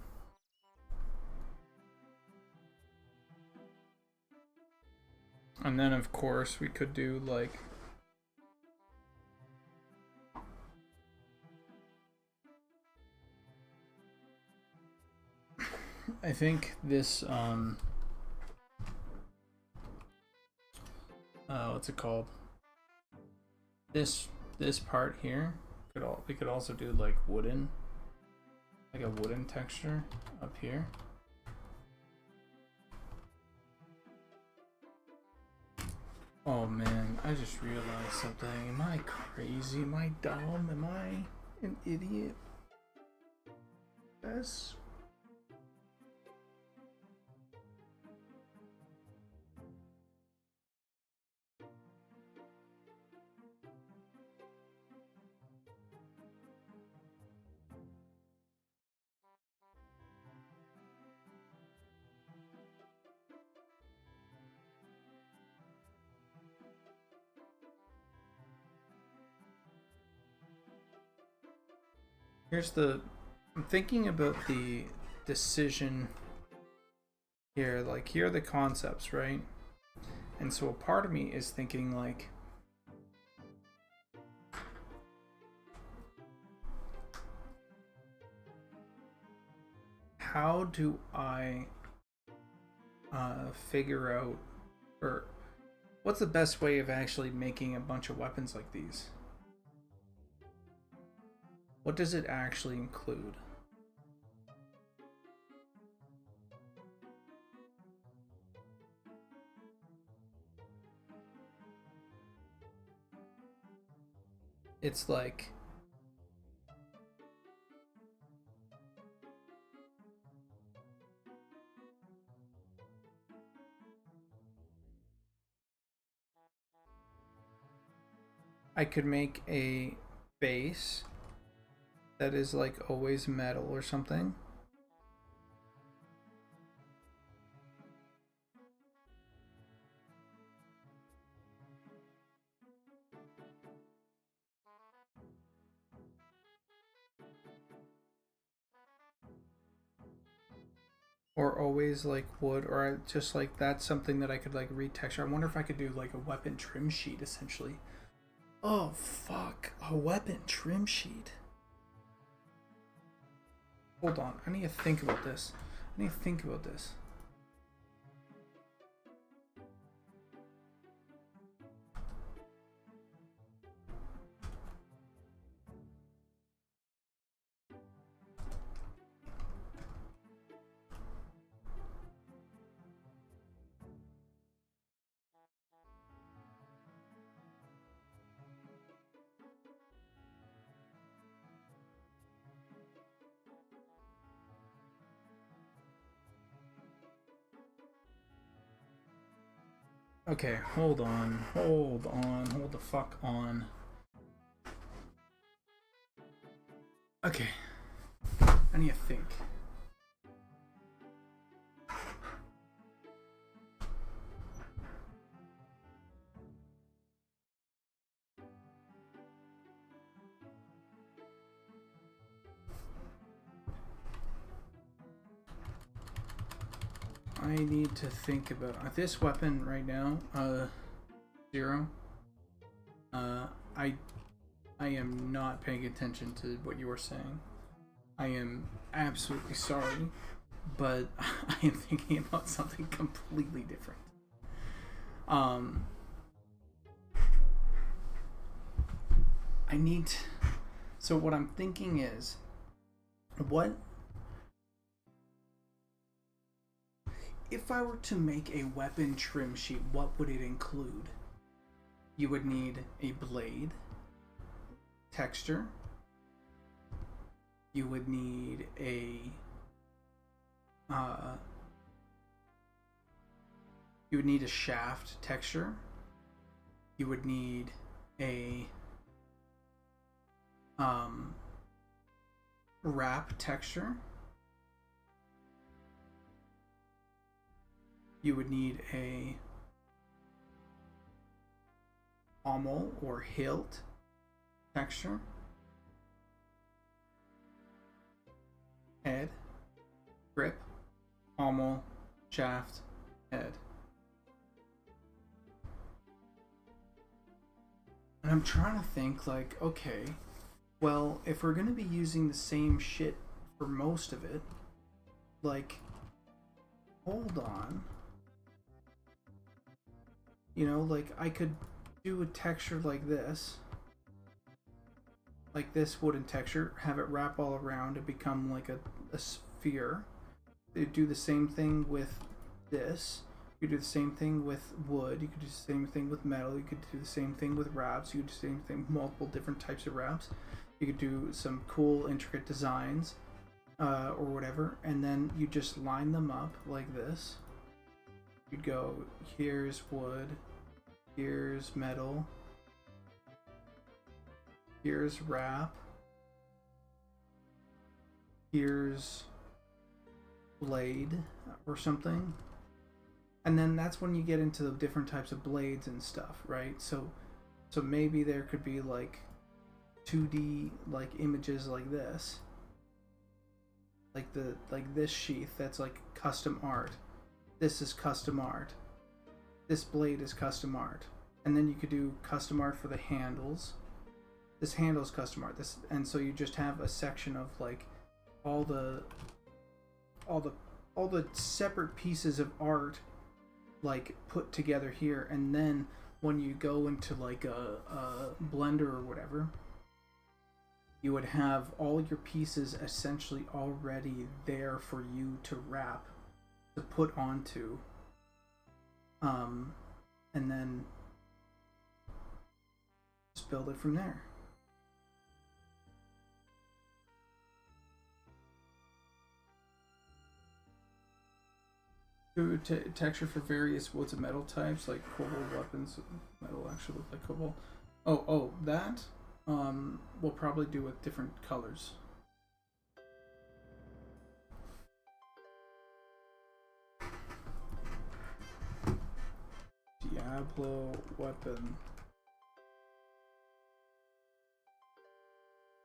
And then of course we could do like I think this what's it called? This part here we could also do like wooden, like a wooden texture up here. Oh man, I just realized something. Am I crazy? Am I dumb? Am I an idiot? Yes. I'm thinking about the decision here, like here are the concepts, right? And so a part of me is thinking like, how do I figure out, or what's the best way of actually making a bunch of weapons like these? What does it actually include? It's like I could make a base that is like always metal or something. Or always like wood, or just like that's something that I could like retexture. I wonder if I could do like a weapon trim sheet essentially. Oh fuck, a weapon trim sheet. Hold on, I need to think about this. Okay, hold the fuck on. Okay, I need to think. I need to think about this weapon right now. Zero. I am not paying attention to what you were saying. I am absolutely sorry, but I am thinking about something completely different. So what I'm thinking is, what if I were to make a weapon trim sheet, what would it include? You would need a blade, texture. You would need a shaft texture. You would need a wrap texture. You would need a pommel or hilt texture. Head, grip, pommel, shaft, head. And I'm trying to think, like, okay, well, if we're gonna be using the same shit for most of it, like, hold on. You know, like, I could do a texture like this wooden texture, have it wrap all around and become like a sphere. You do the same thing with this. You could do the same thing with wood. You could do the same thing with metal. You could do the same thing with wraps. You could do the same thing with multiple different types of wraps. You could do some cool, intricate designs, or whatever, and then you just line them up like this. You'd go, here's wood, here's metal, here's wrap, here's blade or something. And then that's when you get into the different types of blades and stuff, right? So maybe there could be like 2D like images like this. Like this sheath that's like custom art. This is custom art. This blade is custom art. And then you could do custom art for the handles. This handle's custom art. And so you just have a section of like all the separate pieces of art like put together here, and then when you go into like a blender or whatever, you would have all your pieces essentially already there for you to wrap, to put onto, and then just build it from there. Do texture for various woods and metal types, like cobalt weapons. Metal actually look like cobalt. Oh, that we'll probably do with different colors. Diablo weapon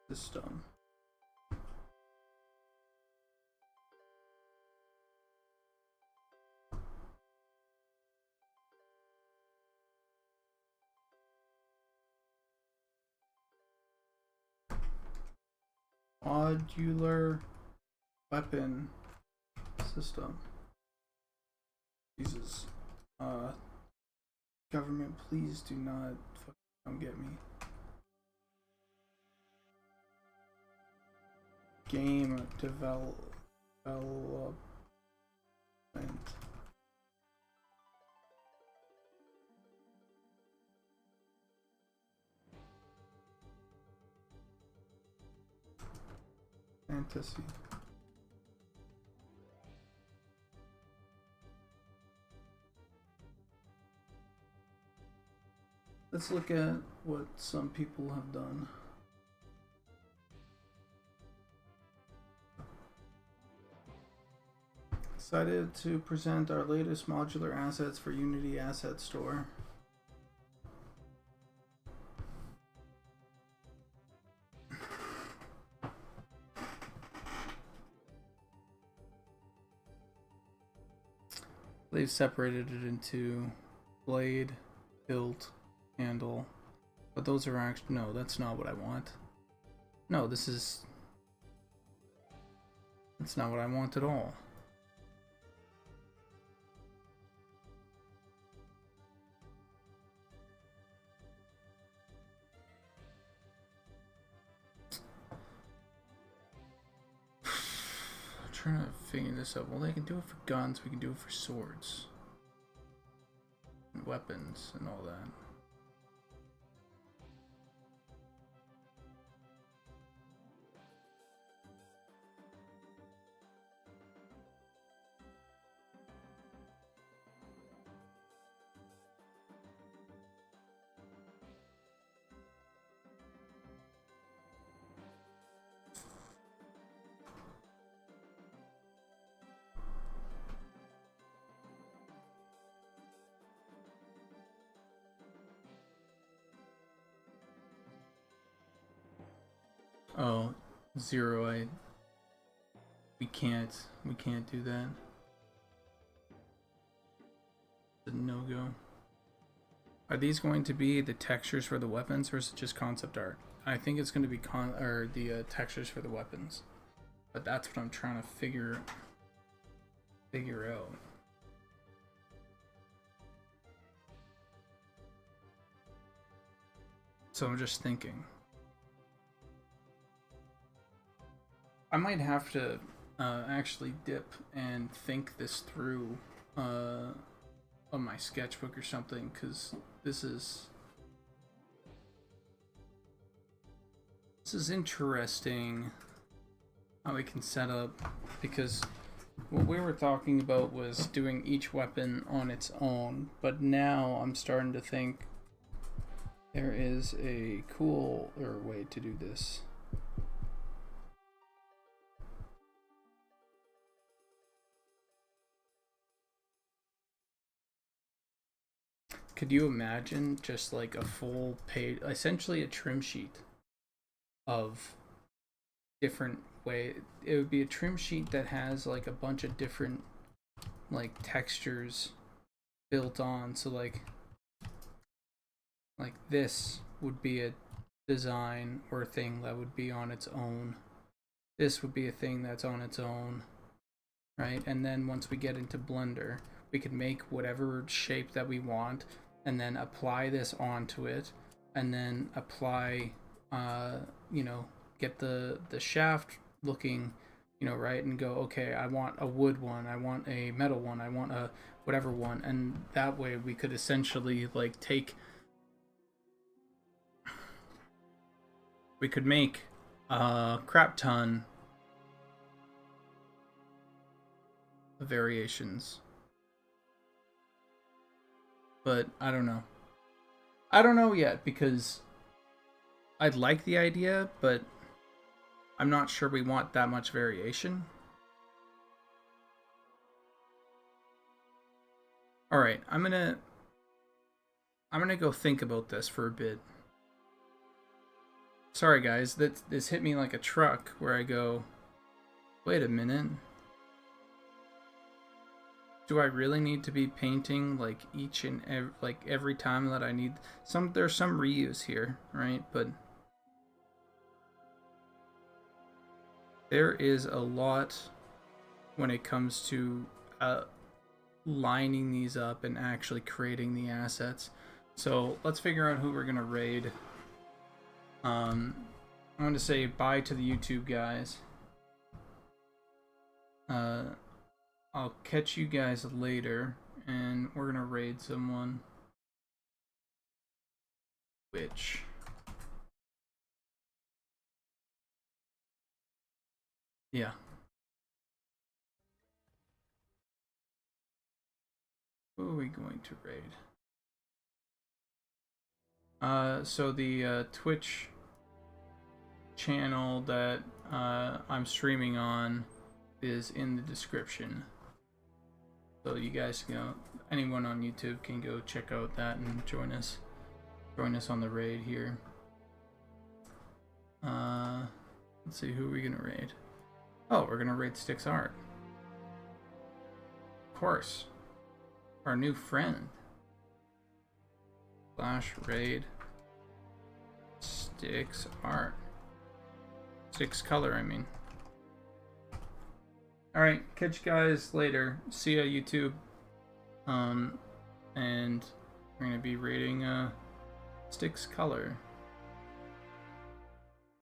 system. Modular weapon system. Jesus. Government, please do not fucking come get me. Game development. Fantasy. Let's look at what some people have done. Excited to present our latest modular assets for Unity Asset Store. They've separated it into blade, hilt, handle, but those are actually, no, that's not what I want. No, that's not what I want at all. trying to figure this out. Well, they can do it for guns. We can do it for swords. And weapons and all that. Oh, zero. We can't do that. It's a no-go. Are these going to be the textures for the weapons, or is it just concept art? I think it's going to be the textures for the weapons, but that's what I'm trying to figure out. So I'm just thinking. I might have to actually dip and think this through on my sketchbook or something, because this is interesting how we can set up, because what we were talking about was doing each weapon on its own, but now I'm starting to think there is a cooler way to do this. Could you imagine just like a full page, essentially a trim sheet of different way? It would be a trim sheet that has like a bunch of different like textures built on. So like this would be a design or a thing that would be on its own. This would be a thing that's on its own, right? And then once we get into Blender, we could make whatever shape that we want, and then apply this onto it, and then apply, get the shaft looking, right, and go, okay, I want a wood one, I want a metal one, I want a whatever one, and that way we could essentially like we could make a crap ton of variations. But I don't know. I don't know yet, because I'd like the idea, but I'm not sure we want that much variation. Alright, I'm gonna go think about this for a bit. Sorry guys, this hit me like a truck, where I go, wait a minute. Do I really need to be painting like each and every time that I need there's some reuse here, right? But there is a lot when it comes to lining these up and actually creating the assets. So let's figure out who we're gonna raid. I'm gonna say bye to the YouTube guys. I'll catch you guys later, and we're gonna raid someone. Which... yeah. Who are we going to raid? So the Twitch channel that I'm streaming on is in the description. So you guys, anyone on YouTube can go check out that and join us on the raid here. Let's see, who are we gonna raid? Oh, we're gonna raid Styx Art. Of course. Our new friend. /raid Styx Art. Styx Color, I mean. Alright, catch you guys later. See ya, YouTube. And we're gonna be rating Styx Color.